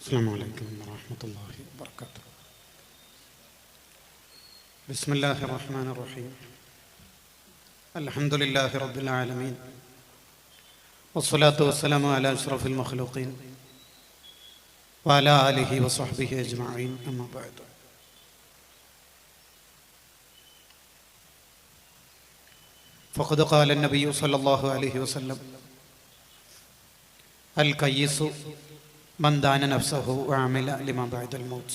السلام عليكم ورحمة الله وبركاته. بسم الله الرحمن الرحيم. الحمد لله رب العالمين والصلاة والسلام على أشرف المخلوقين وعلى آله وصحبه أجمعين أما بعد. فقد قال النبي صلى الله عليه وسلم: الكيس من دان نفسه وعمل لما بعد الموت.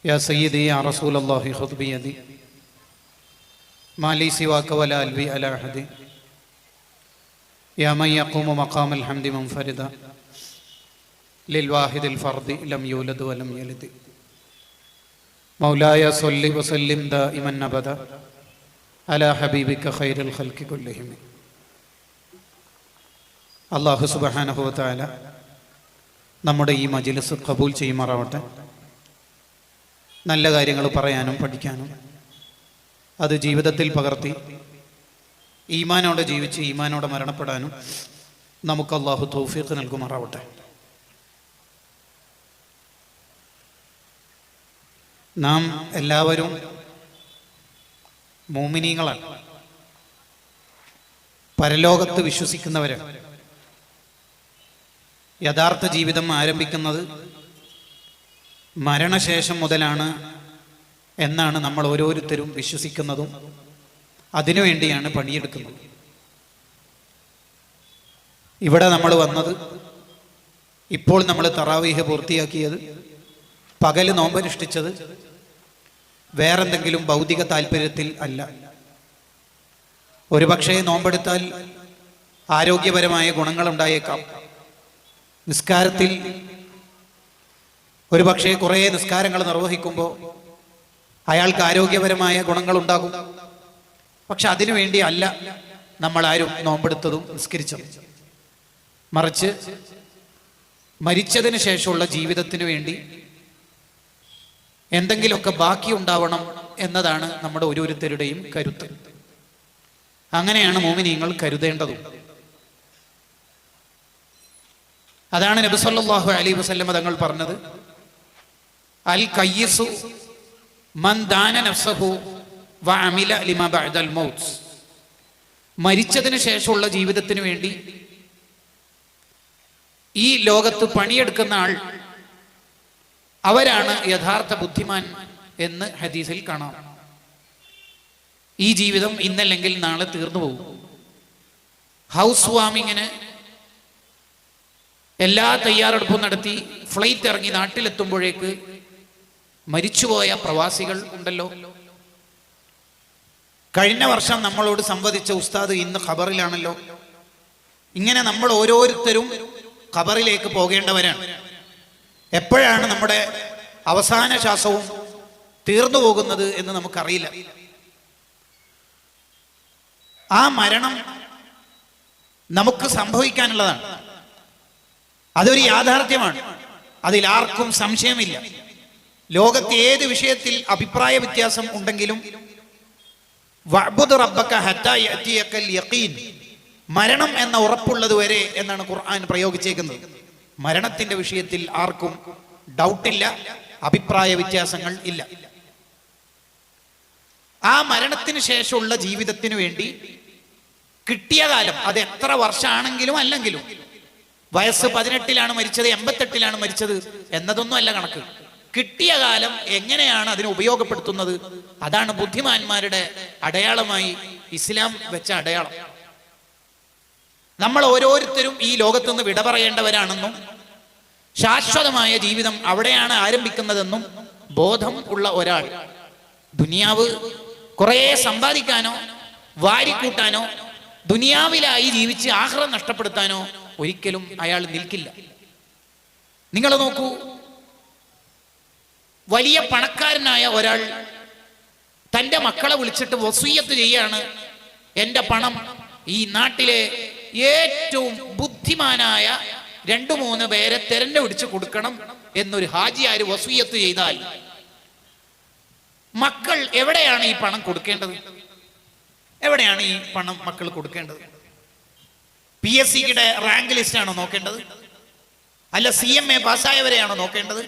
يا سيدي يا رسول الله خذ بيدي ما لي سواك ولا ألوي على أحد يا من يقوم مقام الحمد منفردا للواحد الفرد لم يولد ولم يلد مولاي صل وسلم دائما أبدا على حبيبك خير الخلق كلهم. അല്ലാഹു സുബ്ഹാനഹു വ തആല നമ്മുടെ ഈ മജ്‌ലിസ് ഖബൂൽ ചെയ്യുമാറാവട്ടെ. നല്ല കാര്യങ്ങൾ പറയാനും പഠിക്കാനും അത് ജീവിതത്തിൽ പകർത്തി ഈമാനോടെ ജീവിച്ച് ഈമാനോടെ മരണപ്പെടാനും നമുക്ക് അല്ലാഹു തൗഫീഖ് നൽകുമാറാവട്ടെ. നാം എല്ലാവരും മുഅ്മിനീങ്ങളാണ്, പരലോകത്ത് വിശ്വസിക്കുന്നവരാണ്. യഥാർത്ഥ ജീവിതം ആരംഭിക്കുന്നത് മരണശേഷം മുതലാണ് എന്നാണ് നമ്മൾ ഓരോരുത്തരും വിശ്വസിക്കുന്നതും അതിനുവേണ്ടിയാണ് പണിയെടുക്കുന്നത്. ഇവിടെ നമ്മൾ വന്നത്, ഇപ്പോൾ നമ്മൾ തറാവീഹ് പൂർത്തിയാക്കിയത്, പകല് നോമ്പനുഷ്ഠിച്ചത് വേറെന്തെങ്കിലും ഭൗതിക താല്പര്യത്തിൽ അല്ല. ഒരുപക്ഷേ നോമ്പെടുത്താൽ ആരോഗ്യപരമായ ഗുണങ്ങളുണ്ടായേക്കാം. നിസ്കാരത്തിൽ ഒരുപക്ഷെ കുറേ നിസ്കാരങ്ങൾ നിർവഹിക്കുമ്പോൾ അയാൾക്ക് ആരോഗ്യപരമായ ഗുണങ്ങളുണ്ടാകും. പക്ഷെ അതിനു വേണ്ടി അല്ല നമ്മൾ ആരും നോമ്പെടുത്തതും നിസ്കരിച്ചതും. മറിച്ച് മരിച്ചതിന് ശേഷമുള്ള ജീവിതത്തിനു വേണ്ടി എന്തെങ്കിലുമൊക്കെ ബാക്കി ഉണ്ടാവണം എന്നതാണ് നമ്മുടെ ഓരോരുത്തരുടെയും കരുത്ത്. അങ്ങനെയാണ് മുഅ്മിനീങ്ങൾ കരുതേണ്ടതും. അതാണ് നബി സല്ലല്ലാഹു അലൈഹി വസല്ലം തങ്ങൾ പറഞ്ഞത്: അൽ കയ്യിസു മൻ ദാന നഫ്സഹു വഅമില ലിമാ ബഅദൽ മൗത്ത്. മരിച്ചതിന് ശേഷമുള്ള ജീവിതത്തിന് വേണ്ടി ഈ ലോകത്ത് പണിയെടുക്കുന്ന ആൾ, അവരാണ് യഥാർത്ഥ ബുദ്ധിമാൻ എന്ന് ഹദീസിൽ കാണാം. ഈ ജീവിതം ഇന്നല്ലെങ്കിൽ നാളെ തീർന്നു പോകും. ഹൗസ് വാമിങ്ങിന് എല്ലാ തയ്യാറെടുപ്പും നടത്തി ഫ്ലൈറ്റ് ഇറങ്ങി നാട്ടിലെത്തുമ്പോഴേക്ക് മരിച്ചുപോയ പ്രവാസികൾ ഉണ്ടല്ലോ. കഴിഞ്ഞ വർഷം നമ്മളോട് സംവദിച്ച ഉസ്താദ് ഇന്ന് ഖബറിലാണല്ലോ. ഇങ്ങനെ നമ്മൾ ഓരോരുത്തരും ഖബറിലേക്ക് പോകേണ്ടവരാണ്. എപ്പോഴാണ് നമ്മുടെ അവസാന ശ്വാസവും തീർന്നു പോകുന്നത് എന്ന് നമുക്കറിയില്ല. ആ മരണം നമുക്ക് സംഭവിക്കാനുള്ളതാണ്. അതൊരു യാഥാർത്ഥ്യമാണ്, അതിലാർക്കും സംശയമില്ല. ലോകത്തെ ഏത് വിഷയത്തിൽ അഭിപ്രായ വ്യത്യാസം ഉണ്ടെങ്കിലും വഅ്ബുദ് റബ്ബക ഹത്താ യഅതിയകൽ യഖീൻ, മരണം എന്ന ഉറപ്പുള്ളത് വരെ എന്നാണ് ഖുർആൻ പ്രയോഗിച്ചേക്കുന്നത്. മരണത്തിന്റെ വിഷയത്തിൽ ആർക്കും ഡൗട്ടില്ല, അഭിപ്രായ വ്യത്യാസങ്ങൾ ഇല്ല. ആ മരണത്തിന് ശേഷമുള്ള ജീവിതത്തിന് വേണ്ടി കിട്ടിയ കാലം, അത് എത്ര വർഷമാണെങ്കിലും അല്ലെങ്കിലും, വയസ്സ് 18 മരിച്ചത് 88 മരിച്ചത് എന്നതൊന്നും അല്ല കണക്ക്. കിട്ടിയ കാലം എങ്ങനെയാണ് അതിനെ ഉപയോഗപ്പെടുത്തുന്നത്, അതാണ് ബുദ്ധിമാന്മാരുടെ അടയാളമായി ഇസ്ലാം വെച്ച അടയാളം. നമ്മൾ ഓരോരുത്തരും ഈ ലോകത്തുനിന്ന് വിട പറയേണ്ടവരാണെന്നും ശാശ്വതമായ ജീവിതം അവിടെയാണ് ആരംഭിക്കുന്നതെന്നും ബോധം ഉള്ള ഒരാൾ ദുനിയാവ് കുറെ സമ്പാദിക്കാനോ വാരിക്കൂട്ടാനോ ദുനിയാവിലായി ജീവിച്ച് ആഖിറ നഷ്ടപ്പെടുത്താനോ ഒരിക്കലും അയാൾ നിൽക്കില്ല. നിങ്ങൾ നോക്കൂ, വലിയ പണക്കാരനായ ഒരാൾ തൻ്റെ മക്കളെ വിളിച്ചിട്ട് വസിയ്യത്ത് ചെയ്യാണ്: എൻ്റെ പണം ഈ നാട്ടിലെ ഏറ്റവും ബുദ്ധിമാനായ 2-3 പേരെ തെരഞ്ഞെടുപ്പിച്ച് കൊടുക്കണം എന്നൊരു ഹാജിയാര് വസിയ്യത്ത് ചെയ്താൽ മക്കൾ എവിടെയാണ് ഈ പണം കൊടുക്കേണ്ടത്? എവിടെയാണ് ഈ പണം മക്കൾ കൊടുക്കേണ്ടത്? PSCയുടെ റാങ്ക് ലിസ്റ്റ് ആണോ നോക്കേണ്ടത്? അല്ല CMA പാസ്സായവരെയാണോ നോക്കേണ്ടത്?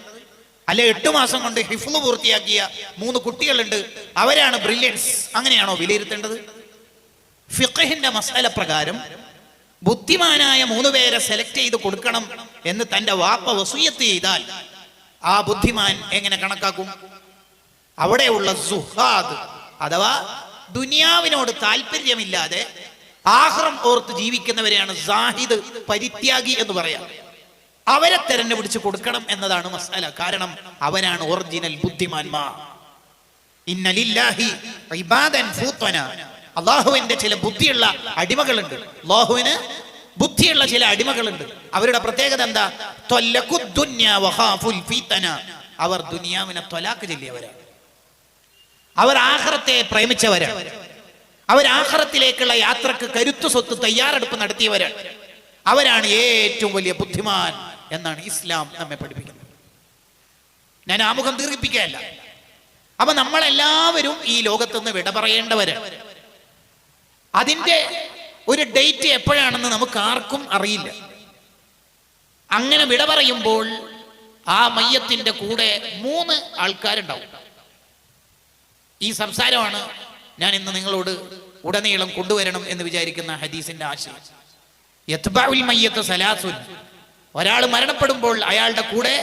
അല്ല 8 മാസം കൊണ്ട് ഹിഫ്ള് പൂർത്തിയാക്കിയ 3 കുട്ടികളുണ്ട്, അവരാണ് ബ്രില്യൻസ്, അങ്ങനെയാണോ വിലയിരുത്തേണ്ടത്? ഫിഖഹിന്റെ മസല പ്രകാരം ബുദ്ധിമാനായ 3 പേരെ സെലക്ട് ചെയ്ത് കൊടുക്കണം എന്ന് തന്റെ വാപ്പ വസിയത്ത് ചെയ്താൽ ആ ബുദ്ധിമാൻ എങ്ങനെ കണക്കാക്കും? അവിടെയുള്ള സുഹാദ് അഥവാ ദുനിയാവിനോട് താല്പര്യമില്ലാതെ ആഖിറം ഓർത്ത് ജീവിക്കുന്നവരെയാണ് സാഹിദ്, പരിത്യാഗി എന്ന് പറയാം. അവരെ തെരഞ്ഞുപിടിച്ച് കൊടുക്കണം എന്നതാണ് മസാല. കാരണം അവനാണ് ഒറിജിനൽ ബുദ്ധിമാന്മാർ. ഇന്ന ലില്ലാഹി ഇബാദൻ ഫൂത്തന, അള്ളാഹുവിന്റെ ചില ബുദ്ധിയുള്ള അടിമകളുണ്ട്. അള്ളാഹുവിന് ബുദ്ധിയുള്ള ചില അടിമകളുണ്ട്. അവരുടെ പ്രത്യേകത എന്താ? അവർ ദുനിയാവിനെ ത്വലാഖ് ചൊല്ലിയവരാണ്. അവർ ആഖിറത്തെ പ്രേമിച്ചവരാണ്. അവർ ആഖിറത്തിലേക്കുള്ള യാത്രക്ക് കരുത്തു സ്വത്ത് തയ്യാറെടുപ്പ് നടത്തിയവരാണ്. അവരാണ് ഏറ്റവും വലിയ ബുദ്ധിമാൻ എന്നാണ് ഇസ്ലാം നമ്മെ പഠിപ്പിക്കുന്നത്. ഞാൻ ആമുഖം ദീർഘിപ്പിക്കുകയല്ല. അപ്പൊ നമ്മളെല്ലാവരും ഈ ലോകത്തുനിന്ന് വിട പറയേണ്ടവരാണ്. അതിന്റെ ഒരു ഡേറ്റ് എപ്പോഴാണെന്ന് നമുക്ക് ആർക്കും അറിയില്ല. അങ്ങനെ വിട പറയുമ്പോൾ ആ മയ്യത്തിന്റെ കൂടെ 3 ആൾക്കാരുണ്ടാവും. ഈ സംസാരമാണ് ഞാൻ ഇന്ന് നിങ്ങളോട് ഉടനീളം കൊണ്ടുവരണം എന്ന് വിചാരിക്കുന്ന ഹദീസിന്റെ ആശയം. യത്ബഉൽ മയ്യത്ത് സലാസുൻ, ഒരാൾ മരണപ്പെടുമ്പോൾ അയാളുടെ കൂടെ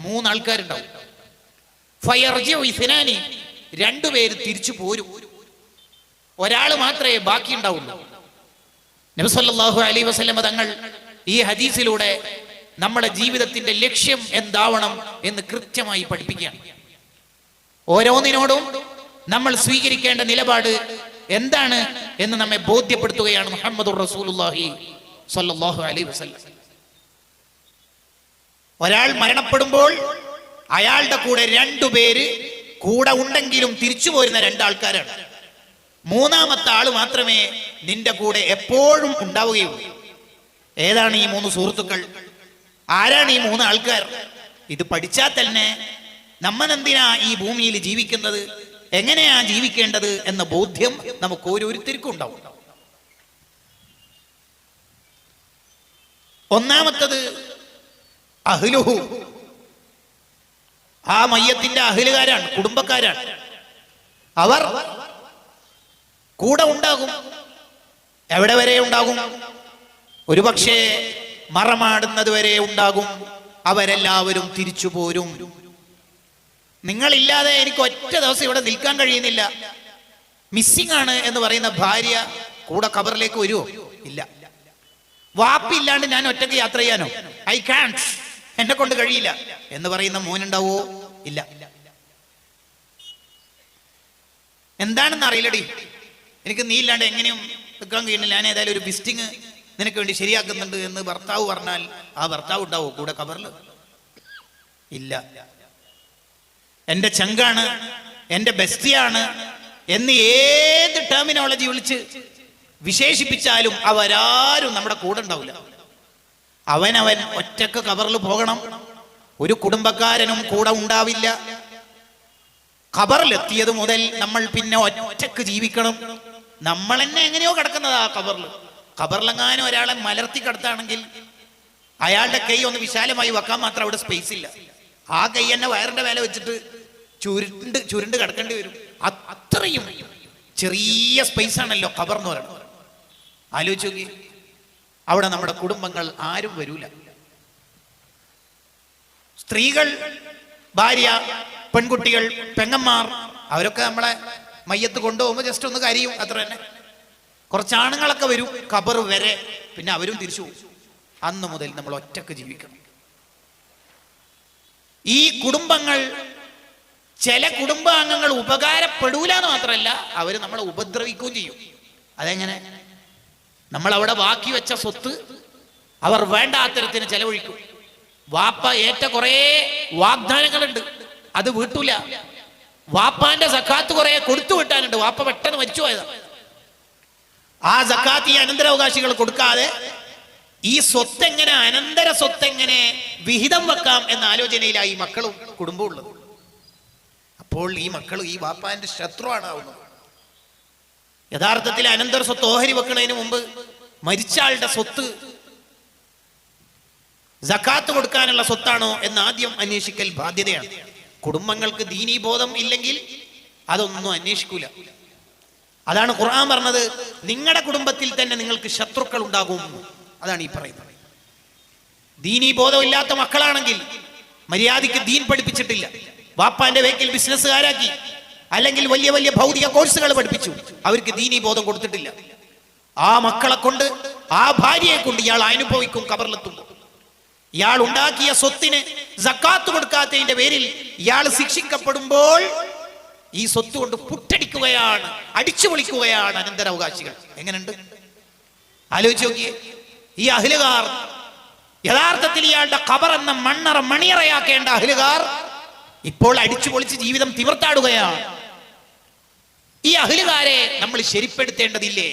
3 ആൾക്കാരുണ്ടാവും. ഫയർജിഉ ഇസ്നാനി, 2 പേര് തിരിച്ചു പോരും, ഒരാൾ മാത്രമേ ബാക്കി ഉണ്ടാവുള്ളൂ. നബി സല്ലല്ലാഹു അലൈഹി വസല്ലം തങ്ങൾ ഈ ഹദീസിലൂടെ നമ്മുടെ ജീവിതത്തിന്റെ ലക്ഷ്യം എന്താവണം എന്ന് കൃത്യമായി പഠിപ്പിക്കുകയാണ്. ഓരോന്നിനോടും നമ്മൾ സ്വീകരിക്കേണ്ട നിലപാട് എന്താണ് എന്ന് നമ്മെ ബോധ്യപ്പെടുത്തുകയാണ് മുഹമ്മദുർ റസൂലുള്ളാഹി സ്വല്ലല്ലാഹു അലൈഹി വസല്ലം. ഒരാൾ മരണപ്പെടുമ്പോൾ അയാളുടെ കൂടെ 2 പേര് കൂടെ ഉണ്ടെങ്കിലും തിരിച്ചു പോരുന്ന 2 ആൾക്കാരാണ്. 3ാമത്തെ ആള് മാത്രമേ നിന്റെ കൂടെ എപ്പോഴും ഉണ്ടാവുകയുള്ളൂ. ഏതാണ് ഈ 3 സുഹൃത്തുക്കൾ? ആരാണ് ഈ 3 ആൾക്കാർ? ഇത് പഠിച്ചാൽ തന്നെ നമ്മൾ എന്തിനാ ഈ ഭൂമിയിൽ ജീവിക്കുന്നത്, എങ്ങനെയാ ജീവിക്കേണ്ടത് എന്ന ബോധ്യം നമുക്ക് ഓരോരുത്തർക്കും ഉണ്ടാവും. ഒന്നാമത്തത് അഹ്ലുഹു, ആ മയ്യത്തിന്റെ അഹ്ലുകാരാണ്, കുടുംബക്കാരാണ്. അവർ കൂടെ ഉണ്ടാകും. എവിടെ വരെ ഉണ്ടാകും? ഒരുപക്ഷെ മറമാടുന്നത് വരെ ഉണ്ടാകും. അവരെല്ലാവരും തിരിച്ചു പോരും. നിങ്ങളില്ലാതെ എനിക്ക് ഒറ്റ ദിവസം ഇവിടെ നിൽക്കാൻ കഴിയുന്നില്ല, മിസ്സിംഗ് ആണ് എന്ന് പറയുന്ന ഭാര്യ കൂടെ ഖബറിലേക്ക് വരുമോ? ഇല്ല. വാപ്പില്ലാണ്ട് ഞാൻ ഒറ്റയ്ക്ക് യാത്ര ചെയ്യാനോ? ഐ കാൻ't, എന്നെ കൊണ്ട് കഴിയില്ല എന്ന് പറയുന്ന മോനുണ്ടാവോ? ഇല്ല. എന്താണെന്ന് അറിയില്ലടി, എനിക്ക് നീ ഇല്ലാണ്ട് എങ്ങനെയും നിൽക്കാൻ കഴിയുന്നില്ല, ഞാൻ ഏതായാലും ഒരു വിസിറ്റിംഗ് നിനക്ക് വേണ്ടി ശരിയാക്കുന്നുണ്ട് എന്ന് ഭർത്താവ് പറഞ്ഞാൽ ആ ഭർത്താവ് ഉണ്ടാവോ കൂടെ ഖബറിൽ? ഇല്ല. എന്റെ ചങ്കാണ്, എന്റെ ബെസ്റ്റിയാണ് എന്ന് ഏത് ടെർമിനോളജി വിളിച്ച് വിശേഷിപ്പിച്ചാലും അവരാരും നമ്മുടെ കൂടെ ഉണ്ടാവില്ല. അവൻ ഒറ്റക്ക് ഖബറിൽ പോകണം. ഒരു കുടുംബക്കാരനും കൂടെ ഉണ്ടാവില്ല. ഖബറിലെത്തിയത് മുതൽ നമ്മൾ പിന്നെ ഒറ്റക്ക് ജീവിക്കണം. നമ്മൾ തന്നെ എങ്ങനെയോ കിടക്കുന്നത് ആ ഖബറിൽ. ഖബറിലെങ്ങാനും ഒരാളെ മലർത്തി കിടത്താണെങ്കിൽ അയാളുടെ കൈ ഒന്ന് വിശാലമായി വെക്കാൻ മാത്രം അവിടെ സ്പേസ് ഇല്ല. ആ കൈ തന്നെ വയറിന്റെ മേലെ വെച്ചിട്ട് ചുരുണ്ട് കിടക്കേണ്ടി വരും. അത്രയും ചെറിയ സ്പേസ് ആണല്ലോ ഖബർ എന്ന് പറയുന്നത്. ആലോചിച്ച് നോക്കി, അവിടെ നമ്മുടെ കുടുംബങ്ങൾ ആരും വരൂല. സ്ത്രീകൾ, ഭാര്യ, പെൺകുട്ടികൾ, പെങ്ങന്മാർ, അവരൊക്കെ നമ്മളെ മയ്യത്ത് കൊണ്ടുപോകുമ്പോൾ ജസ്റ്റ് ഒന്ന് കരയും, അത്ര തന്നെ. കുറച്ച് ആണുങ്ങളൊക്കെ വരും ഖബർ വരെ, പിന്നെ അവരും തിരിച്ചു പോകും. അന്ന് മുതൽ നമ്മൾ ഒറ്റക്ക് ജീവിക്കണം. ഈ കുടുംബങ്ങൾ, ചില കുടുംബാംഗങ്ങൾ ഉപകാരപ്പെടൂല എന്ന് മാത്രമല്ല, അവർ നമ്മളെ ഉപദ്രവിക്കുകയും ചെയ്യും. അതെങ്ങനെ? നമ്മൾ അവിടെ ബാക്കി വെച്ച സ്വത്ത് അവർ വേണ്ടാത്തരത്തിന് ചെലവഴിക്കും. വാപ്പ ഏറ്റ കുറെ വാഗ്ദാനങ്ങളുണ്ട്, അത് വീട്ടൂല. വാപ്പാന്റെ സക്കാത്ത് കുറെ കൊടുത്തു വിട്ടാനുണ്ട്, വാപ്പ പെട്ടെന്ന് മരിച്ചു പോയതാ. ആ സക്കാത്ത് ഈ അനന്തരാവകാശികൾ കൊടുക്കാതെ ഈ സ്വത്ത് എങ്ങനെ, അനന്തര സ്വത്ത് എങ്ങനെ വിഹിതം വെക്കാം എന്ന ആലോചനയിലായി മക്കളും കുടുംബവും ഉള്ളത്. അപ്പോൾ ഈ മക്കൾ ഈ വാപ്പാന്റെ ശത്രുവാണ് ആവുന്നത്. യഥാർത്ഥത്തിൽ അനന്തര സ്വത്ത് ഓഹരി വെക്കുന്നതിന് മുമ്പ് മരിച്ച ആളുടെ സ്വത്ത് സക്കാത്ത് കൊടുക്കാനുള്ള സ്വത്താണോ എന്ന് ആദ്യം അന്വേഷിക്കൽ ബാധ്യതയാണ്. കുടുംബങ്ങൾക്ക് ദീനീ ബോധം ഇല്ലെങ്കിൽ അതൊന്നും അന്വേഷിക്കൂല. അതാണ് ഖുർആൻ പറഞ്ഞത്, നിങ്ങളുടെ കുടുംബത്തിൽ തന്നെ നിങ്ങൾക്ക് ശത്രുക്കൾ ഉണ്ടാകും. അതാണ് ഈ പറയുന്നത്. ദീനീ ബോധമില്ലാത്ത മക്കളാണെങ്കിൽ മര്യാദയ്ക്ക് ദീൻ പഠിപ്പിച്ചിട്ടില്ല, വാപ്പാന്റെ വേക്കിൽ ബിസിനസ്സുകാരാക്കി, അല്ലെങ്കിൽ വലിയ വലിയ ഭൗതിക കോഴ്സുകൾ പഠിപ്പിച്ചു, അവർക്ക് ദീനീ ബോധം കൊടുത്തിട്ടില്ല. ആ മക്കളെ കൊണ്ട്, ആ ഭാര്യയെ കൊണ്ട് ഇയാൾ അനുഭവിക്കും ഖബറിലെത്തുമ്പോൾ. ഇയാൾ ഉണ്ടാക്കിയ സ്വത്തിന് സക്കാത്ത് കൊടുക്കാത്തതിന്റെ പേരിൽ ഇയാൾ ശിക്ഷിക്കപ്പെടുമ്പോൾ ഈ സ്വത്ത് കൊണ്ട് പുട്ടടിക്കുകയാണ്, അടിച്ചു പൊളിക്കുകയാണ് അനന്തരാവകാശികൾ. എങ്ങനെയുണ്ട് ആലോചിച്ച് നോക്കിയേ. ഈ അഹ്ലുകാർ യഥാർത്ഥത്തിൽ ഇയാളുടെ ഖബർ എന്ന മണ്ണറ മണിയറയാക്കേണ്ട അഹ്ലുകാർ ഇപ്പോൾ അടിച്ചു പൊളിച്ച് ജീവിതം തിമിർത്താടുകയാണ്. ഈ അഹ്ലുകാരെ നമ്മൾ ശരിപ്പെടുത്തേണ്ടതില്ലേ?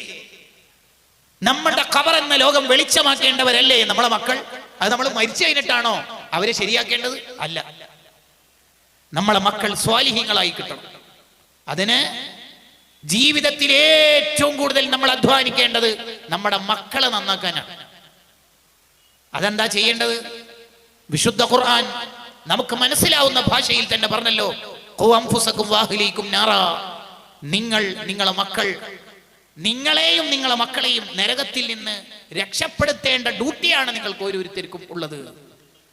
നമ്മുടെ ഖബർ എന്ന ലോകം വെളിച്ചമാക്കേണ്ടവരല്ലേ നമ്മളെ മക്കൾ? അത് നമ്മൾ മരിച്ചു കഴിഞ്ഞിട്ടാണോ അവരെ ശരിയാക്കേണ്ടത്? അല്ല, നമ്മളെ മക്കൾ സ്വാലിഹീങ്ങളായി കിട്ടണം. അതിന് ജീവിതത്തിൽ ഏറ്റവും കൂടുതൽ നമ്മൾ അധ്വാനിക്കേണ്ടത് നമ്മുടെ മക്കളെ നന്നാക്കാനാണ്. അതെന്താ ചെയ്യേണ്ടത്? വിശുദ്ധ ഖുർആൻ നമുക്ക് മനസ്സിലാവുന്ന ഭാഷയിൽ തന്നെ പറഞ്ഞല്ലോ, ഖു അൻഫുസകും വഅഹ്ലീകും നാറാ. നിങ്ങൾ, നിങ്ങളെ മക്കൾ, നിങ്ങളെയും നിങ്ങളെ മക്കളെയും നരകത്തിൽ നിന്ന് രക്ഷപ്പെടുത്തേണ്ട ഡ്യൂട്ടിയാണ് നിങ്ങൾക്ക് ഓരോരുത്തർക്കും ഉള്ളത്.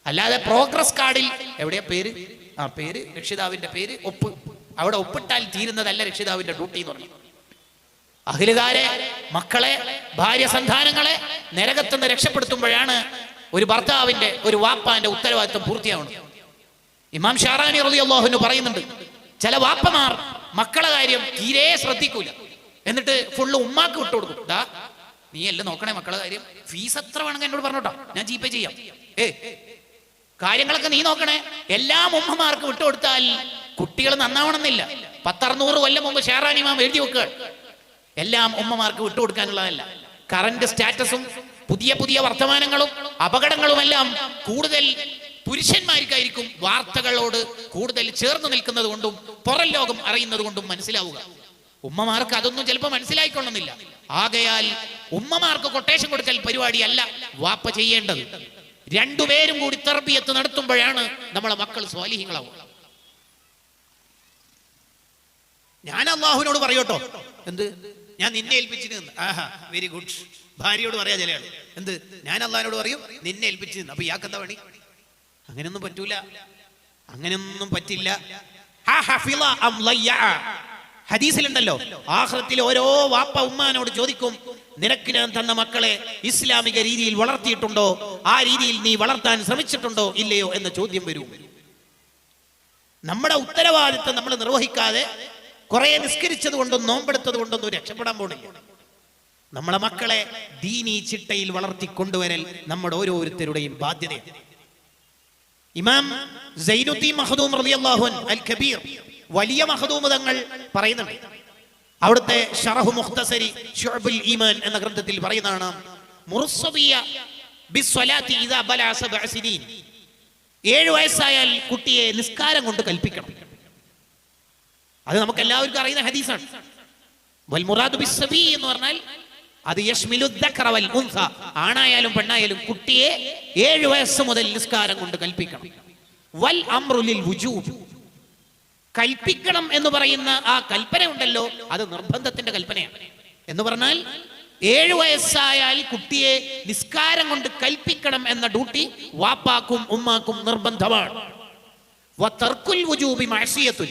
അല്ലാതെ പ്രോഗ്രസ് കാർഡിൽ എവിടെയാ പേര്, പേര്, രക്ഷിതാവിന്റെ പേര്, ഒപ്പ്, അവിടെ ഒപ്പിട്ടാൽ തീരുന്നതല്ല രക്ഷിതാവിന്റെ ഡ്യൂട്ടി എന്ന് പറഞ്ഞു. അഹ്ലുകാരെ, മക്കളെ, ഭാര്യ സന്താനങ്ങളെ നരകത്തുനിന്ന് രക്ഷപ്പെടുത്തുമ്പോഴാണ് ഒരു ഭർത്താവിന്റെ, ഒരു വാപ്പാന്റെ ഉത്തരവാദിത്വം പൂർത്തിയാവുന്നത്. ഇമാം ഷാറാനി റളിയല്ലാഹു അൻഹു പറയുന്നുണ്ട്, ചില വാപ്പമാർ മക്കളെ കാര്യം തീരെ ശ്രദ്ധിക്കൂല, എന്നിട്ട് ഫുള്ള് ഉമ്മാക്ക് വിട്ടുകൊടുക്കും. ദാ നീ എല്ലാം നോക്കണേ മക്കളെ കാര്യം, ഫീസ് എത്ര വേണമെങ്കിൽ എന്നോട് പറഞ്ഞോട്ടോ, ഞാൻ ജിപേ ചെയ്യാം, കാര്യങ്ങളൊക്കെ നീ നോക്കണേ. എല്ലാം ഉമ്മമാർക്ക് വിട്ടുകൊടുത്താൽ കുട്ടികൾ നന്നാവണമെന്നില്ല. 1000-600 കൊല്ലം മുമ്പ് ഷാറാനി ഇമാം എഴുതി വെക്കുക, എല്ലാം ഉമ്മമാർക്ക് വിട്ടുകൊടുക്കാനുള്ളതല്ല. കറന്റ് സ്റ്റാറ്റസും പുതിയ പുതിയ വർത്തമാനങ്ങളും അപകടങ്ങളുമെല്ലാം കൂടുതൽ പുരുഷന്മാർക്കായിരിക്കും വാർത്തകളോട് കൂടുതൽ ചേർന്ന് നിൽക്കുന്നത് കൊണ്ടും പുറം ലോകം അറിയുന്നത് കൊണ്ടും മനസ്സിലാവുക. ഉമ്മമാർക്ക് അതൊന്നും ചിലപ്പോൾ മനസ്സിലായിക്കൊള്ളുന്നില്ല. ആകയാൽ ഉമ്മമാർക്ക് കൊട്ടേഷൻ കൊടുക്കൽ പരിപാടിയല്ല വാപ്പ ചെയ്യേണ്ടത്. രണ്ടുപേരും കൂടി തർബിയത്ത് നടത്തുമ്പോഴാണ് നമ്മളെ മക്കൾ സ്വാലിഹീങ്ങളാവുക. ഞാൻ അള്ളാഹുവിനോട് പറയോട്ടോ, എന്ത്, ഞാൻ നിന്നെ ഏൽപ്പിച്ചിരുന്നു. ആഹാ, വെരി ഗുഡ്. ഭാര്യയോട് പറയാ ചില ആള്, എന്ത്, ഞാൻ അള്ളാഹിനോട് പറയും നിന്നെ ഏൽപ്പിച്ചിരുന്നു. അപ്പൊ ഇയാൾക്ക് എന്താ പണി? അങ്ങനെയൊന്നും പറ്റൂല, അങ്ങനെയൊന്നും പറ്റില്ല. ഹദീസിലുണ്ടല്ലോ, ആഖിറത്തിൽ ഓരോ വാപ്പ ഉമ്മാനോട് ചോദിക്കും, നിനക്ക് ഞാൻ തന്ന മക്കളെ ഇസ്ലാമിക രീതിയിൽ വളർത്തിയിട്ടുണ്ടോ, ആ രീതിയിൽ നീ വളർത്താൻ ശ്രമിച്ചിട്ടുണ്ടോ ഇല്ലയോ എന്ന ചോദ്യം വരും. നമ്മുടെ ഉത്തരവാദിത്വം നമ്മൾ നിർവഹിക്കാതെ കുറെ നിസ്കരിച്ചത് കൊണ്ടും നോമ്പെടുത്തത് കൊണ്ടൊന്നും രക്ഷപ്പെടാൻ പോണില്ല. നമ്മളെ മക്കളെ ദീനീ ചിട്ടയിൽ വളർത്തിക്കൊണ്ടുവരൽ നമ്മുടെ ഓരോരുത്തരുടെയും ബാധ്യതയാണ്. ഇമാം സൈനുദ്ദീൻ മഖ്ദൂം റളിയല്ലാഹു അൻഹു അൽ കബീർ, വലിയ മഖ്ദൂം തങ്ങൾ പറയുന്നുണ്ട്, അവിടുത്തെ ശറഹ് മുഖ്തസരി ശുഅബുൽ ഈമാൻ എന്ന ഗ്രന്ഥത്തിൽ പറയുന്നതാണ്, മുർസബിയ ബിസ്സലാത്തി ഇദാ ബലഅ 7 സിനീൻ, 7 വയസ്സായാൽ കുട്ടിയെ നിസ്കാരം കൊണ്ട് കൽപ്പിക്കണം. അത് നമുക്ക് എല്ലാവർക്കും അറിയുന്ന ഹദീസാണ്. വൽ മുറാദു ബിസ്സബി എന്ന് പറഞ്ഞാൽ അത് യശ്മിലു ദക്കറ വൽ ഉൻസ, ആണായാലും പെണ്ണായാലും കുട്ടിയെ 7 വയസ്സ് മുതൽ നിസ്കാരം കൊണ്ട് കൽപ്പിക്കണം. വൽ അംറു ലിൽ വുജൂബ്, കൽപ്പിക്കണം എന്ന് പറയുന്ന ആ കൽപ്പന ഉണ്ടല്ലോ, അത് നിർബന്ധത്തിന്റെ കൽപ്പനയാണ്. എന്ന് പറഞ്ഞാൽ 7 വയസ്സായാൽ കുട്ടിയെ നിസ്കാരം കൊണ്ട് കൽപ്പിക്കണം എന്ന ഡ്യൂട്ടി വാപ്പാക്കും ഉമ്മാക്കും നിർബന്ധമാണ്. വതർക്കുൽ വുജൂബി മഅസിയത്തുൻ,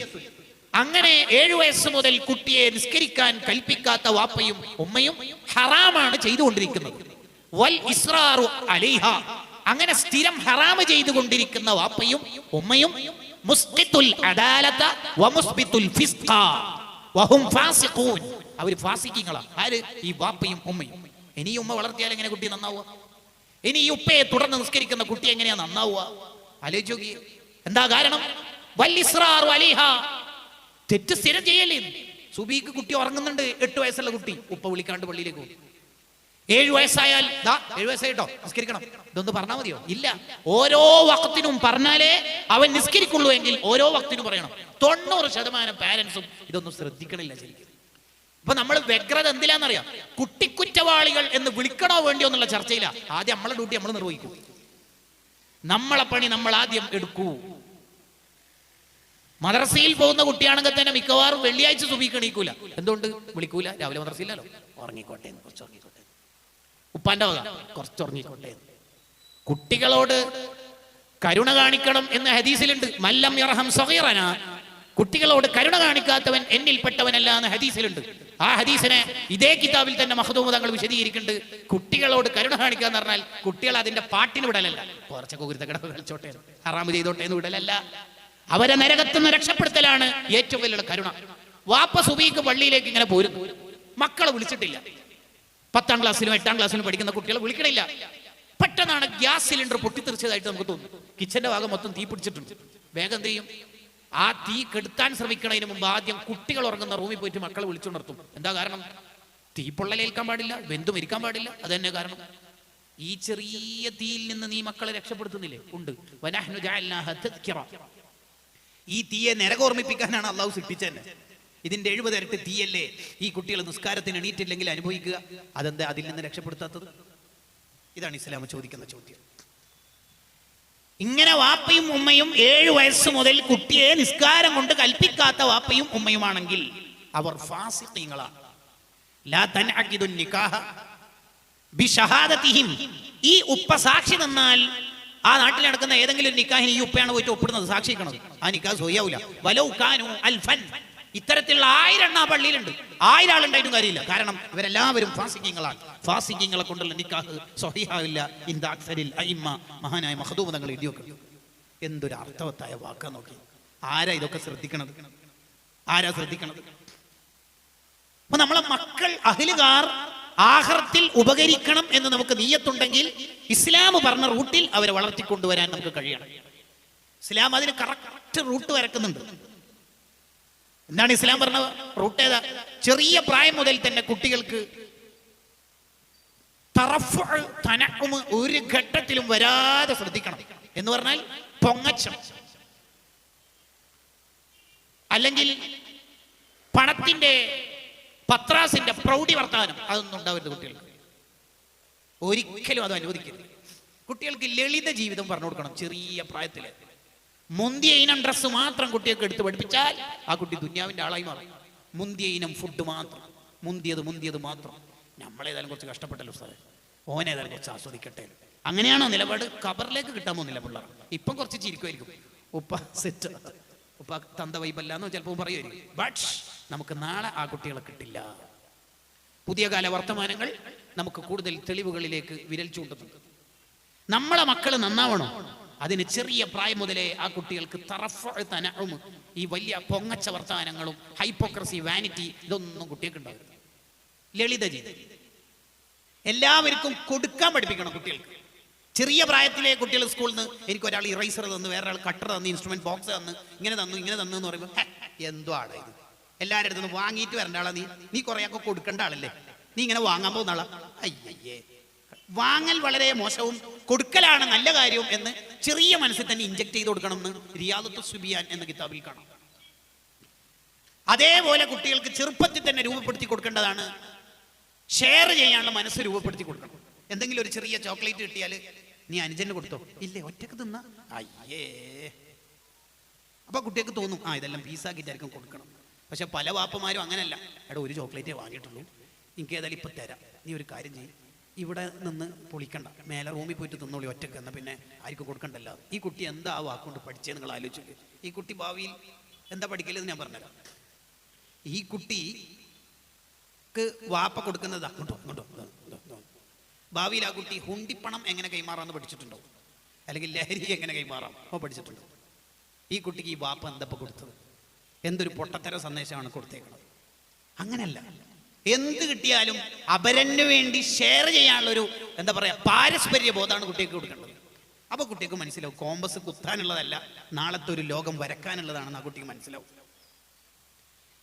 അങ്ങനെ 7 വയസ്സ് മുതൽ കുട്ടിയെ നിസ്കരിക്കാൻ കൽപ്പിക്കാത്ത വാപ്പയും ഉമ്മയും ഹറാമാണ് ചെയ്തുകൊണ്ടിരിക്കുന്നത്. വൽ ഇസ്റാറു അലൈഹ, അങ്ങനെ സ്ഥിരം ഹറാമ് ചെയ്തുകൊണ്ടിരിക്കുന്ന വാപ്പയും ഉമ്മയും മുസ്ഖിത്തുൽ അദാലത വമുസ്ബിത്തുൽ ഫിസ്ഖ വഹും ഫാസിഖൂൻ, അവർ ഫാസിഖീങ്ങളാണ്. ആര്? ഈ വാപ്പയും ഉമ്മയും. ഇനി ഉമ്മ വളർത്തിയാൽ എങ്ങനെ കുട്ടി നന്നാവുക? ഇനി ഈ ഉപ്പയെ തുടർന്ന് നിസ്കരിക്കുന്ന കുട്ടി എങ്ങനെയാ നന്നാവുക? ആലോചിച്ച് നോക്കി. എന്താ കാരണം? വൽ ഇസ്റാറു അലൈഹ, തെറ്റ് സ്ഥിരം ചെയ്യല്ലേ. സുബീക്ക് കുട്ടി ഉറങ്ങുന്നുണ്ട്, 8 വയസ്സുള്ള കുട്ടി, ഉപ്പ വിളിക്കാണ്ട് പള്ളിയിലേക്ക് പോകും. 7 വയസ്സായാൽ 7 വയസ്സായിട്ടോ നിസ്കരിക്കണം, ഇതൊന്ന് പറഞ്ഞാൽ മതിയോ? ഇല്ല, ഓരോ വഖത്തിനും പറഞ്ഞാലേ അവൻ നിസ്കരിക്കുള്ളൂ എങ്കിൽ ഓരോ വഖത്തിനും പറയണം. 90% പാരന്റ്സും ഇതൊന്നും ശ്രദ്ധിക്കണില്ല ശരിക്കും. അപ്പൊ നമ്മൾ വ്യഗ്രത എന്തിലാന്നറിയാം? കുട്ടിക്കുറ്റവാളികൾ എന്ന് വിളിക്കണോ വേണ്ടിയോ എന്നുള്ള ചർച്ചയില്ല. ആദ്യം നമ്മളെ ഡ്യൂട്ടി നമ്മൾ നിർവഹിക്കും. നമ്മളെ പണി നമ്മൾ ആദ്യം എടുക്കൂ. മദ്രസയിൽ പോകുന്ന കുട്ടിയാണെങ്കിൽ തന്നെ മിക്കവാറും വെള്ളിയാഴ്ച സുബഹിക്ക് എണീക്കൂല. എന്തുകൊണ്ട്? വിളിക്കൂല, രാവിലെ മദ്രസയില്ലല്ലോ, ഉറങ്ങിക്കോട്ടെ, കുറച്ച് ഉറങ്ങിക്കോട്ടെ, ഉപ്പാന്റെ വക കുറച്ച് ഉറങ്ങിക്കോട്ടെ. കുട്ടികളോട് കരുണ കാണിക്കണം എന്ന് ഹദീസിലുണ്ട്. മല്ലം യർഹം സഗീറന, കുട്ടികളോട് കരുണ കാണിക്കാത്തവൻ എന്നിൽപ്പെട്ടവനല്ല എന്ന് ഹദീസിലുണ്ട്. ആ ഹദീസിനെ ഇതേ കിതാബിൽ തന്നെ മഖ്ദൂം തങ്ങൾ വിശദീകരിക്കുന്നുണ്ട്. കുട്ടികളോട് കരുണ കാണിക്കുക എന്ന് പറഞ്ഞാൽ കുട്ടികൾ അതിന്റെ പാട്ടിന് വിടലല്ല, കുറച്ചൊക്കെ കുരുത്തക്കിടപ്പ് കളിച്ചോട്ടെ, ഹറാമ് ചെയ്തോട്ടെ എന്ന് വിടലല്ല. അവരെ നരകത്തുനിന്ന് രക്ഷപ്പെടുത്തലാണ് ഏറ്റവും വലിയ കരുണ. വാപ്പ സുബഹിക്ക് പള്ളിയിലേക്ക് ഇങ്ങനെ പോരുന്നു, മക്കളെ വിളിച്ചിട്ടില്ല. 10ാം ക്ലാസ്സിലും 8ാം ക്ലാസ്സിലും പഠിക്കുന്ന കുട്ടികളെ വിളിക്കണില്ല. പെട്ടെന്നാണ് ഗ്യാസ് സിലിണ്ടർ പൊട്ടിത്തെറിച്ചതായിട്ട് നമുക്ക് തോന്നുന്നു. കിച്ചന്റെ ഭാഗം മൊത്തം തീ പിടിച്ചിട്ടുണ്ട്. വേഗം എന്ത് ചെയ്യും? ആ തീ കെടുത്താൻ ശ്രമിക്കുന്നതിന് മുമ്പ് ആദ്യം കുട്ടികൾ ഉറങ്ങുന്ന റൂമിൽ പോയിട്ട് മക്കളെ വിളിച്ചുണർത്തും. എന്താ കാരണം? തീ പൊള്ളലേൽക്കാൻ പാടില്ല, വെന്തു മരിക്കാൻ പാടില്ല. അത് തന്നെ കാരണം. ഈ ചെറിയ തീയിൽ നിന്ന് നീ മക്കളെ രക്ഷപ്പെടുത്തുന്നില്ലേ? ഉണ്ട്. വനഹ്നു ജഅൽനാഹ തദ്കിറ. ഈ തീയെ നരകോർമ്മിപ്പിക്കാനാണ് അള്ളാഹു സൃഷ്ടിച്ചത്. ഇതിന്റെ 70 ഇരട്ടി തീയല്ലേ ഈ കുട്ടികൾ നിസ്കാരത്തിന് എണീറ്റില്ലെങ്കിൽ അനുഭവിക്കുക. അതെന്താ അതിൽ നിന്ന് രക്ഷപ്പെടുത്താത്തത്? ഇതാണ് ഇസ്ലാം ചോദിക്കുന്ന ചോദ്യം. ഇങ്ങനെ വാപ്പയും ഉമ്മയും 7 വയസ്സ് മുതൽ കുട്ടിയെ നിസ്കാരം കൊണ്ട് കൽപ്പിക്കാത്ത വാപ്പയും ഉമ്മയുമാണെങ്കിൽ അവർ ഫാസിഖീങ്ങളാണ്. ലാ തൻഅഖിദുൻ നികാഹ ബിശഹാദതിഹിം. ഈ ഉപ്പ സാക്ഷി നിന്നാൽ ആ നാട്ടിൽ നടക്കുന്ന ഏതെങ്കിലും ഒരു നിക്കാഹിന് ഈ ഉപ്പയാണ് പോയിട്ട് ഒപ്പിടുന്നത്, സാക്ഷിക്കണത്. ആ നിക്കാഹ് സ്വയ്യാവൂല. വലൗ കാനു അൽഫൻ. ഇത്തരത്തിലുള്ള 1000 എണ്ണം ആ പള്ളിയിലുണ്ട്. 1000 ആളുണ്ടായിട്ടും കാര്യമില്ല. കാരണം ഇവരെല്ലാവരും ഫാസിഖീങ്ങളാണ്. ഫാസിഖീങ്ങളെ കൊണ്ടുള്ള നിക്കാഹ് സ്വഹീഹാവില്ല. ഇന്ദ അക്സരിൽ അഇമ്മ. മഹാനായ മഖ്ദൂം തങ്ങൾ എഴുതി വെക്കുന്നു. എന്തൊരു അർത്ഥവത്തായ വാക്കാ നോക്കി. ആരാ ഇതൊക്കെ ശ്രദ്ധിക്കണത്? ആരാ ശ്രദ്ധിക്കണത്? അപ്പൊ നമ്മളെ മക്കൾ അഹ്ലുകാർ ആഖിറത്തിൽ ഉപകരിക്കണം എന്ന് നമുക്ക് നിയ്യത്തുണ്ടെങ്കിൽ ഇസ്ലാം പറഞ്ഞ റൂട്ടിൽ അവരെ വളർത്തിക്കൊണ്ടുവരാൻ നമുക്ക് കഴിയണം. ഇസ്ലാം അതിന് കറക്റ്റ് റൂട്ട് വരക്കുന്നുണ്ട്. എന്താണ് ഇസ്ലാം പറഞ്ഞ റൂട്ട്? ഏതാ? ചെറിയ പ്രായം മുതൽ തന്നെ കുട്ടികൾക്ക് ഒരു ഘട്ടത്തിലും വരാതെ ശ്രദ്ധിക്കണം. എന്ന് പറഞ്ഞാൽ പൊങ്ങച്ചം, അല്ലെങ്കിൽ പണത്തിന്റെ പത്രാസിന്റെ പ്രൗഢി വർത്താനം, അതൊന്നും ഉണ്ടാവരുത് കുട്ടികൾക്ക്. ഒരിക്കലും അത് അനുവദിക്കരുത്. കുട്ടികൾക്ക് ലളിത ജീവിതം പറഞ്ഞു കൊടുക്കണം ചെറിയ പ്രായത്തില്. മുന്തിയ ഇനം ഡ്രസ്സ് മാത്രം കുട്ടികൾക്ക് എടുത്ത് പഠിപ്പിച്ചാൽ ആ കുട്ടി ദുന്യാവിന്റെ ആളായി മാറും. മുന്തിയ ഇനം ഫുഡ് മാത്രം, മുന്തിയത് മാത്രം. നമ്മളേതായാലും കുറച്ച് കഷ്ടപ്പെട്ടല്ലോ സാറേ, ഓനേതായാലും കുറച്ച് ആസ്വദിക്കട്ടെ. അങ്ങനെയാണോ നിലപാട്? ഖബറിലേക്ക് കിട്ടാൻ പോകുന്നില്ല പിള്ളേർ. ഇപ്പം കുറച്ച് ചിരിക്കുമായിരിക്കും, ഉപ്പ സെറ്റ്, ഉപ്പ തന്ത വൈബല്ലാന്ന് ചിലപ്പോൾ പറയുമായിരിക്കും. ബട്ട് നമുക്ക് നാളെ ആ കുട്ടികളെ കിട്ടില്ല. പുതിയ കാല വർത്തമാനങ്ങൾ നമുക്ക് കൂടുതൽ തെളിവുകളിലേക്ക് വിരൽ ചൂണ്ടുന്നുണ്ട്. നമ്മളെ മക്കള് നന്നാവണോ? അതിന് ചെറിയ പ്രായം മുതലേ ആ കുട്ടികൾക്ക് ഈ വലിയ പൊങ്ങച്ച വർത്തമാനങ്ങളും ഹൈപ്പോക്രസി, വാനിറ്റി, ഇതൊന്നും കുട്ടികൾക്ക് ഉണ്ടാവില്ല. ലളിത ജീവിതം എല്ലാവർക്കും കൊടുക്കാൻ പഠിപ്പിക്കണം കുട്ടികൾക്ക്. ചെറിയ പ്രായത്തിലെ കുട്ടികൾ സ്കൂളിൽ നിന്ന് എനിക്ക് ഒരാൾ ഇറൈസർ തന്നു, വേറെ ആൾ കട്ടർ തന്നു, ഇൻസ്ട്രുമെന്റ് ബോക്സ് തന്നു, ഇങ്ങനെ തന്നു എന്ന് പറയുമ്പോൾ എന്തോ ആളാ ഇത്? എല്ലാവരുടെ അടുത്തുനിന്ന് വാങ്ങിയിട്ട് വരേണ്ട ആളാ നീ കുറേയൊക്കെ കൊടുക്കേണ്ട ആളല്ലേ, നീ ഇങ്ങനെ വാങ്ങാൻ പോകുന്ന ആളാ. അയ്യേ, വാങ്ങൽ വളരെ മോശവും കൊടുക്കലാണ് നല്ല കാര്യവും എന്ന് ചെറിയ മനസ്സിൽ തന്നെ ഇൻജക്ട് ചെയ്ത് കൊടുക്കണം എന്ന് റിയാദത്തു സുബിയാൻ എന്ന കിതാബിൽ കാണാം. അതേപോലെ കുട്ടികൾക്ക് ചെറുപ്പത്തിൽ തന്നെ രൂപപ്പെടുത്തി കൊടുക്കേണ്ടതാണ്. ഷെയർ ചെയ്യാനുള്ള മനസ്സ് രൂപപ്പെടുത്തി കൊടുക്കണം. എന്തെങ്കിലും ഒരു ചെറിയ ചോക്ലേറ്റ് കിട്ടിയാൽ നീ അനുജന് കൊടുത്തോ? ഇല്ലേ, ഒറ്റക്ക് തിന്ന. അയ്യേ, അപ്പൊ കുട്ടികൾക്ക് തോന്നും ഇതെല്ലാം പീസാക്കിയിട്ടായിരിക്കും കൊടുക്കണം. പക്ഷെ പല വാപ്പമാരും അങ്ങനല്ല. എടാ, ഒരു ചോക്ലേറ്റേ വാങ്ങിയിട്ടുള്ളൂ, എനിക്ക് ഏതായാലും ഇപ്പൊ തരാം, നീ ഒരു കാര്യം ചെയ്യും, ഇവിടെ നിന്ന് പൊളിക്കണ്ട, മേലെ റൂമിൽ പോയിട്ട് തിന്നോളി ഒറ്റക്ക്, എന്നാൽ പിന്നെ ആർക്കും കൊടുക്കണ്ടല്ലോ. ഈ കുട്ടി എന്താ ആ വാക്കുകൊണ്ട് പഠിച്ചത് നിങ്ങൾ ആലോചിച്ചു. ഈ കുട്ടി ഭാവിയിൽ എന്താ പഠിക്കലെന്ന് ഞാൻ പറഞ്ഞുതരാം. ഈ കുട്ടിക്ക് വാപ്പ കൊടുക്കുന്നത് ഭാവിയിൽ ആ കുട്ടി ഹുണ്ടിപ്പണം എങ്ങനെ കൈമാറാന്ന് പഠിച്ചിട്ടുണ്ടോ? അല്ലെങ്കിൽ ലഹരി എങ്ങനെ കൈമാറാം പഠിച്ചിട്ടുണ്ടോ? ഈ കുട്ടിക്ക് ഈ വാപ്പ എന്തപ്പോൾ കൊടുത്തത്? എന്തൊരു പൊട്ടത്തര സന്ദേശമാണ് കൊടുത്തേക്കുന്നത്. അങ്ങനല്ല, എന്ത് കിട്ടിയാലും അപരന് വേണ്ടി ഷെയർ ചെയ്യാനുള്ളൊരു എന്താ പറയാ പാരസ്പര്യ ബോധമാണ് കുട്ടിക്ക് കൊടുക്കേണ്ടത്. അപ്പൊ കുട്ടിക്ക് മനസ്സിലാവും കോമ്പസ് കുത്താനുള്ളതല്ല, നാളത്തെ ഒരു ലോകം വരക്കാനുള്ളതാണെന്ന് ആ കുട്ടിക്ക് മനസ്സിലാവും.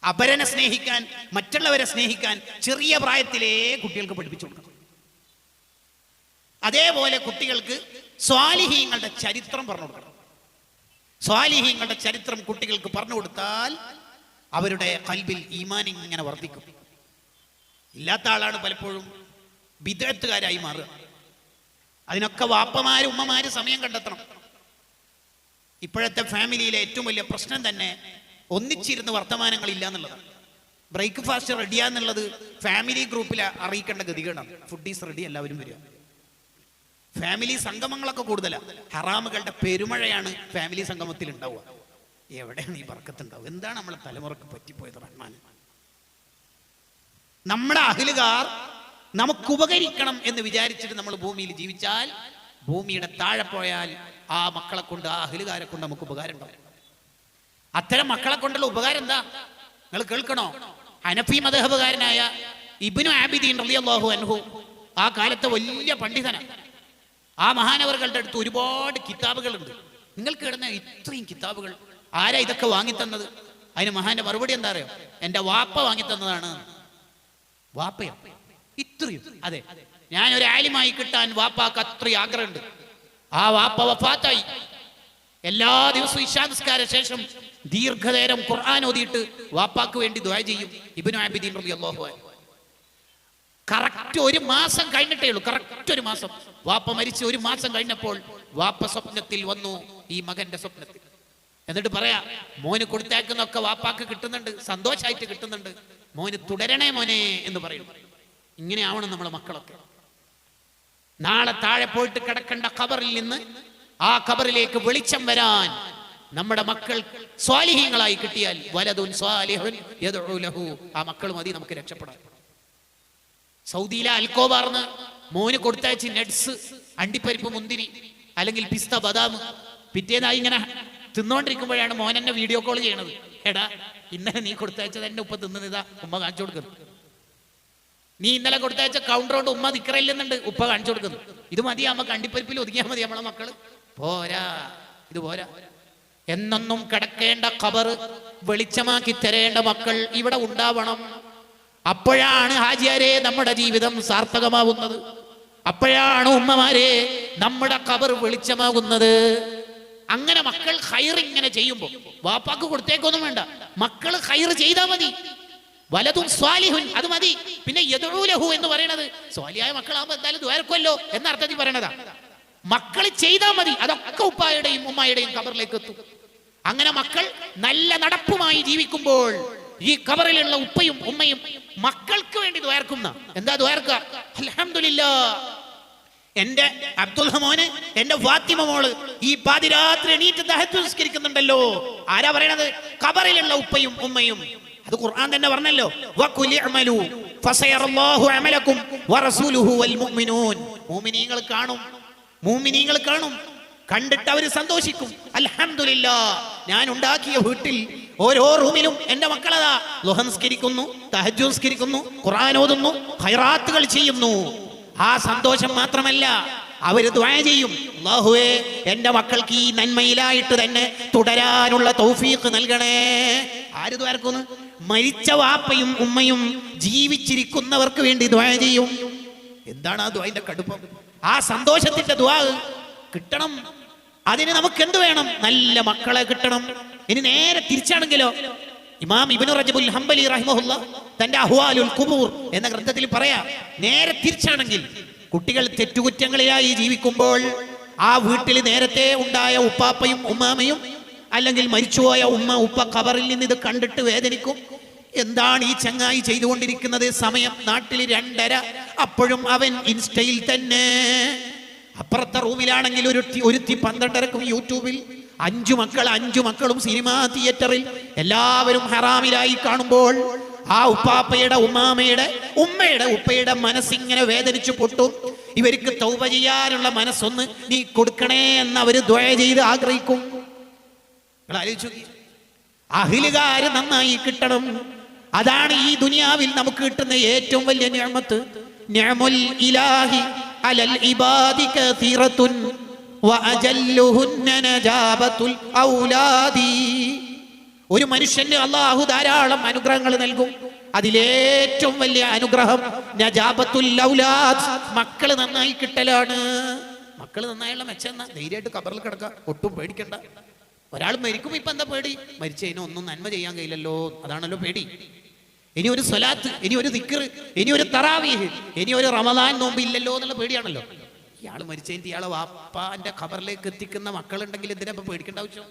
അപരനെ സ്നേഹിക്കാൻ, മറ്റുള്ളവരെ സ്നേഹിക്കാൻ ചെറിയ പ്രായത്തിലേ കുട്ടികൾക്ക് പഠിപ്പിച്ചു കൊടുക്കണം. അതേപോലെ കുട്ടികൾക്ക് സ്വാലിഹീങ്ങളുടെ ചരിത്രം പറഞ്ഞു കൊടുക്കണം. സ്വാലിഹീങ്ങളുടെ ചരിത്രം കുട്ടികൾക്ക് പറഞ്ഞു കൊടുത്താൽ അവരുടെ ഖൽബിൽ ഈമാൻ ഇങ്ങനെ വർദ്ധിക്കും. ഇല്ലാത്ത ആളാണ് പലപ്പോഴും ബിദ്അത്തുകാരായി മാറുക. അതിനൊക്കെ വാപ്പമാര് ഉമ്മമാര് സമയം കണ്ടെത്തണം. ഇപ്പോഴത്തെ ഫാമിലിയിലെ ഏറ്റവും വലിയ പ്രശ്നം തന്നെ ഒന്നിച്ചിരുന്ന് വർത്തമാനങ്ങളില്ല എന്നുള്ളതാണ്. ബ്രേക്ക്ഫാസ്റ്റ് റെഡിയാന്നുള്ളത് ഫാമിലി ഗ്രൂപ്പിൽ അറിയിക്കേണ്ട ഗതികേടാണ്. ഫുഡ് ഈസ് റെഡി, എല്ലാവരും വരിക. ഫാമിലി സംഗമങ്ങളൊക്കെ കൂടുതലാണ്. ഹറാമുകളുടെ പെരുമഴയാണ് ഫാമിലി സംഗമത്തിൽ ഉണ്ടാവുക. എവിടെയാണ് ഈ ബർക്കത്തുണ്ടാവുക? എന്താണ് നമ്മളെ തലമുറക്ക് പറ്റിപ്പോയത് റഹ്മാൻ? നമ്മുടെ അഹ്ലുകാർ നമുക്ക് ഉപകരിക്കണം എന്ന് വിചാരിച്ചിട്ട് നമ്മൾ ഭൂമിയിൽ ജീവിച്ചാൽ, ഭൂമിയുടെ താഴെ പോയാൽ ആ മക്കളെ കൊണ്ട്, ആ അഹ്ലുകാരെ കൊണ്ട് നമുക്ക് ഉപകാരം ഉണ്ടാവും. അത്തരം മക്കളെ കൊണ്ടുള്ള ഉപകാരം എന്താ നിങ്ങൾ കേൾക്കണോ? ഹനഫി മദ്ഹബുകാരനായ ഇബ്നു ആബിദീൻ റളിയല്ലാഹു അൻഹു ആ കാലത്തെ വലിയ പണ്ഡിതനാണ്. ആ മഹാനവറുകളുടെ അടുത്ത് ഒരുപാട് കിതാബുകളുണ്ട്. നിങ്ങൾക്ക് കിടന്ന ഇത്രയും കിതാബുകൾ ആരാ ഇതൊക്കെ വാങ്ങിത്തന്നത്? അതിന് മഹാന്റെ മറുപടി എന്താ അറിയോ? എന്റെ വാപ്പ വാങ്ങിത്തന്നതാണ്. വാപ്പയോ? ഇത്രയും? അതെ, ഞാൻ ഒരു ആലിമായി കിട്ടാൻ വാപ്പാക്ക് അത്രയും ആഗ്രഹമുണ്ട്. ആ വാപ്പ വഫാത്തായി. എല്ലാ ദിവസവും ഇശാ നിസ്കാര ശേഷം ദീർഘനേരം ഖുർആൻ ഓതിയിട്ട് വാപ്പാക്ക് വേണ്ടി ദുആ ചെയ്യും ഇബ്നു ആബിദീൻ റളിയല്ലാഹു അൻഹു. കറക്റ്റ് ഒരു മാസം കഴിഞ്ഞിട്ടേ ഉള്ളൂ, കറക്റ്റ് ഒരു മാസം. വാപ്പ മരിച്ച് ഒരു മാസം കഴിഞ്ഞപ്പോൾ വാപ്പ സ്വപ്നത്തിൽ വന്നു, ഈ മകന്റെ സ്വപ്നത്തിൽ. എന്നിട്ട് പറയാ, മോന് കൊടുത്തേക്കുന്നൊക്കെ വാപ്പാക്ക് കിട്ടുന്നുണ്ട്, സന്തോഷമായിട്ട് കിട്ടുന്നുണ്ട്, മോന് തുടരണേ മോനെ എന്ന് പറയും. ഇങ്ങനെ ആവണം നമ്മളെ മക്കളൊക്കെ. നാളെ താഴെ പോയിട്ട് കിടക്കേണ്ട ഖബറിൽ നിന്ന് ആ ഖബറിലേക്ക് വെളിച്ചം വരാൻ നമ്മുടെ മക്കൾ സ്വാലിഹീങ്ങളായി കിട്ടിയാൽ, വലദുൻ സ്വാലിഹുൻ യദ്ഉ ലഹു, ആ മക്കൾ മതി നമുക്ക് രക്ഷപ്പെടാൻ. സൗദിയിലെ അൽക്കോബാർന്ന് മോന് കൊടുത്തയച്ച് നട്സ്, അണ്ടിപ്പരിപ്പ്, മുന്തിരി അല്ലെങ്കിൽ പിസ്ത, ബദാം, പിറ്റേന്നായി ഇങ്ങനെ തിന്നോണ്ടിരിക്കുമ്പോഴാണ് മോൻ എന്നെ വീഡിയോ കോൾ ചെയ്യണത്. എടാ, ഇന്നലെ നീ കൊടുത്തയച്ചത് എന്റെ ഉപ്പ തിന്നതാ, ഉമ്മ കാണിച്ചു കൊടുക്കുന്നു. നീ ഇന്നലെ കൊടുത്തയച്ച കൗണ്ടർ കൊണ്ട് ഉമ്മ നിക്കറില്ലെന്നുണ്ട്, ഉപ്പ കാണിച്ചു കൊടുക്കുന്നു. ഇത് മതി, നമുക്ക് അണ്ടിപ്പരിപ്പിൽ ഒതുങ്ങിയാൽ മതി നമ്മളെ മക്കള്. പോരാ, ഇത് പോരാ. എന്നൊന്നും കിടക്കേണ്ട ഖബർ വെളിച്ചമാക്കി തരേണ്ട മക്കൾ ഇവിടെ ഉണ്ടാവണം. അപ്പോഴാണ് ഹാജിയാരെ നമ്മുടെ ജീവിതം സാർത്ഥകമാവുന്നത്. അപ്പോഴാണ് ഉമ്മമാരെ നമ്മുടെ ഖബർ വെളിച്ചമാകുന്നത്. അങ്ങനെ മക്കൾ ഖൈർ ഇങ്ങനെ ചെയ്യുമ്പോൾ വാപ്പാക്ക് കൊടുത്തേക്കൊന്നും വേണ്ട, മക്കൾ ഖൈർ ചെയ്താൽ മതി. വലതും സ്വാലിഹുൻ, അത് മതി. പിന്നെ യദ്ഉ ലഹു എന്ന് പറയുന്നത് സ്വാലിഹായ മക്കളാകുമ്പോൾ എന്തായാലും ദ്വാരക്കുമല്ലോ എന്ന അർത്ഥത്തിൽ പറയണതാ. മക്കൾ ചെയ്താൽ മതി, അതൊക്കെ ഉപ്പായുടെയും ഉമ്മായുടെയും ഖബറിലേക്ക് എത്തും. അങ്ങനെ മക്കൾ നല്ല നടപ്പുമായി ജീവിക്കുമ്പോൾ ഈ ഖബറിലുള്ള ഉപ്പയും ഉമ്മയും മക്കൾക്ക് വേണ്ടി ദ്വാരക്കുന്ന. എന്താ ദ്വാരക്കുക? അൽഹംദുലില്ലാഹ്, എന്റെ അബ്ദുൽ മോന്, എന്റെ ഫാത്തിമ മോള് ഈ പാതിരാത്രി എണീറ്റ് തഹജ്ജുദ് നിസ്കരിക്കുന്നുണ്ടല്ലോ. ആരാ പറയണത്? ഖബറിലുള്ള ഉപ്പയും ഉമ്മയും. അത് ഖുർആൻ തന്നെ പറഞ്ഞല്ലോ, വഖുൽ ഇഅ്മലു ഫസയറല്ലാഹു അമലക്കും വറസൂലുഹു വൽ മുഅ്മിനൂൻ. മുഅ്മിനീങ്ങൾ കാണും, മുഅ്മിനീങ്ങൾ കാണും, കണ്ടിട്ട് അവർ സന്തോഷിക്കും. അൽഹംദുലില്ലാഹ്, ഞാൻ ഉണ്ടാക്കിയ വീട്ടിൽ ഓരോ റൂമിലും എന്റെ മക്കളതാ ളുഹ നിസ്കരിക്കുന്നു, തഹജ്ജുദ് നിസ്കരിക്കുന്നു, ഖുർആൻ ഓതുന്നു, ഖൈറാത്തുകൾ ചെയ്യുന്നു. ആ സന്തോഷം മാത്രമല്ല, അവര് ദുആ ചെയ്യും, അല്ലാഹുവേ എന്റെ മക്കൾക്ക് ഈ നന്മയിലായിട്ട് തന്നെ തുടരാനുള്ള തൗഫീഖ് നൽകണേ. ആര് ദുആർക്കുന്നു? മരിച്ച വാപ്പയും ഉമ്മയും ജീവിച്ചിരിക്കുന്നവർക്ക് വേണ്ടി ദുആ ചെയ്യും. എന്താണ് ആ ദുആന്റെ കടുപ്പം? ആ സന്തോഷത്തിന്റെ ദുആ കിട്ടണം. അതിന് നമുക്ക് എന്ത് വേണം? നല്ല മക്കളെ കിട്ടണം. ഇനി നേരെ തിരിച്ചാണെങ്കിലോ, ഇമാം ഇബ്നു റജബുൽ ഹംബലി റഹിമഹുല്ലാ തന്റെ അഹ്വാലുൽ ഖുബൂർ എന്ന ഗ്രന്ഥത്തിൽ പറയാ, നേരെ തിരിച്ചാണെങ്കിൽ കുട്ടികൾ തെറ്റുകുറ്റങ്ങളിലായി ജീവിക്കുമ്പോൾ ആ വീട്ടിൽ നേരത്തെ ഉണ്ടായ ഉപ്പാപ്പയും ഉമ്മാമയും അല്ലെങ്കിൽ മരിച്ചുപോയ ഉമ്മ ഉപ്പ ഖബറിൽ നിന്ന് ഇത് കണ്ടിട്ട് വേദനിക്കും. എന്താണ് ഈ ചങ്ങായി ചെയ്തുകൊണ്ടിരിക്കുന്നത്? സമയം നാട്ടിൽ 2:30, അപ്പോഴും അവൻ ഇൻസ്റ്റയിൽ തന്നെ. അപ്പുറത്തെ റൂമിലാണെങ്കിൽ ഒരുത്തി 12:30 യൂട്യൂബിൽ, 5 മക്കളും സിനിമാ തിയേറ്ററിൽ, എല്ലാവരും ഹറാമിലായി കാണുമ്പോൾ ആ ഉപ്പാപ്പയുടെ ഉമ്മാമയുടെ ഉമ്മയുടെ ഉപ്പയുടെ മനസ്സിങ്ങനെ വേദനിച്ചു പൊട്ടും. ഇവർക്ക് തൗബ ചെയ്യാനുള്ള മനസ്സൊന്ന് നീ കൊടുക്കണേ എന്ന് അവര് ദുആ ചെയ്ത് ആഗ്രഹിക്കും. നിങ്ങൾ ആലോചിച്ചു, അഹ്ലുകാര് നന്നായി കിട്ടണം. അതാണ് ഈ ദുനിയാവിൽ നമുക്ക് കിട്ടുന്ന ഏറ്റവും വലിയ നിഅമത്ത്. നിഅമുൽ ഇലാഹി അലൽ ഇബാദി കസീറത്തുൻ വഅജല്ലുഹുന്ന നജാബത്തുൽ ഔലാദി. ഒരു മനുഷ്യന് അല്ലാഹു ധാരാളം അനുഗ്രഹങ്ങൾ നൽകും. അതിലേറ്റവും വലിയ അനുഗ്രഹം നജാബത്തുൽ ഔലാദ്, മക്കള് നന്നായി കിട്ടലാണ്. മക്കള് നന്നായുള്ള മെച്ചം ധൈര്യമായിട്ട് ഖബറിൽ കിടക്കുക, ഒട്ടും പേടിക്കണ്ട. ഒരാൾ മരിക്കും, ഇപ്പൊ എന്താ പേടി? മരിച്ചതിന് ഒന്നും നന്മ ചെയ്യാൻ കഴിയില്ലല്ലോ, അതാണല്ലോ പേടി. ഇനി ഒരു സ്വലാത്ത്, ഇനി ഒരു ദിക്ർ, ഇനി ഒരു തറാവീഹ്, ഇനി ഒരു റമദാൻ നോമ്പ് ഇല്ലല്ലോ എന്നുള്ള പേടിയാണല്ലോ. ഇയാൾ മരിച്ചതിൻ്റെ ഇയാളെ വാപ്പാന്റെ ഖബറിലേക്ക് എത്തിക്കുന്ന മക്കളുണ്ടെങ്കിൽ എന്തിനാ ഇപ്പൊ പേടിക്കേണ്ട ആവശ്യം?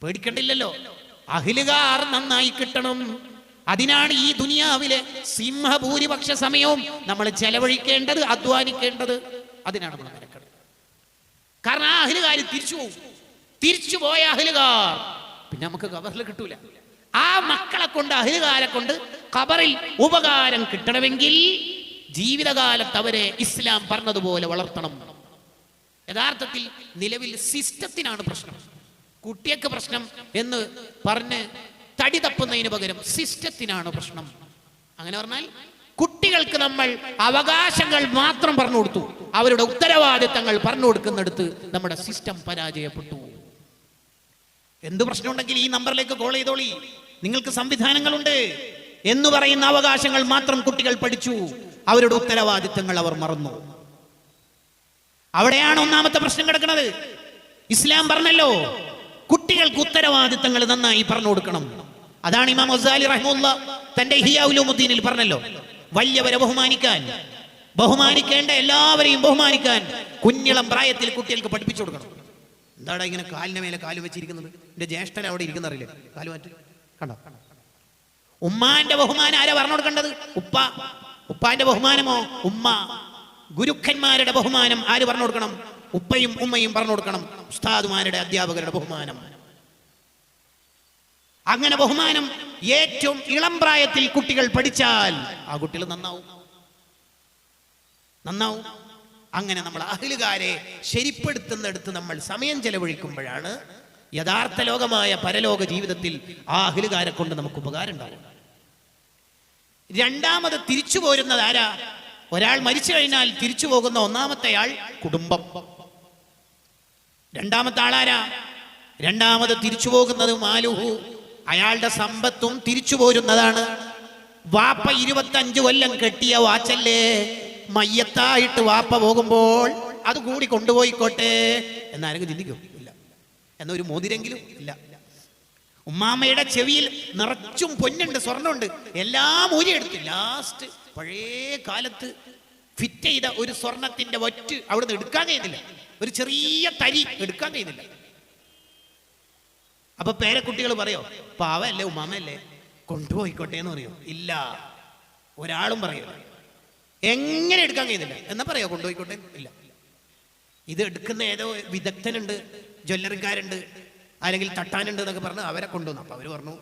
പേടിക്കണ്ടില്ലല്ലോ. അഹ്ലുകാർ നന്നായി കിട്ടണം. അതിനാണ് ഈ ദുനിയാവിലെ സിംഹഭൂരിപക്ഷ സമയവും നമ്മൾ ചെലവഴിക്കേണ്ടത്, അധ്വാനിക്കേണ്ടത്. അതിനാണ് നമ്മൾ മെനക്കെടുന്നത്. കാരണം ആ അഹ്ലുകാർ തിരിച്ചു പോകും. തിരിച്ചു പോയ അഹ്ലുകാർ പിന്നെ നമുക്ക് ഖബറിൽ കിട്ടൂല. ആ മക്കളെ കൊണ്ട്, അഹ്ലുകാരെ കൊണ്ട് ഖബറിൽ ഉപകാരം കിട്ടണമെങ്കിൽ ജീവിതകാലത്ത് അവരെ ഇസ്ലാം പറഞ്ഞതുപോലെ വളർത്തണം. യഥാർത്ഥത്തിൽ നിലവിൽ സിസ്റ്റത്തിനാണ് പ്രശ്നം. കുട്ടിയൊക്കെ പ്രശ്നം എന്ന് പറഞ്ഞ് തടി തപ്പുന്നതിന് പകരം സിസ്റ്റത്തിനാണ് പ്രശ്നം. അങ്ങനെ പറഞ്ഞാൽ കുട്ടികൾക്ക് നമ്മൾ അവകാശങ്ങൾ മാത്രം പറഞ്ഞു കൊടുത്തു, അവരുടെ ഉത്തരവാദിത്തങ്ങൾ പറഞ്ഞു കൊടുക്കുന്നിടത്ത് നമ്മുടെ സിസ്റ്റം പരാജയപ്പെട്ടു. എന്ത് പ്രശ്നമുണ്ടെങ്കിൽ ഈ നമ്പറിലേക്ക് കോൾ ചെയ്തോളി, നിങ്ങൾക്ക് സംവിധാനങ്ങളുണ്ട് എന്ന് പറയുന്ന അവകാശങ്ങൾ മാത്രം കുട്ടികൾ പഠിച്ചു, അവരുടെ ഉത്തരവാദിത്തങ്ങൾ അവർ മറന്നു. അവിടെയാണ് ഒന്നാമത്തെ പ്രശ്നം കിടക്കുന്നത്. ഇസ്ലാം പറഞ്ഞല്ലോ കുട്ടികൾക്ക് ഉത്തരവാദിത്തങ്ങൾ നന്നായി പറഞ്ഞു കൊടുക്കണം. അതാണ് ഇമാം ഗസാലി റഹിമഹുല്ലാ തന്റെ ഇഹ്യാ ഉലൂമുദ്ദീനിൽ പറഞ്ഞല്ലോ, വലിയവരെ ബഹുമാനിക്കേണ്ട എല്ലാവരെയും ബഹുമാനിക്കാൻ കുഞ്ഞിളം പ്രായത്തിൽ കുട്ടികൾക്ക് പഠിപ്പിച്ചു കൊടുക്കണം. എന്താണ് ഇങ്ങനെ കാലിന്റെ മേലെ കാല് വെച്ചിരിക്കുന്നത്? എന്റെ ജ്യേഷ്ഠൻ അവിടെ ഇരിക്കുന്നറിയില്ലേ, കാല് മാറ്റി കണ്ടോ? ഉമ്മാന്റെ ബഹുമാനം ആരാ പറഞ്ഞു കൊടുക്കേണ്ടത്? ഉപ്പാന്റെ ബഹുമാനമോ ഉമ്മ. ഗുരുക്കന്മാരുടെ ബഹുമാനം ആര് പറഞ്ഞു കൊടുക്കണം? ഉപ്പയും ഉമ്മയും പറഞ്ഞു കൊടുക്കണം. ഉസ്താദുമാരുടെ, അധ്യാപകരുടെ ബഹുമാനം. അങ്ങനെ ബഹുമാനം ഏറ്റവും ഇളം പ്രായത്തിൽ കുട്ടികൾ പഠിച്ചാൽ ആ കുട്ടികൾ നന്നാവും. അങ്ങനെ നമ്മൾ അഹ്ലുകാരെ ശരിപ്പെടുത്തുന്നിടത്ത് നമ്മൾ സമയം ചെലവഴിക്കുമ്പോഴാണ് യഥാർത്ഥ ലോകമായ പരലോക ജീവിതത്തിൽ ആ അഹ്ലുകാരെ കൊണ്ട് നമുക്ക് ഉപകാരം ഉണ്ടാവും. രണ്ടാമത് തിരിച്ചു പോരുന്നത് ആരാ? ഒരാൾ മരിച്ചു കഴിഞ്ഞാൽ തിരിച്ചു പോകുന്ന ഒന്നാമത്തെ ആൾ കുടുംബം. രണ്ടാമത്തെ ആളാരാ? രണ്ടാമത് തിരിച്ചു പോകുന്നത് മാലുഹു, അയാളുടെ സമ്പത്തും തിരിച്ചു പോരുന്നതാണ്. വാപ്പ 25 കൊല്ലം കെട്ടിയ വാച്ചല്ലേ, മയ്യത്തായിട്ട് വാപ്പ പോകുമ്പോൾ അത് കൂടി കൊണ്ടുപോയിക്കോട്ടെ എന്നാരെങ്കിലും ചിന്തിക്കും? ഇല്ല. എന്നൊരു മോതിരെങ്കിലും ഇല്ല. ഉമ്മാമ്മയുടെ ചെവിയിൽ നിറച്ചും പൊന്നുണ്ട്, സ്വർണ്ണമുണ്ട്, എല്ലാം ഊരിയെടുത്ത് ലാസ്റ്റ് പഴയ കാലത്ത് ഫിറ്റ് ചെയ്ത ഒരു സ്വർണത്തിന്റെ വറ്റ് അവിടുന്ന് എടുക്കാൻ കഴിയുന്നില്ല, ഒരു ചെറിയ തരി എടുക്കാൻ കഴിയുന്നില്ല. അപ്പൊ പേരക്കുട്ടികൾ പറയോ പാവല്ലേ ഉമ്മാമല്ലേ കൊണ്ടുപോയിക്കോട്ടെ എന്ന് പറയോ? ഇല്ല, ഒരാളും പറയോ. എങ്ങനെ എടുക്കാൻ കഴിയുന്നില്ല എന്നാ പറയോ കൊണ്ടുപോയിക്കോട്ടെ? ഇല്ല. ഇത് എടുക്കുന്ന ഏതോ വിദഗ്ധനുണ്ട്, ജ്വല്ലറിക്കാരുണ്ട്, അല്ലെങ്കിൽ തട്ടാനുണ്ട് എന്നൊക്കെ പറഞ്ഞ് അവരെ കൊണ്ടുവന്നു. അപ്പൊ അവര് പറഞ്ഞു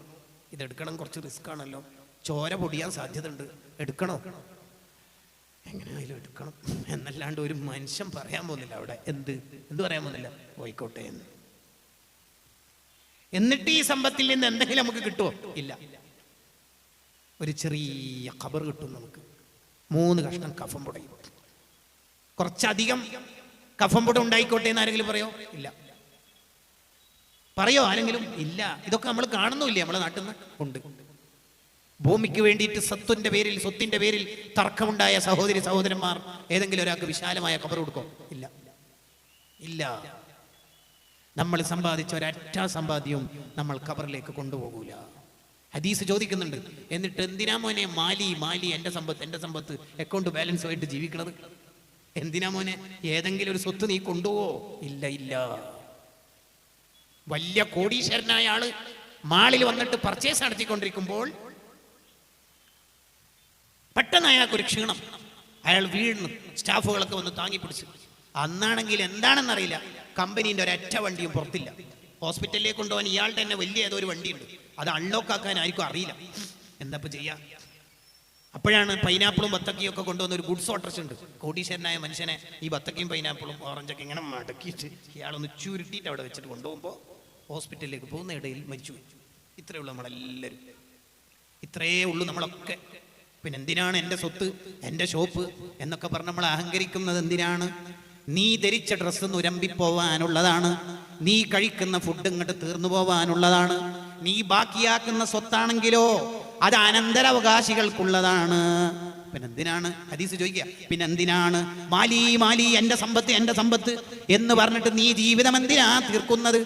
ഇതെടുക്കണം, കുറച്ച് റിസ്ക് ആണല്ലോ, ചോര പൊടിയാൻ സാധ്യത ഉണ്ട്, എടുക്കണോ? എങ്ങനെയായാലും എടുക്കണം എന്നല്ലാണ്ട് ഒരു മനുഷ്യൻ പറയാൻ പോകുന്നില്ല അവിടെ. എന്ത് പറയാൻ പോകുന്നില്ല? പോയിക്കോട്ടെ എന്ന്. എന്നിട്ട് ഈ സമ്പത്തിൽ നിന്ന് എന്തെങ്കിലും നമുക്ക് കിട്ടുമോ? ഇല്ല. ഒരു ചെറിയ ഖബർ കിട്ടും നമുക്ക്, 3 കഷ്ണം കഫം പൊടയും. കുറച്ചധികം കഫം പൊട ഉണ്ടായിക്കോട്ടെ എന്ന് ആരെങ്കിലും പറയോ? ഇല്ല. പറയോ ആരെങ്കിലും? ഇല്ല. ഇതൊക്കെ നമ്മൾ കാണുന്നില്ലേ നമ്മളെ നാട്ടിൽ നിന്ന്? ഉണ്ട്. ഭൂമിക്ക് വേണ്ടിയിട്ട് സ്വത്തിന്റെ പേരിൽ തർക്കമുണ്ടായ സഹോദരന്മാർ ഏതെങ്കിലും ഒരാൾക്ക് വിശാലമായ ഖബർ കൊടുക്കോ? ഇല്ല. നമ്മൾ സമ്പാദിച്ച ഒരൊറ്റ സമ്പാദ്യവും നമ്മൾ ഖബറിലേക്ക് കൊണ്ടുപോകൂല. ഹദീസ് ചോദിക്കുന്നുണ്ട്, എന്നിട്ട് എന്തിനാ മോനെ മാലി എന്റെ സമ്പത്ത് അക്കൗണ്ട് ബാലൻസ് ആയിട്ട് ജീവിക്കണത്? എന്തിനാ മോനെ ഏതെങ്കിലും ഒരു സ്വത്ത് നീ കൊണ്ടുപോവോ? ഇല്ല. വലിയ കോടീശ്വരനായ ആള് മാളിൽ വന്നിട്ട് പർച്ചേസ് നടത്തിക്കൊണ്ടിരിക്കുമ്പോൾ പെട്ടെന്ന് അയാൾക്കൊരു ക്ഷീണം, അയാൾ വീഴുന്നു, സ്റ്റാഫുകളൊക്കെ വന്ന് താങ്ങി പിടിച്ചു. അന്നാണെങ്കിൽ എന്താണെന്നറിയില്ല, കമ്പനീൻ്റെ ഒരൊറ്റ വണ്ടിയും പുറത്തില്ല. ഹോസ്പിറ്റലിലേക്ക് കൊണ്ടുപോകാൻ ഇയാളുടെ തന്നെ വലിയ ഏതോ ഒരു വണ്ടിയുണ്ട്, അത് അൺലോക്ക് ആക്കാൻ ആർക്കും അറിയില്ല. എന്താ ഇപ്പൊ ചെയ്യാ? അപ്പോഴാണ് പൈനാപ്പിളും ബത്തക്കയും ഒക്കെ കൊണ്ടുവന്ന ഒരു ഗുഡ്സ് ഓട്ടർസ് ഉണ്ട്. കോടീശ്വരനായ മനുഷ്യനെ ഈ ബത്തക്കയും പൈനാപ്പിളും ഓറഞ്ചൊക്കെ ഇങ്ങനെ മടക്കിയിട്ട് ഇയാളൊന്ന് ചുരുട്ടിയിട്ട് അവിടെ വെച്ചിട്ട് കൊണ്ടുപോകുമ്പോൾ ഹോസ്പിറ്റലിലേക്ക് പോകുന്ന ഇടയിൽ മരിച്ചു. ഇത്രയേ ഉള്ളൂ നമ്മളെല്ലാവരും, ഇത്രയേ ഉള്ളൂ നമ്മളൊക്കെ. പിന്നെ എന്തിനാണ് എൻ്റെ സ്വത്ത്, എൻ്റെ ഷോപ്പ് എന്നൊക്കെ പറഞ്ഞ് നമ്മൾ അഹങ്കരിക്കുന്നത്? എന്തിനാണ്? നീ ധരിച്ച ഡ്രസ്സ് നുരമ്പിപ്പോവാനുള്ളതാണ്, നീ കഴിക്കുന്ന ഫുഡ് ഇങ്ങോട്ട് തീർന്നു പോവാനുള്ളതാണ്. നീ ബാക്കിയാക്കുന്ന സ്വത്താണെങ്കിലോ അത് അനന്തരാവകാശികൾക്കുള്ളതാണ്. പിന്നെന്തിനാണ്? ഹദീസ് ചോദിക്കുക, പിന്നെന്തിനാണ് മാലി എൻ്റെ സമ്പത്ത് എന്ന് പറഞ്ഞിട്ട് നീ ജീവിതം എന്തിനാ തീർക്കുന്നത്?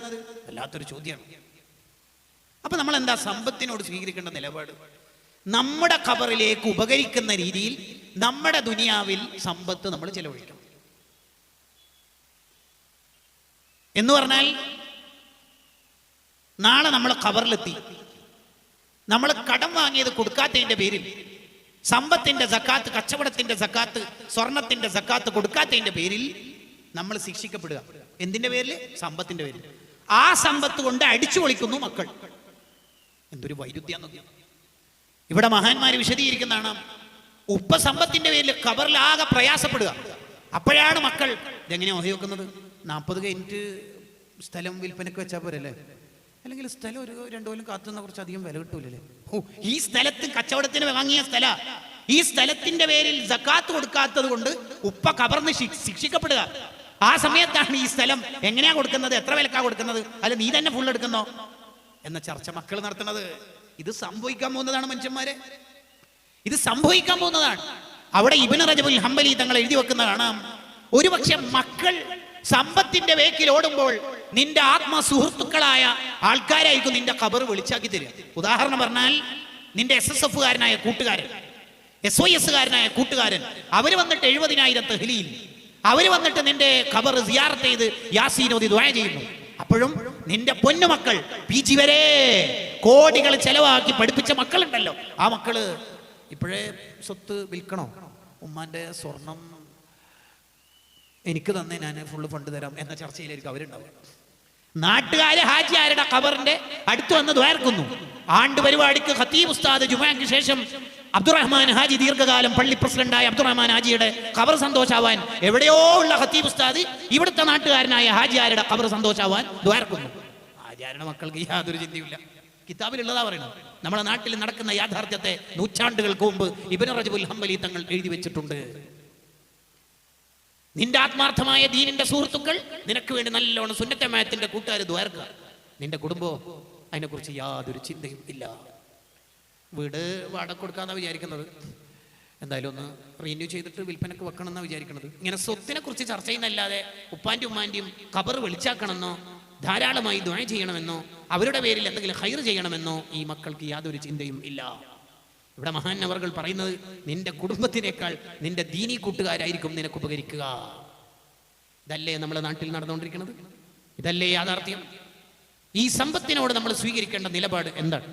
വല്ലാത്തൊരു ചോദ്യമാണ്. അപ്പൊ നമ്മൾ എന്താ സമ്പത്തിനോട് സ്വീകരിക്കേണ്ട നിലപാട്? നമ്മുടെ ഖബറിലേക്ക് ഉപകരിക്കുന്ന രീതിയിൽ നമ്മുടെ ദുനിയാവിൽ സമ്പത്ത് നമ്മൾ ചെലവഴിക്കണം. എന്ന് പറഞ്ഞാൽ നാളെ നമ്മൾ ഖബറിലെത്തി, നമ്മൾ കടം വാങ്ങിയത് കൊടുക്കാത്തതിന്റെ പേരിൽ, സമ്പത്തിന്റെ സക്കാത്ത്, കച്ചവടത്തിന്റെ സക്കാത്ത്, സ്വർണത്തിന്റെ സക്കാത്ത് കൊടുക്കാത്തതിന്റെ പേരിൽ നമ്മൾ ശിക്ഷിക്കപ്പെടുക. എന്തിന്റെ പേരിൽ? സമ്പത്തിന്റെ പേരിൽ. ആ സമ്പത്ത് കൊണ്ട് അടിച്ചു പൊളിക്കുന്നു മക്കൾ. എന്തൊരു വൈരുദ്ധ്യം! ഇവിടെ മഹാന്മാര് വിശദീകരിക്കുന്നതാണ്, ഉപ്പ സമ്പത്തിന്റെ പേരിൽ ഖബറിലാകെ പ്രയാസപ്പെടുക. അപ്പോഴാണ് മക്കൾ ഇതെങ്ങനെയാ ഓഹി വെക്കുന്നത്? 40 കഴിഞ്ഞിട്ട് സ്ഥലം വിൽപ്പനക്ക് വെച്ചാൽ പോരല്ലേ? അല്ലെങ്കിൽ സ്ഥലം ഒരു 2 കൊല്ലം കാത്തുന്ന കുറച്ച് അധികം വില കിട്ടൂലേ? ഈ സ്ഥലത്ത് കച്ചവടത്തിന് വാങ്ങിയ സ്ഥല, ഈ സ്ഥലത്തിന്റെ പേരിൽ സക്കാത്ത് കൊടുക്കാത്തത് കൊണ്ട് ഉപ്പ ഖബറിന് ശിക്ഷിക്കപ്പെടുക. ആ സമയത്താണ് ഈ സ്ഥലം എങ്ങനെയാ കൊടുക്കുന്നത്, എത്ര വിലക്കാ കൊടുക്കുന്നത്, അല്ല നീ തന്നെ ഫുൾ എടുക്കുന്നോ എന്ന ചർച്ച മക്കൾ നടത്തുന്നത്. ഇത് സംഭവിക്കാൻ പോകുന്നതാണ് മനുഷ്യന്മാരെ, ഇത് സംഭവിക്കാൻ പോകുന്നതാണ്. അവിടെ ഇബ്നു റജബുൽ ഹംബലി തങ്ങൾ എഴുതി വെക്കുന്ന കാണാം, ഒരുപക്ഷെ മക്കൾ സമ്പത്തിന്റെ വേക്കിൽ ഓടുമ്പോൾ നിന്റെ ആത്മസുഹൃത്തുക്കളായ ആൾക്കാരായിരിക്കും നിന്റെ ഖബർ വിളിച്ചാക്കി തരിക. ഉദാഹരണം പറഞ്ഞാൽ, നിന്റെ SSF കാരനായ കൂട്ടുകാരൻ, SOS കാരനായ കൂട്ടുകാരൻ, അവര് വന്നിട്ട് 70,000 തഹ്ലീൽ, അവര് വന്നിട്ട് നിന്റെ ഖബർ സിയാറത്ത് ചെയ്ത് യാസീൻ ഓതി ദുആ ചെയ്യുന്നു. അപ്പോഴും നിന്റെ പൊന്നുമക്കൾ PG വരെ കോടികൾ ചെലവാക്കി പഠിപ്പിച്ച മക്കളുണ്ടല്ലോ, ആ മക്കള് ഇപ്പോഴേ സ്വത്ത് വിൽക്കണോ, ഉമ്മാന്റെ സ്വർണം എനിക്ക് തന്നെ ഞാൻ ഫുള്ള് ഫണ്ട് തരാം എന്ന ചർച്ചയിലായിരിക്കും അവരുണ്ടാവുക. നാട്ടുകാരെ ഹാജിയാരുടെ ഖബറിന്റെ അടുത്ത് വന്ന് ദ്വാർക്കുന്നു. ആണ്ട് പരിപാടിക്ക് ഖത്തീബ് ഉസ്താദ് ജുമാക്ക് ശേഷം അബ്ദുറഹ്മാൻ ഹാജി, ദീർഘകാലം പള്ളി പ്രസിഡന്റായ അബ്ദുറഹ്മാൻ ഹാജിയുടെ ഖബർ സന്തോഷാവാൻ എവിടെയോ ഉള്ള ഖത്തീബ് ഉസ്താദ് ഇവിടുത്തെ നാട്ടുകാരനായ ഹാജിയാരുടെ ഖബർ സന്തോഷാവാൻ ദ്വാർക്കുന്നു. ഹാജിയാരുടെ മക്കൾക്ക് യാതൊരു ചിന്തയില്ല. കിതാബിലുള്ളതാ പറയുന്നത്. നമ്മുടെ നാട്ടിൽ നടക്കുന്ന യാഥാർത്ഥ്യത്തെ നൂറ്റാണ്ടുകൾക്ക് മുമ്പ് ഇബ്നു റജബുൽ ഹംബലി തങ്ങൾ എഴുതി വെച്ചിട്ടുണ്ട്. നിന്റെ ആത്മാർത്ഥമായ ദീനിന്റെ സുഹൃത്തുക്കൾ നിനക്ക് വേണ്ടി നല്ലോണം സുന്നത്തമായത്തിന്റെ കൂട്ടുകാർ ദ്വാർക്കുക. നിന്റെ കുടുംബം അതിനെക്കുറിച്ച് യാതൊരു ചിന്തയും ഇല്ല. വീട് വാടക കൊടുക്കാന്നാ വിചാരിക്കുന്നത്, എന്തായാലും ഒന്ന് റീന്യൂ ചെയ്തിട്ട് വിൽപ്പനക്ക് വെക്കണം എന്നാ വിചാരിക്കുന്നത്. ഇങ്ങനെ സ്വത്തിനെ കുറിച്ച് ചർച്ച ചെയ്യുന്നല്ലാതെ ഉപ്പാന്റെ ഉമ്മാന്റെയും ഖബർ വിളിച്ചാക്കണമെന്നോ ധാരാളമായി ദുആ ചെയ്യണമെന്നോ അവരുടെ പേരിൽ എന്തെങ്കിലും ഖൈർ ചെയ്യണമെന്നോ ഈ മക്കൾക്ക് യാതൊരു ചിന്തയും ഇല്ല. ഇവിടെ മഹാനവർകൾ പറയുന്നത്, നിന്റെ കുടുംബത്തിനേക്കാൾ നിന്റെ ദീനി കൂട്ടുകാരായിരിക്കും നിനക്ക് ഉപകരിക്കുക. ഇതല്ലേ നമ്മുടെ നാട്ടിൽ നടന്നുകൊണ്ടിരിക്കുന്നത്? ഇതല്ലേ യാഥാർത്ഥ്യം? ഈ സമ്പത്തിനോട് നമ്മൾ സ്വീകരിക്കേണ്ട നിലപാട് എന്താണ്?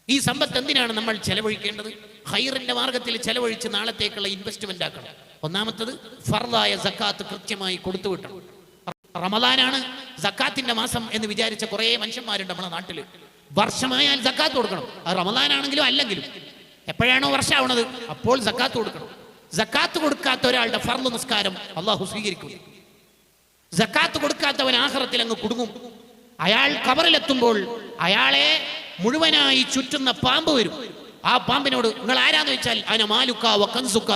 ഈ സമ്പത്ത് എന്തിനാണ് നമ്മൾ ചെലവഴിക്കേണ്ടത്? ഖൈറിന്റെ മാർഗത്തിൽ ചെലവഴിച്ച് നാളത്തേക്കുള്ള ഇൻവെസ്റ്റ്മെന്റ് ആക്കണം. ഒന്നാമത്തത് ഫർദായ സക്കാത്ത് കൃത്യമായി കൊടുത്തു വിട്ടണം. റമദാനാണ് സക്കാത്തിന്റെ മാസം എന്ന് വിചാരിച്ച കുറെ മനുഷ്യന്മാരുണ്ട് നമ്മുടെ നാട്ടില്. വർഷമായാൽ സക്കാത്ത് കൊടുക്കണം. അത് റമദാനാണെങ്കിലും അല്ലെങ്കിലും എപ്പോഴാണോ വർഷമാവണത് അപ്പോൾ സക്കാത്ത് കൊടുക്കണം. സക്കാത്ത് കൊടുക്കാത്ത ഒരാളുടെ ഫർദ് നിസ്കാരം അള്ളാഹു സ്വീകരിക്കും. സക്കാത്ത് കൊടുക്കാത്തവൻ ആഖിറത്തിൽ അങ്ങ് കുടുങ്ങും. അയാൾ ഖബറിലെത്തുമ്പോൾ അയാളെ മുഴുവനായി ചുറ്റുന്ന പാമ്പ് വരും. ആ പാമ്പിനോട് നിങ്ങൾ ആരാന്ന് വെച്ചാൽ അന മാലുക്ക വ കൻസുക്ക,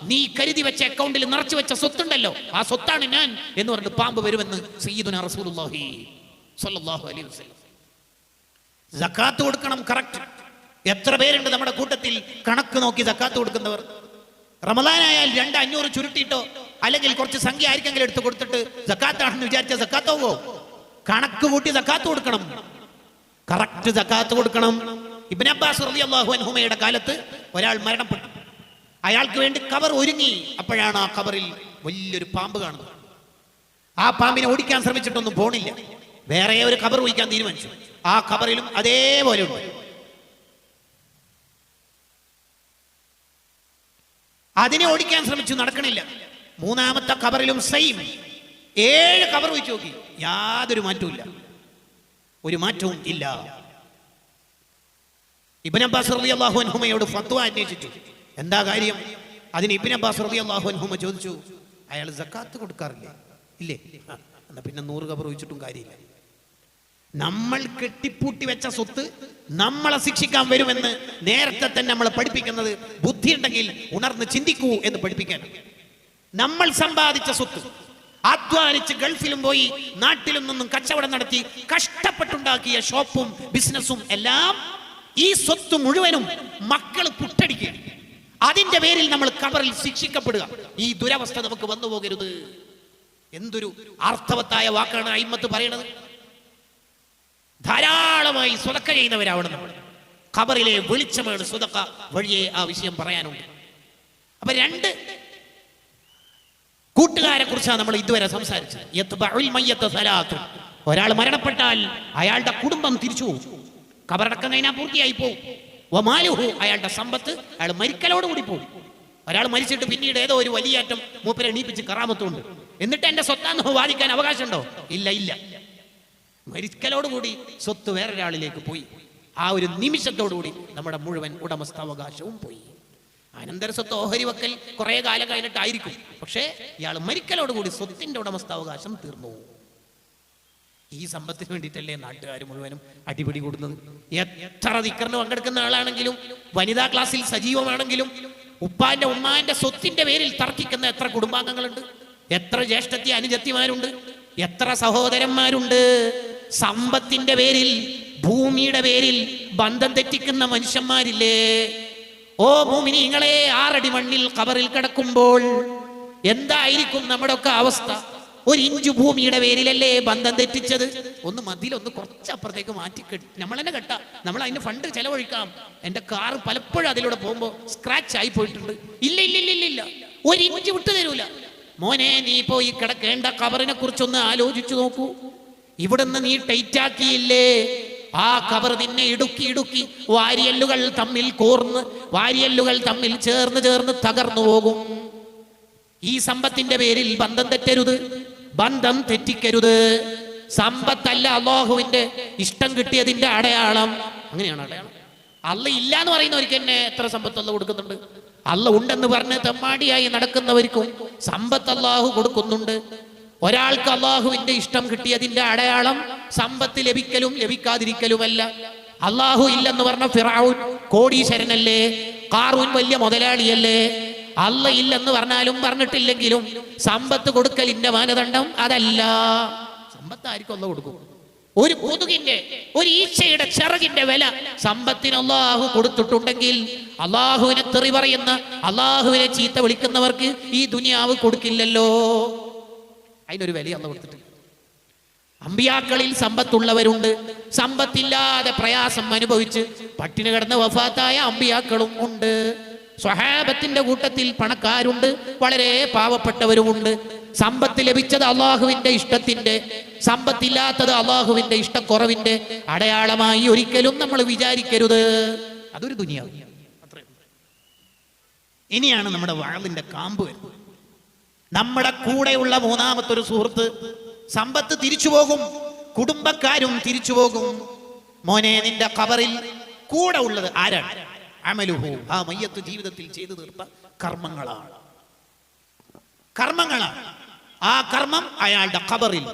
നീ കരുതി വെച്ച അക്കൗണ്ടിൽ നിറച്ചു വെച്ച സ്വത്തുണ്ടല്ലോ ആ സ്വത്താണ് ഞാൻ എന്ന് പറഞ്ഞിട്ട് പാമ്പ് വരുമെന്ന് സയ്യിദുനാ റസൂലുള്ളാഹി സ്വല്ലല്ലാഹു അലൈഹി വസല്ലം. സക്കാത്ത് കൊടുക്കണം കറക്റ്റ്. എത്ര പേരുണ്ട് നമ്മുടെ കൂട്ടത്തിൽ കണക്ക് നോക്കി സക്കാത്ത് കൊടുക്കുന്നവർ? റമദാനായാൽ 200-500 ചുരുട്ടിയിട്ടോ അല്ലെങ്കിൽ കുറച്ച് സംഖ്യ ആയിരിക്കെങ്കിലും എടുത്ത് കൊടുത്തിട്ട് സക്കാത്താണെന്ന് വിചാരിച്ച സക്കാത്താവോ? കണക്ക് കൂട്ടി സക്കാത്ത് കൊടുക്കണം, കറക്റ്റ് സക്കാത്ത് കൊടുക്കണം. ഇബ്നു അബ്ബാസ് റളിയല്ലാഹു അൻഹുമയുടെ കാലത്ത് ഒരാൾ മരണപ്പെട്ടു. അയാൾക്ക് വേണ്ടി ഖബർ ഒരുങ്ങി. അപ്പോഴാണ് ആ ഖബറിൽ വലിയൊരു പാമ്പ് കാണുന്നത്. ആ പാമ്പിനെ ഓടിക്കാൻ ശ്രമിച്ചിട്ടൊന്നും പോണില്ല. വേറെ ഒരു ഖബർ ഒഴിക്കാൻ തീരുമാനിച്ചു. ആ ഖബറിലും അതേപോലെ ഉണ്ട്. അതിനെ ഓടിക്കാൻ ശ്രമിച്ചു, നടക്കണില്ല. മൂന്നാമത്തെ ഖബറിലും സെയിം. 7 ഖബർ ഒഴിച്ചു നോക്കി, യാതൊരു മാറ്റവും ഇല്ല, ഒരു മാറ്റവും ഇല്ല. ഇബ്നു അബ്ബാസ് റളിയല്ലാഹു അൻഹുമയോട് ഫത്വ അന്വേഷിച്ചു, എന്താ കാര്യം? അതിന് ഇബ്നു അബ്ബാസ് റളിയല്ലാഹു അൻഹുമ ചോദിച്ചു, അയാൾ സക്കാത്ത് കൊടുക്കാറില്ലേ? ഇല്ലേ? എന്നാ പിന്നെ 100 ഖബർ ഒഴിച്ചിട്ടും കാര്യമില്ല. നമ്മൾ കെട്ടിപ്പൂട്ടി വെച്ച സ്വത്ത് നമ്മളെ ശിക്ഷിക്കാൻ വരുമെന്ന് നേരത്തെ തന്നെ നമ്മളെ പഠിപ്പിക്കുന്നത് ബുദ്ധിയുണ്ടെങ്കിൽ ഉണർന്ന് ചിന്തിക്കൂ എന്ന് പഠിപ്പിക്കാൻ. നമ്മൾ സമ്പാദിച്ച സ്വത്ത് അധ്വാനിച്ച് ഗൾഫിലും പോയി നാട്ടിലും നിന്നും കച്ചവടം നടത്തി കഷ്ടപ്പെട്ടുണ്ടാക്കിയ ഷോപ്പും ബിസിനസ്സും എല്ലാം, ഈ സ്വത്ത് മുഴുവനും മക്കൾ പുട്ടടിക്കുക. അതിന്റെ പേരിൽ നമ്മൾ ഖബറിൽ ശിക്ഷിക്കപ്പെടുക. ഈ ദുരവസ്ഥ നമുക്ക് വന്നു പോകരുത്. എന്തൊരു അർത്ഥവത്തായ വാക്കാണ് അയിമ്മത്ത് പറയണത്. ധാരാളമായി സ്വതക്ക ചെയ്യുന്നവരാവണം നമ്മൾ. ഖബറിലെ വെളിച്ചമാണ് സ്വതക്ക വഴിയെ ആ വിഷയം പറയാനുണ്ട്. അപ്പൊ 2 കൂട്ടുകാരെ കുറിച്ചാണ് നമ്മൾ ഇതുവരെ സംസാരിച്ചത്. ഒരാൾ മരണപ്പെട്ടാൽ അയാളുടെ കുടുംബം തിരിച്ചു പോകും, ഖബറടക്കം കഴിഞ്ഞാൽ പൂർത്തിയായി പോകും. വമാലുഹു, അയാളുടെ സമ്പത്ത് അയാൾ മരിക്കലോടുകൂടി പോകും. ഒരാൾ മരിച്ചിട്ട് പിന്നീട് ഏതോ ഒരു വലിയേറ്റം മൂപ്പരെ എണീപ്പിച്ച് കറാമത്തുണ്ട്, എന്നിട്ട് എന്റെ സ്വത്താന്ന് വാദിക്കാൻ അവകാശമുണ്ടോ? ഇല്ല ഇല്ല. മരിക്കലോടുകൂടി സ്വത്ത് വേറൊരാളിലേക്ക് പോയി. ആ ഒരു നിമിഷത്തോടുകൂടി നമ്മുടെ മുഴുവൻ ഉടമസ്ഥാവകാശവും പോയി. അനന്തര സ്വത്ത് ഓഹരി വെക്കൽ കുറെ കാലം കഴിഞ്ഞിട്ടായിരിക്കും, പക്ഷേ ഇയാൾ മരിക്കലോടുകൂടി സ്വത്തിന്റെ ഉടമസ്ഥാവകാശം തീർന്നു. ഈ സമ്പത്തിന് വേണ്ടിയിട്ടല്ലേ നാട്ടുകാർ മുഴുവനും അടിപിടി കൂടുന്നത്. എത്ര ദിക്റിന് പങ്കെടുക്കുന്ന ആളാണെങ്കിലും, വനിതാ ക്ലാസ്സിൽ സജീവമാണെങ്കിലും, ഉപ്പാന്റെ ഉമ്മാന്റെ സ്വത്തിന്റെ പേരിൽ തർക്കിക്കുന്ന എത്ര കുടുംബാംഗങ്ങളുണ്ട്, എത്ര ജ്യേഷ്ഠത്തി അനുജത്തിമാരുണ്ട്, എത്ര സഹോദരന്മാരുണ്ട്. സമ്പത്തിന്റെ പേരിൽ, ഭൂമിയുടെ പേരിൽ ബന്ധം തെറ്റിക്കുന്ന മനുഷ്യന്മാരില്ലേ? ഓ മുഅ്മിനീങ്ങളെ, 6 അടി മണ്ണിൽ ഖബറിൽ കിടക്കുമ്പോൾ എന്തായിരിക്കും നമ്മുടെ ഒക്കെ അവസ്ഥ? 1 ഇഞ്ച് ഭൂമിയുടെ പേരിലല്ലേ ബന്ധം തെറ്റിച്ചത്? ഒന്ന് മതിലൊന്ന് കുറച്ചപ്പുറത്തേക്ക് മാറ്റി നമ്മൾ തന്നെ കെട്ടാ, നമ്മൾ അതിന് ഫണ്ട് ചെലവഴിക്കാം. എന്റെ കാർ പലപ്പോഴും അതിലൂടെ പോകുമ്പോൾ സ്ക്രാച്ച് ആയി പോയിട്ടുണ്ട്. ഇല്ല ഇല്ല ഇല്ല ഇല്ല, 1 ഇഞ്ച് വിട്ടു തരൂല. മോനെ, നീ പോയി കിടക്കേണ്ട ഖബറിനെ കുറിച്ചൊന്ന് ആലോചിച്ചു നോക്കൂ. ഇവിടുന്ന് നീ ടൈറ്റാക്കിയില്ലേ, ആ ഖബർ നിന്നെ ഇടുക്കി ഇടുക്കി വാരിയല്ലുകൾ തമ്മിൽ കോർന്ന്, വാരിയല്ലുകൾ തമ്മിൽ ചേർന്ന് ചേർന്ന് തകർന്നു പോകും. ഈ സമ്പത്തിന്റെ പേരിൽ ബന്ധം തെറ്റരുത്, ബന്ധം തെറ്റിക്കരുത്. സമ്പത്തല്ല അല്ലാഹുവിന്റെ ഇഷ്ടം കിട്ടിയതിന്റെ അടയാളം. അങ്ങനെയാണ് അടയാളം. അല്ല ഇല്ല എന്ന് പറയുന്നവർക്ക് തന്നെ എത്ര സമ്പത്ത് അല്ലാഹു കൊടുക്കുന്നുണ്ട്. അല്ല ഉണ്ടെന്ന് പറഞ്ഞ് തെമ്മാടിയായി നടക്കുന്നവർക്കും സമ്പത്ത് അല്ലാഹു കൊടുക്കുന്നുണ്ട്. ഒരാൾക്ക് അല്ലാഹുവിന്റെ ഇഷ്ടം കിട്ടിയതിന്റെ അടയാളം സമ്പത്ത് ലഭിക്കലും ലഭിക്കാതിരിക്കലുമല്ല. അല്ലാഹു ഇല്ലെന്ന് പറഞ്ഞ ഫിറഔൻ കോടീശ്വരനല്ലേ, ഖാറൂൻ വലിയ മുതലാളിയല്ലേ? അല്ല ഇല്ലെന്ന് പറഞ്ഞാലും പറഞ്ഞിട്ടില്ലെങ്കിലും സമ്പത്ത് കൊടുക്കലിന്റെ മാനദണ്ഡം അതല്ല. സമ്പത്ത് ആർക്കും അല്ലാഹു കൊടുക്കും. ഒരു കൊതുകിന്റെ, ഒരു ഈച്ചയുടെ ചിറകിന്റെ വില സമ്പത്തിന് അല്ലാഹു കൊടുത്തിട്ടുണ്ടെങ്കിൽ, അല്ലാഹുവിനെ തെറി പറയുന്ന, അല്ലാഹുവിനെ ചീത്ത വിളിക്കുന്നവർക്ക് ഈ ദുനിയാവ് കൊടുക്കില്ലല്ലോ. അതിനൊരു വില അല്ലാഹു കൊടുത്തിട്ടില്ല. അമ്പിയാക്കളിൽ സമ്പത്തുള്ളവരുണ്ട്, സമ്പത്തില്ലാതെ പ്രയാസം അനുഭവിച്ച് പട്ടിണി കിടന്ന് വഫാത്തായ അമ്പിയാക്കളും ഉണ്ട്. സ്വഹാബത്തിന്റെ കൂട്ടത്തിൽ പണക്കാരുണ്ട്, വളരെ പാവപ്പെട്ടവരുമുണ്ട്. സമ്പത്ത് ലഭിച്ചത് അള്ളാഹുവിന്റെ ഇഷ്ടത്തിന്റെ, സമ്പത്തില്ലാത്തത് അള്ളാഹുവിന്റെ ഇഷ്ടക്കുറവിന്റെ അടയാളമായി ഒരിക്കലും നമ്മൾ വിചാരിക്കരുത്. അതൊരു ദുനിയാവ്. ഇനിയാണ് നമ്മുടെ വാളിന്റെ കാമ്പ് വരുന്നത്. നമ്മുടെ കൂടെയുള്ള മൂന്നാമത്തൊരു സുഹൃത്ത്, സമ്പത്ത് തിരിച്ചു പോകും, കുടുംബക്കാരും തിരിച്ചു പോകും. മോനെ, നിന്റെ ഖബറിൽ കൂടെ ഉള്ളത് ആരാണ്? അമലുഹു, ആ മയ്യത്ത് ജീവിതത്തിൽ ചെയ്തു തീർത്ത കർമ്മങ്ങളാണ്. കർമ്മങ്ങളാണ്. ആ കർമ്മം അയാളുടെ ഖബറിൽ,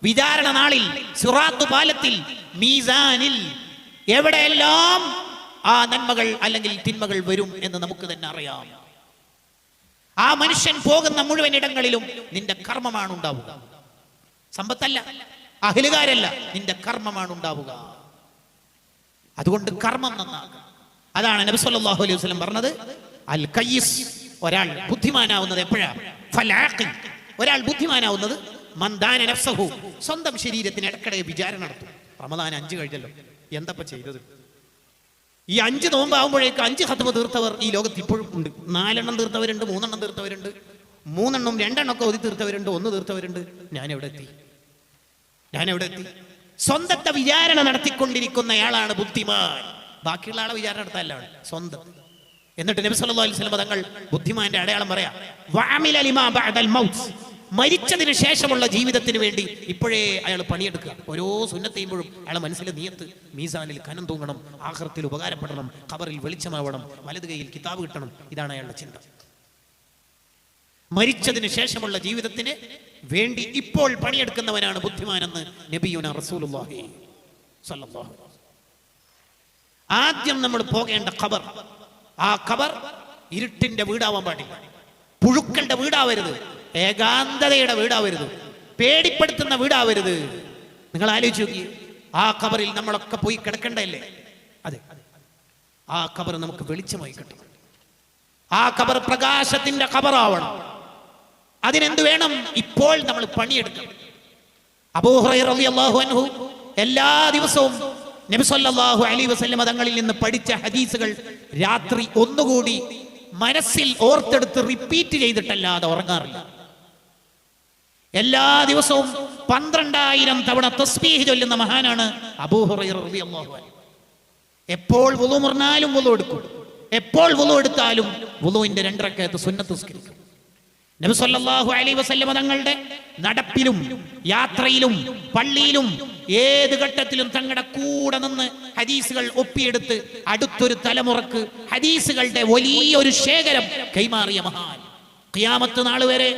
വിചാരണ നാളിൽ, സിറാത്ത് പാലത്തിൽ, മീസാനിൽ, എവിടെയെല്ലാം ആ നന്മകൾ അല്ലെങ്കിൽ തിന്മകൾ വരും എന്ന് നമുക്ക് തന്നെ അറിയാം. ആ മനുഷ്യൻ പോകുന്ന മുഴുവൻ ഇടങ്ങളിലും നിന്റെ കർമ്മമാണ് ഉണ്ടാവുക. സമ്പത്തല്ല, അഹലുകാരല്ല, നിന്റെ കർമ്മമാണ് ഉണ്ടാവുക. അതുകൊണ്ട് കർമ്മം നന്നാക്കുക. അതാണ് നബി സല്ലല്ലാഹു അലൈഹി വസല്ലം പറഞ്ഞത്, അൽ ഖയ്യിസ്, ഒരാൾ ബുദ്ധിമാനാവുന്നത് എപ്പോഴാണ്? ഫലാഖിൽ, ഒരാൾ ബുദ്ധിമാനാവുന്നത് മൻ ദാന നഫ്സഹു, സ്വന്തം ശരീരത്തിന് ഇടയ്ക്കിടെ വിചാരണ നടത്തും. റമദാൻ 5 കഴിഞ്ഞല്ലോ, എന്തപ്പ ചെയ്തത്? ഈ 5 നോമ്പാവുമ്പോഴേക്ക് 5 ഖത്മ തീർത്തവർ ഈ ലോകത്ത് ഇപ്പോഴും ഉണ്ട്. 4 എണ്ണം തീർത്തവരുണ്ട്, 3 എണ്ണം തീർത്തവരുണ്ട്, 3 എണ്ണം 2 എണ്ണം ഒക്കെ ഒതി തീർത്തവരുണ്ട്, 1 തീർത്തവരുണ്ട്. ഞാൻ എവിടെ എത്തി? സ്വന്തത്തെ വിചാരണ നടത്തിക്കൊണ്ടിരിക്കുന്നയാളാണ് ബുദ്ധിമാൻ. ബാക്കിയുള്ള ആളെ വിചാരണ നടത്താനാണ് സ്വന്തം. എന്നിട്ട് നബി സല്ലല്ലാഹു അലൈഹി വസല്ലം തങ്ങൾ ബുദ്ധിമാന്റെ അടയാളം പറയാം, വഅമില ലിമാ ബഅദൽ മൗത്ത്, മരിച്ചതിന് ശേഷമുള്ള ജീവിതത്തിന് വേണ്ടി ഇപ്പോഴേ അയാൾ പണിയെടുക്കുക. ഓരോ സുന്നത്ത് ചെയ്യുമ്പോഴും അയാളെ മനസ്സിലെ നിയത്ത്, മീസാനിൽ കനം തൂങ്ങണം, ആഖിറത്തിൽ ഉപകാരപ്പെടണം, ഖബറിൽ വെളിച്ചമാവണം, വലത് കൈയിൽ കിതാബ് കിട്ടണം. ഇതാണ് അയാളുടെ ചിന്ത. മരിച്ചതിന് ശേഷമുള്ള ജീവിതത്തിന് വേണ്ടി ഇപ്പോൾ പണിയെടുക്കുന്നവനാണ് ബുദ്ധിമാനെന്ന് നബിയുനാ റസൂലുള്ളാഹി സ്വല്ലല്ലാഹു അലൈഹി വസല്ലം. ആദ്യം നമ്മൾ പോകേണ്ട ഖബർ, ആ ഖബർ ഇരുട്ടിന്റെ വീടാവാൻ പാടില്ല, പുഴുക്കളുടെ വീടാവരുത്, ഏകാന്തതയുടെ വീടാവരുത്, പേടിപ്പെടുത്തുന്ന വീടാവരുത്. നിങ്ങൾ ആലോചിച്ച് നോക്കി, ആ ഖബറിൽ നമ്മളൊക്കെ പോയി കിടക്കണ്ടല്ലേ? അതെ, ആ ഖബർ നമുക്ക് വെളിച്ചമായി കിട്ടണം. ആ ഖബർ പ്രകാശത്തിന്റെ ഖബറാവണം. അതിനെന്ത് വേണം? ഇപ്പോൾ നമ്മൾ പണിയെടുക്കണം. അബൂ ഹുറൈറ റളിയല്ലാഹു അൻഹു എല്ലാ ദിവസവും നബി സല്ലല്ലാഹു അലൈഹി വസല്ലം തങ്ങളിൽ നിന്ന് പഠിച്ച ഹദീസുകൾ രാത്രി ഒന്നുകൂടി മനസ്സിൽ ഓർത്തെടുത്ത് റിപ്പീറ്റ് ചെയ്തിട്ടല്ലാതെ ഉറങ്ങാറില്ല. എല്ലാ ദിവസവും 12,000 തവണ തസ്ബീഹ് ചൊല്ലുന്ന മഹാനാണ് അബൂ ഹുറൈറ റളിയല്ലാഹു അൻഹു. എപ്പോൾ വുളു മുറിഞ്ഞാലും വുളു എടുക്കും, എപ്പോൾ വുളു എടുത്താലും വുളുവിന്റെ 2 റക്അത്ത് സുന്നത്ത് നിസ്കരിക്കും. നബി സല്ലല്ലാഹു അലൈഹി വസല്ലം തങ്ങളുടെ നടപ്പിലും യാത്രയിലും പള്ളിയിലും ഏത് ഘട്ടത്തിലും തങ്ങളുടെ കൂടെ നിന്ന് ഹദീസുകൾ ഒപ്പിയെടുത്ത് അടുത്തൊരു തലമുറക്ക് ഹദീസുകളുടെ വലിയൊരു ശേഖരം കൈമാറിയ മഹാൻ. ഖിയാമത്ത് നാൾ വരെ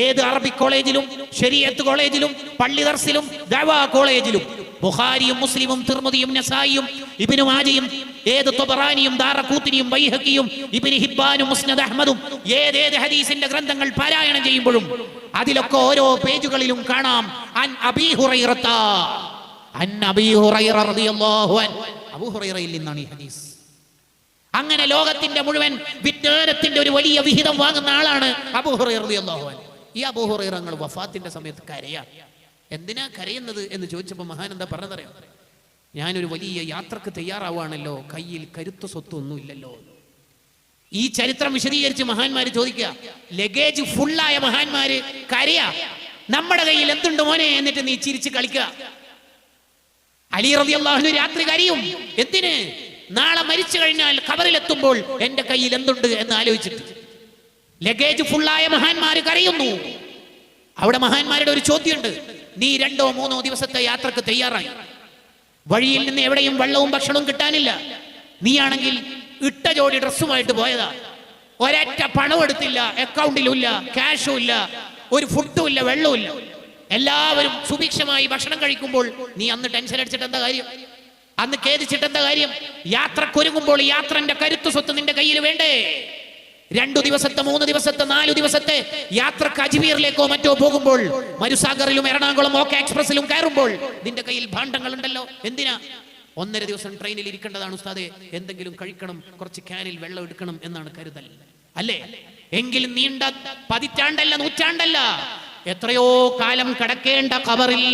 ഏത് അറബിക് കോളേജിലും ശരീഅത്ത് കോളേജിലും പള്ളി ദർസിലും ദഅവാ കോളേജിലും ബുഖാരിയും മുസ്ലിമും തിർമിദിയും നസായിയും ഇബ്നു മാജയും ഏത് ത്വബറാനിയും ദാറഖൂത്തിനിയും ബൈഹഖിയും ഇബ്നു ഹിബ്ബാനും മുസ്നദ് അഹ്മദും ഏത് ഹദീസിന്റെ ഗ്രന്ഥങ്ങൾ പാരായണം ചെയ്യുമ്പോഴും അതിലൊക്കെ ഓരോ പേജുകളിലും കാണാം അൻ അബീ ഹുറൈറത റളിയല്ലാഹു അൻഹു. അബൂ ഹുറൈറയിൽ നിന്നാണ് ഈ ഹദീസ്. അങ്ങനെ ലോകത്തിന്റെ മുഴുവൻ വിജ്ഞാനത്തിന്റെ ഒരു വലിയ വിഹിതം വാങ്ങുന്ന ആളാണ് അബൂ ഹുറൈറ റളിയല്ലാഹു അൻഹു. ഈ അബൂ ഹുറൈറ തങ്ങൾ വഫാത്തിന്റെ സമയത്ത് കരയാ. എന്തിനാ കരയുന്നത് എന്ന് ചോദിച്ചപ്പോൾ മഹാൻ എന്താ പറഞ്ഞതറിയാം? ഞാനൊരു വലിയ യാത്രക്ക് തയ്യാറാവാണല്ലോ, കയ്യിൽ കരുത്തു സ്വത്തൊന്നും ഇല്ലല്ലോ. ഈ ചരിത്രം വിശദീകരിച്ച് മഹാന്മാര് ചോദിക്കുക, ലഗേജ് ഫുള്ളായ മഹാന്മാര് കരയാ, നമ്മുടെ കയ്യിൽ എന്തുണ്ട് മോനെ എന്നിട്ട് നീ ചിരിച്ച് കളിക്കുക. അലി റളിയല്ലാഹു അൻഹു രാത്രി കരയും. എന്തിന്? നാളെ മരിച്ചു കഴിഞ്ഞാൽ ഖബറിലെത്തുമ്പോൾ എന്റെ കയ്യിൽ എന്തുണ്ട് എന്ന് ആലോചിച്ചിട്ട്. ലഗേജ് ഫുള്ളായ മഹാന്മാര് കരയുന്നു. അവിടെ മഹാന്മാരുടെ ഒരു ചോദ്യമുണ്ട്, നീ 2-3 ദിവസത്തെ യാത്രക്ക് തയ്യാറായി, വഴിയിൽ നിന്ന് എവിടെയും വെള്ളവും ഭക്ഷണവും കിട്ടാനില്ല, നീയാണെങ്കിൽ ഇട്ട ജോഡി ഡ്രസ്സുമായിട്ട് പോയതാ, ഒരൊറ്റ പണവും എടുത്തില്ല, അക്കൗണ്ടിലും ഇല്ല, ക്യാഷും ഇല്ല, ഒരു ഫുഡും ഇല്ല, വെള്ളവും ഇല്ല, എല്ലാവരും സുഭിക്ഷമായി ഭക്ഷണം കഴിക്കുമ്പോൾ നീ അന്ന് ടെൻഷൻ അടിച്ചിട്ട് എന്താ കാര്യം? അന്ന് ഖേദിച്ചിട്ട് എന്താ കാര്യം? യാത്രക്കൊരുങ്ങുമ്പോൾ യാത്രന്റെ കരുത്തു സ്വത്ത് നിന്റെ കയ്യിൽ വേണ്ടേ? 2 ദിവസത്തെ 3 ദിവസത്തെ 4 ദിവസത്തെ യാത്രക്ക് അജ്മീറിലേക്കോ മറ്റോ പോകുമ്പോൾ, മരുസാഗറിലും എറണാകുളം ഓക്കെ എക്സ്പ്രസിലും കയറുമ്പോൾ നിന്റെ കയ്യിൽ ഭാണ്ഡങ്ങൾ ഉണ്ടല്ലോ. എന്തിനാ? 1.5 ദിവസം ട്രെയിനിൽ ഇരിക്കേണ്ടതാണ് ഉസ്താദെ, എന്തെങ്കിലും കഴിക്കണം, കുറച്ച് ക്യാനിൽ വെള്ളം എടുക്കണം എന്നാണ് കരുതൽ, അല്ലേ? എങ്കിലും നീണ്ട പതിറ്റാണ്ടല്ല, നൂറ്റാണ്ടല്ല, എത്രയോ കാലം കിടക്കേണ്ട ഖബറിൽ,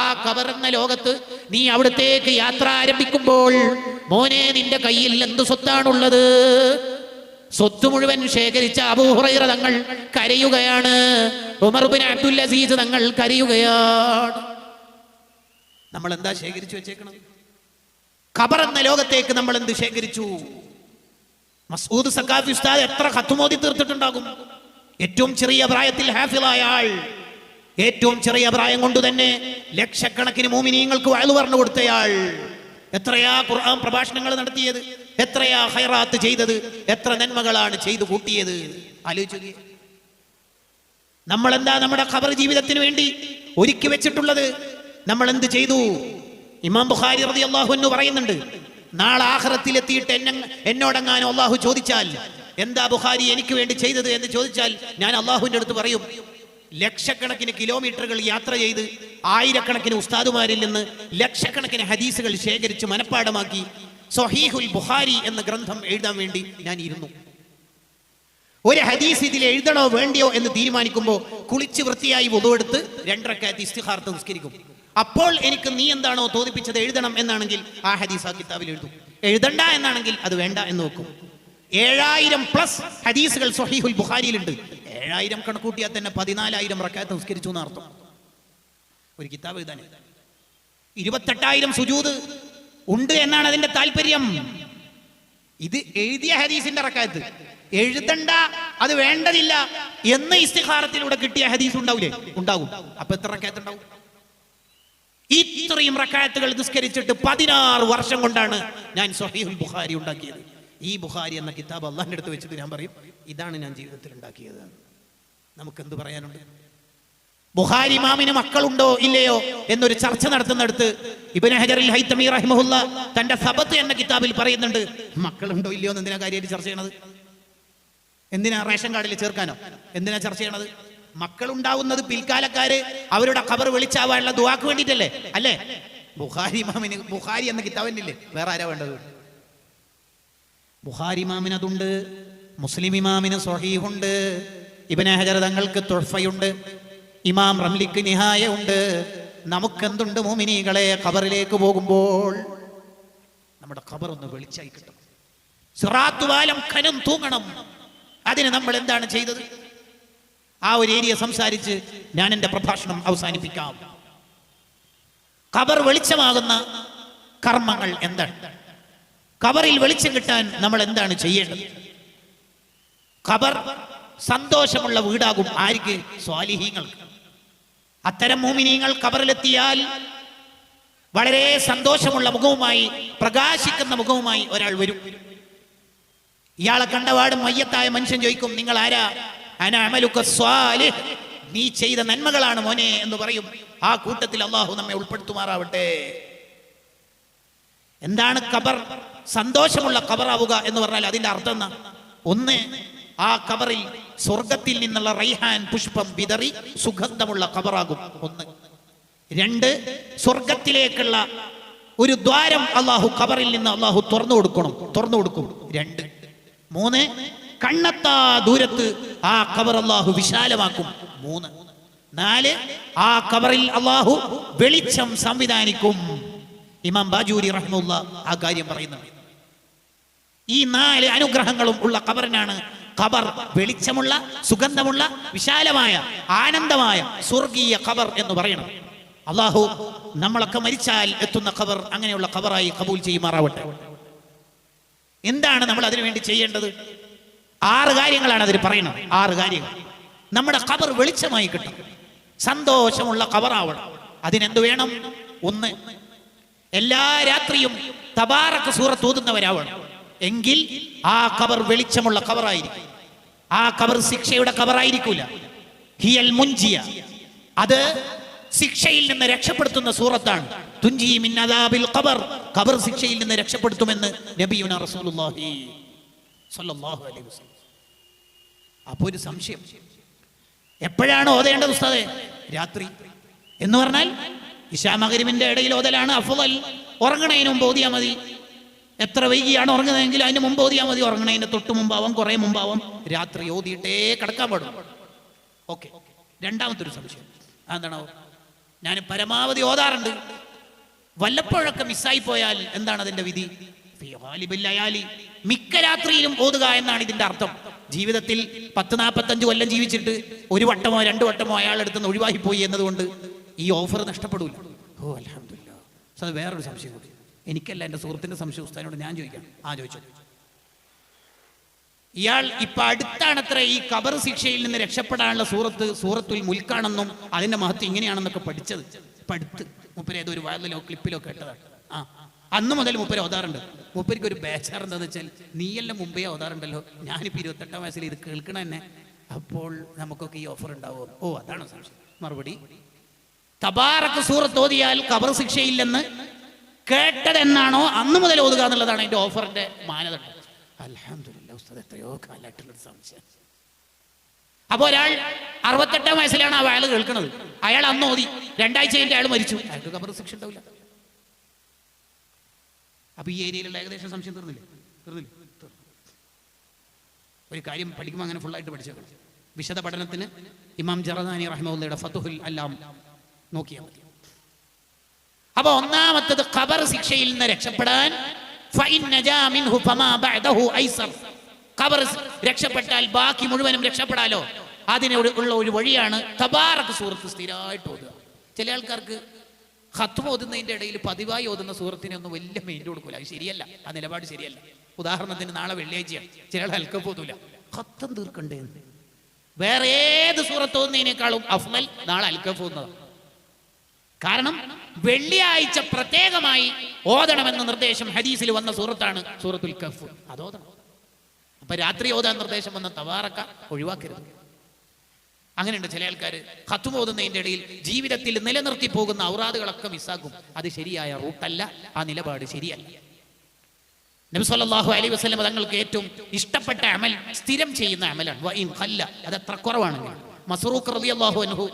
ആ ഖബർ എന്ന ലോകത്ത് നീ അവിടത്തേക്ക് യാത്ര ആരംഭിക്കുമ്പോൾ മോനെ നിന്റെ കയ്യിൽ എന്ത് സ്വത്താണുള്ളത്? സ്വത്ത് മുഴുവൻ ശേഖരിച്ച അബൂ ഹുറൈറ തങ്ങൾ കരയുകയാണ്. ഉമർ ഇബ്നു അബ്ദുൽ അസീസ് തങ്ങൾ കരയുകയാണ്. നമ്മൾ എന്താ ശേഖരിച്ചു വെച്ചേക്കണം? ഖബർ എന്ന ലോകത്തേക്ക് നമ്മൾ എന്ത് ശേഖരിച്ചു? മസ്ഊദ് സഖാഫി ഉസ്താദ് എത്ര ഖത്മോദി തീർത്തിട്ടുണ്ടാകും? ഏറ്റവും ചെറിയ പ്രായത്തിൽ ഹാഫിളായ ആൾ, ഏറ്റവും ചെറിയ പ്രായം കൊണ്ട് തന്നെ ലക്ഷക്കണക്കിന് മുഅ്മിനീങ്ങൾക്ക് വഅദ് പറഞ്ഞു കൊടുത്തയാൾ, എത്രയാ ഖുർആൻ പ്രഭാഷണങ്ങൾ നടത്തിയത്, എത്രയാ ഖൈറാത്ത് ചെയ്തത്, എത്ര നന്മകളാണ് ചെയ്തു കൂട്ടിയത്. ആലോചിക്കുക. നമ്മൾ എന്താ നമ്മുടെ ഖബർ ജീവിതത്തിന് വേണ്ടി ഒരുക്കി വെച്ചിട്ടുള്ളത്? നമ്മൾ എന്ത് ചെയ്തു? ഇമാം ബുഖാരി റളിയല്ലാഹു അൻഹു പറയുന്നുണ്ട്, നാളെ ആഖിറത്തിൽ എത്തിയിട്ട് എന്നോടെങ്ങാനും അള്ളാഹു ചോദിച്ചാൽ, എന്താ ബുഖാരി എനിക്ക് വേണ്ടി ചെയ്തത് എന്ന് ചോദിച്ചാൽ, ഞാൻ അള്ളാഹുവിന്റെ അടുത്ത് പറയും, ലക്ഷക്കണക്കിന് കിലോമീറ്ററുകൾ യാത്ര ചെയ്ത് ആയിരക്കണക്കിന് ഉസ്താദുമാരിൽ നിന്ന് ലക്ഷക്കണക്കിന് ഹദീസുകൾ ശേഖരിച്ച് മനഃപ്പാടമാക്കി സ്വഹീഹുൽ ബുഖാരി എന്ന ഗ്രന്ഥം എഴുതാൻ വേണ്ടി ഞാൻ ഇരുന്നു. ഒരു ഹദീസ് ഇതിൽ എഴുതണോ വേണ്ടിയോ എന്ന് തീരുമാനിക്കുമ്പോൾ കുളിച്ച് വൃത്തിയായി വുദൂഎടുത്ത് 2 റക്അത്ത് ഇസ്തിഖാറത്ത് നിസ്കരിക്കും. അപ്പോൾ എനിക്ക് നീ എന്താണോ തോന്നിപ്പിച്ചത് എഴുതണം എന്നാണെങ്കിൽ ആ ഹദീസ് ആ കിതാബിൽ എഴുതും. എഴുതണ്ട എന്നാണെങ്കിൽ അത് വേണ്ട എന്ന് വെക്കും. 7000+ ഹദീസുകൾ സ്വഹീഹുൽ ബുഖാരിയിലുണ്ട്. 7000 കണക്കൂട്ടിയാൽ തന്നെ 14,000 റക്അത്ത് നിസ്കരിച്ചു എന്നർത്ഥം. ഒരു കിതാബ് എഴുതാൻ 28,000 സുജൂദ് ഉണ്ട് എന്നാണ് അതിന്റെ താല്പര്യം. ഇത് എഴുതിയ ഹദീസിന്റെ റക്അത്ത്, എഴുതണ്ട, അത് വേണ്ടതില്ല എന്ന് ഇസ്തിഖാറത്തിലൂടെ കിട്ടിയ ഹദീസ് ഉണ്ടാവില്ലേ? ഉണ്ടാകും. അപ്പൊ എത്ര റക്അത്ത് ഉണ്ടാവും? ഇത്രയും റക്അത്തുകൾ നിസ്കരിച്ചിട്ട് 16 വർഷം കൊണ്ടാണ് ഞാൻ സ്വഹീഹുൽ ബുഖാരി ഉണ്ടാക്കിയത്. ഈ ബുഖാരി എന്ന കിതാബ് അള്ളാഹിന്റെ അടുത്ത് വെച്ചിട്ട് ഞാൻ പറയും, ഇതാണ് ഞാൻ ജീവിതത്തിൽ ഉണ്ടാക്കിയത്. നമുക്ക് എന്ത് പറയാനുണ്ട്? ബുഖാരി ഇമാമിന് മക്കളുണ്ടോ ഇല്ലയോ എന്നൊരു ചർച്ച നടത്തുന്നിടത്ത് ഇബ്നു ഹജർ അൽ ഹൈതമി റഹിമഹുല്ല തന്റെ സബത്ത് എന്ന കിതാബിൽ പറയുന്നുണ്ട്, മക്കളുണ്ടോ ഇല്ലയോ എന്ന് എന്തിനാ കാര്യമായിട്ട് ചർച്ച ചെയ്യണത്? എന്തിനാ റേഷൻ കാർഡിൽ ചേർക്കാനോ? എന്തിനാ ചർച്ച ചെയ്യണത്? മക്കളുണ്ടാവുന്നത് പിൽക്കാലക്കാര് അവരുടെ ഖബർ വിളിച്ചാവാനുള്ള ദുആക്ക് വേണ്ടിയിട്ടല്ലേ? അല്ലേ? ബുഖാരി ഇമാമിന് ബുഖാരി എന്ന കിതാബിനില്ലേ? വേറെ ആരാ വേണ്ടത്? ബുഖാരി ഇമാമിന് അതുണ്ട്, മുസ്ലിം ഇമാമിന് സ്വഹീഹുണ്ട്, ഇബ്നു ഹജർ തങ്ങൾക്ക് തുഹ്ഫയുണ്ട്, ഇമാം റംലിക്ക് നിഹായ ഉണ്ട്. നമുക്കെന്തുണ്ട് മുഅ്മിനീകളെ? ഖബറിലേക്ക് പോകുമ്പോൾ നമ്മുടെ ഖബർ ഒന്ന് വെളിച്ചായി കിട്ടും. സിറാത്ത് പാലം ഖനം തൂങ്ങണം. അതിന് നമ്മൾ എന്താണ് ചെയ്തത്? ആ ഒരു ഏരിയ സംസാരിച്ച് ഞാൻ എൻ്റെ പ്രഭാഷണം അവസാനിപ്പിക്കാം. ഖബർ വെളിച്ചമാകുന്ന കർമ്മങ്ങൾ എന്താണ്? ഖബറിൽ വെളിച്ചം കിട്ടാൻ നമ്മൾ എന്താണ് ചെയ്യേണ്ടത്? ഖബർ സന്തോഷമുള്ള വീടാകും ആർക്ക്? സ്വാലിഹീങ്ങൾക്ക്. അത്തരം മുഅ്മിനീങ്ങൾ ഖബറിലെത്തിയാൽ വളരെ സന്തോഷമുള്ള മുഖവുമായി, പ്രകാശിക്കുന്ന മുഖവുമായി ഒരാൾ വരും. ഇയാളെ കണ്ടപാടും മയ്യത്തായ മനുഷ്യൻ ചോദിക്കും, നിങ്ങൾ ആരാ? അന അമലുക സ്വാലിഹ്, നീ ചെയ്ത നന്മകളാണ് മോനെ എന്ന് പറയും. ആ കൂട്ടത്തിൽ അള്ളാഹു നമ്മെ ഉൾപ്പെടുത്തുമാറാവട്ടെ. എന്താണ് ഖബർ സന്തോഷമുള്ള ഖബറാവുക എന്ന് പറഞ്ഞാൽ അതിന്റെ അർത്ഥം എന്നാ? ഒന്ന്, ആ ഖബറിൽ സ്വർഗത്തിൽ നിന്നുള്ള റൈഹാൻ പുഷ്പം വിതറി സുഗന്ധമുള്ള ഖബറാകും. ഒന്ന്. രണ്ട്, സ്വർഗത്തിലേക്കുള്ള ഒരു ദ്വാരം അള്ളാഹു ഖബറിൽ നിന്ന് അള്ളാഹു തുറന്നു കൊടുക്കും. രണ്ട്. മൂന്ന്, കണ്ണെത്താ ദൂരത്ത് ആ ഖബർ അള്ളാഹു വിശാലമാക്കും. മൂന്ന്. നാല്, ആ ഖബറിൽ അള്ളാഹു വെളിച്ചം സംവിധാനിക്കും. ഇമാം ബാജൂരി റഹ്മുള്ള ആ കാര്യം പറയുന്നുണ്ട്. ഈ 4 അനുഗ്രഹങ്ങളും ഉള്ള ഖബറിനാണ് ഖബർ വെളിച്ചമുള്ള, സുഗന്ധമുള്ള, വിശാലമായ, ആനന്ദമായ സ്വർഗീയ ഖബർ എന്ന് പറയണം. അള്ളാഹു നമ്മളൊക്കെ മരിച്ചാൽ എത്തുന്ന ഖബർ അങ്ങനെയുള്ള ഖബറായി കബൂൽ ചെയ്യുമാറാവട്ടെ. എന്താണ് നമ്മൾ അതിനു വേണ്ടി ചെയ്യേണ്ടത്? 6 കാര്യങ്ങളാണ് അതിൽ പറയുന്നത്. 6 കാര്യങ്ങൾ. നമ്മുടെ ഖബർ വെളിച്ചമായി കിട്ടും, സന്തോഷമുള്ള ഖബറാവണം. അതിനെന്ത് വേണം? ഒന്ന്, എല്ലാ രാത്രിയും തബാറക സൂറത്ത് ഓതുന്നവരാവണം. എങ്കിൽ ആ ഖബർ വെളിച്ചമുള്ള ഖബറായിരിക്കും. ആ ഖബർ ശിക്ഷയുടെ ഖബറായിരിക്കൂല. ഹിയൽ മുൻജിയ, അത് ശിക്ഷയിൽ നിന്ന് രക്ഷപ്പെടുത്തുന്ന സൂറത്താണ്. തുൻജി മിൻ അദാബിൽ ഖബർ, ഖബർ ശിക്ഷയിൽ നിന്ന് രക്ഷപ്പെടുത്തുമെന്ന് നബിയുനാ റസൂലുള്ളാഹി സ്വല്ലല്ലാഹു അലൈഹി വസല്ലം. അപ്പോൾ ഒരു സംശയം, എപ്പോഴാണ് ഓതേണ്ടത് ഉസ്താദേ? രാത്രി എന്ന് പറഞ്ഞാൽ ഇശാ മഗ്രിബിന്റെ ഇടയിൽ ഓതലാണ് അഫ്ളൽ. ഉറങ്ങണതിന് മുമ്പ് ഓതിയാൽ മതി. എത്ര വൈകിയാണ് ഉറങ്ങുന്നതെങ്കിൽ അതിന് മുമ്പ് ഓതിയാൽ മതി. ഉറങ്ങണതിന് തൊട്ട് മുമ്പാവാം, കുറെ മുമ്പാവാം. രാത്രി ഓതിയിട്ടേ കിടക്കാൻ പാടും. ഓക്കെ. രണ്ടാമത്തെ ഒരു സംശയം എന്താണോ? ഞാൻ പരമാവധി ഓതാറുണ്ട്, വല്ലപ്പോഴൊക്കെ മിസ്സായി പോയാൽ എന്താണ് അതിന്റെ വിധി? മിക്ക രാത്രിയിലും ഓതുക എന്നാണ് ഇതിന്റെ അർത്ഥം. ജീവിതത്തിൽ 10-45 കൊല്ലം ജീവിച്ചിട്ട് ഒരു വട്ടമോ 2 വട്ടമോ അയാളെടുത്ത് നിന്ന് ഒഴിവായി പോയി എന്നതുകൊണ്ട് ഈ ഓഫർ നഷ്ടപ്പെടൂല. ഓ അൽഹംദുലില്ലാഹ്. അത് വേറൊരു സംശയം കൂടി, എനിക്കല്ല, എൻ്റെ സുഹൃത്തിന്റെ സംശയം ഉസ്താദിനോട് ഞാൻ ചോദിക്കാം. ചോദിച്ചു. ഇയാൾ ഇപ്പൊ അടുത്താണത്ര ഈ ഖബർ ശിക്ഷയിൽ നിന്ന് രക്ഷപ്പെടാനുള്ള സൂറത്തുൽ മുൽക്കാണെന്നും അതിന്റെ മഹത്വം ഇങ്ങനെയാണെന്നൊക്കെ പഠിച്ചത്. പഠിത്ത് മൂപ്പര് ഏതോ ഒരു വയലിലോ ക്ലിപ്പിലോ കേട്ടതാണ്. അന്ന് മുതൽ മൂപ്പര് ഓതാറുണ്ട്. മൂപ്പർക്ക് ഒരു ബേജാർ എന്താന്ന് വെച്ചാൽ, നീയെല്ലാം മുമ്പേ ഓതാറുണ്ടല്ലോ, ഞാനിപ്പോൾ 28-ാം വയസ്സിൽ ഇത് കേൾക്കണ തന്നെ, അപ്പോൾ നമുക്കൊക്കെ ഈ ഓഫർ ഉണ്ടാവുമോ? ഓ അതാണ് സംശയം. മറുപടി, തബാറക സൂറത്ത് ഓതിയാൽ ഖബർ ശിക്ഷയില്ലെന്ന് കേട്ടതെന്നാണോ അന്ന് മുതൽ ഓതുക എന്നുള്ളതാണ് അതിന്റെ ഓഫറിന്റെ മാനദണ്ഡം. അൽഹംദുലില്ലാഹ് ഉസ്താദ്, എത്രയോ കാലമായിട്ടുള്ളൊരു സംശയം. അപ്പൊ ഒരാൾ 68-ാം വയസ്സിലാണ് ആ വയൽ കേൾക്കുന്നത്. അയാൾ അന്ന് ഓതി, 2 ആഴ്ച കഴിഞ്ഞ് അയാൾ മരിച്ചു. അയാൾക്ക് ഖബർ ശിക്ഷ ഉണ്ടാവില്ല. അപ്പൊ ഈ ഏരിയയിലുള്ള ഏകദേശം സംശയം തീർന്നില്ലേ? ഒരു കാര്യം പഠിക്കുമ്പോൾ അങ്ങനെ ഫുള്ളായിട്ട് പഠിച്ചേക്കണം. വിശദ പഠനത്തിന് ഇമാം ജറദാനി റഹ്മത്തുള്ളാഹിയുടെ ഫതുഹുൽ അല്ലാം നോക്കിയാൽ മതി. അപ്പൊ ഒന്നാമത്തത്, ഖബർ ശിക്ഷയിൽ നിന്ന് രക്ഷപ്പെടാൻ ഖബർ രക്ഷപ്പെട്ടാൽ ബാക്കി മുഴുവനും രക്ഷപ്പെടാലോ. അതിനുള്ള ഒരു വഴിയാണ് തബാറക സൂറത്ത് സ്ഥിരമായിട്ട് ഓതുക. ചില ആൾക്കാർക്ക് ഖത്മ ഓതുന്നതിന്റെ ഇടയിൽ പതിവായി ഓതുന്ന സൂറത്തിനെ ഒന്നും വലിയ മെയിൻ കൊടുക്കൂല. അത് ശരിയല്ല, ആ നിലപാട് ശരിയല്ല. ഉദാഹരണത്തിന് നാളെ വെള്ളിയാഴ്ചയാണ്, ചില ഹൽക്ക പോതൂല, ഖത്തം തീർക്കണ്ടേ. വേറെ ഏത് സൂറത്ത് ഓതുന്നതിനേക്കാളും അഫ്ളൽ നാളെ അൽക്കഫ് ഓതുന്നതാണ്. കാരണം വെള്ളിയാഴ്ച പ്രത്യേകമായി ഓതണമെന്ന നിർദ്ദേശം ഹദീസിൽ വന്ന സൂറത്താണ് സൂറത്തുൽ കഹ്ഫ്. അതോതണം. അപ്പൊ രാത്രി ഓതാൻ നിർദ്ദേശം വന്ന തബാറക ഒഴിവാക്കരുത്. അങ്ങനെയുണ്ട് ചില ആൾക്കാർ ഖത്മ ഓതുന്നതിന്റെ ഇടയിൽ ജീവിതത്തിൽ നിലനിർത്തി പോകുന്ന ഔറാദുകളൊക്കെ മിസ്സാക്കും. അത് ശരിയായ റൂട്ടല്ല, ആ നിലപാട് ശരിയല്ല. നബി സല്ലല്ലാഹു അലൈഹി വസല്ലം തങ്ങൾക്ക് ഏറ്റവും ഇഷ്ടപ്പെട്ട അമൽ സ്ഥിരം ചെയ്യുന്ന അമലാണ്. വഇൻ ഖല്ല, അത് എത്ര കുറവാണെങ്കിൽ. മസ്റൂഖ് റളിയല്ലാഹു അൻഹു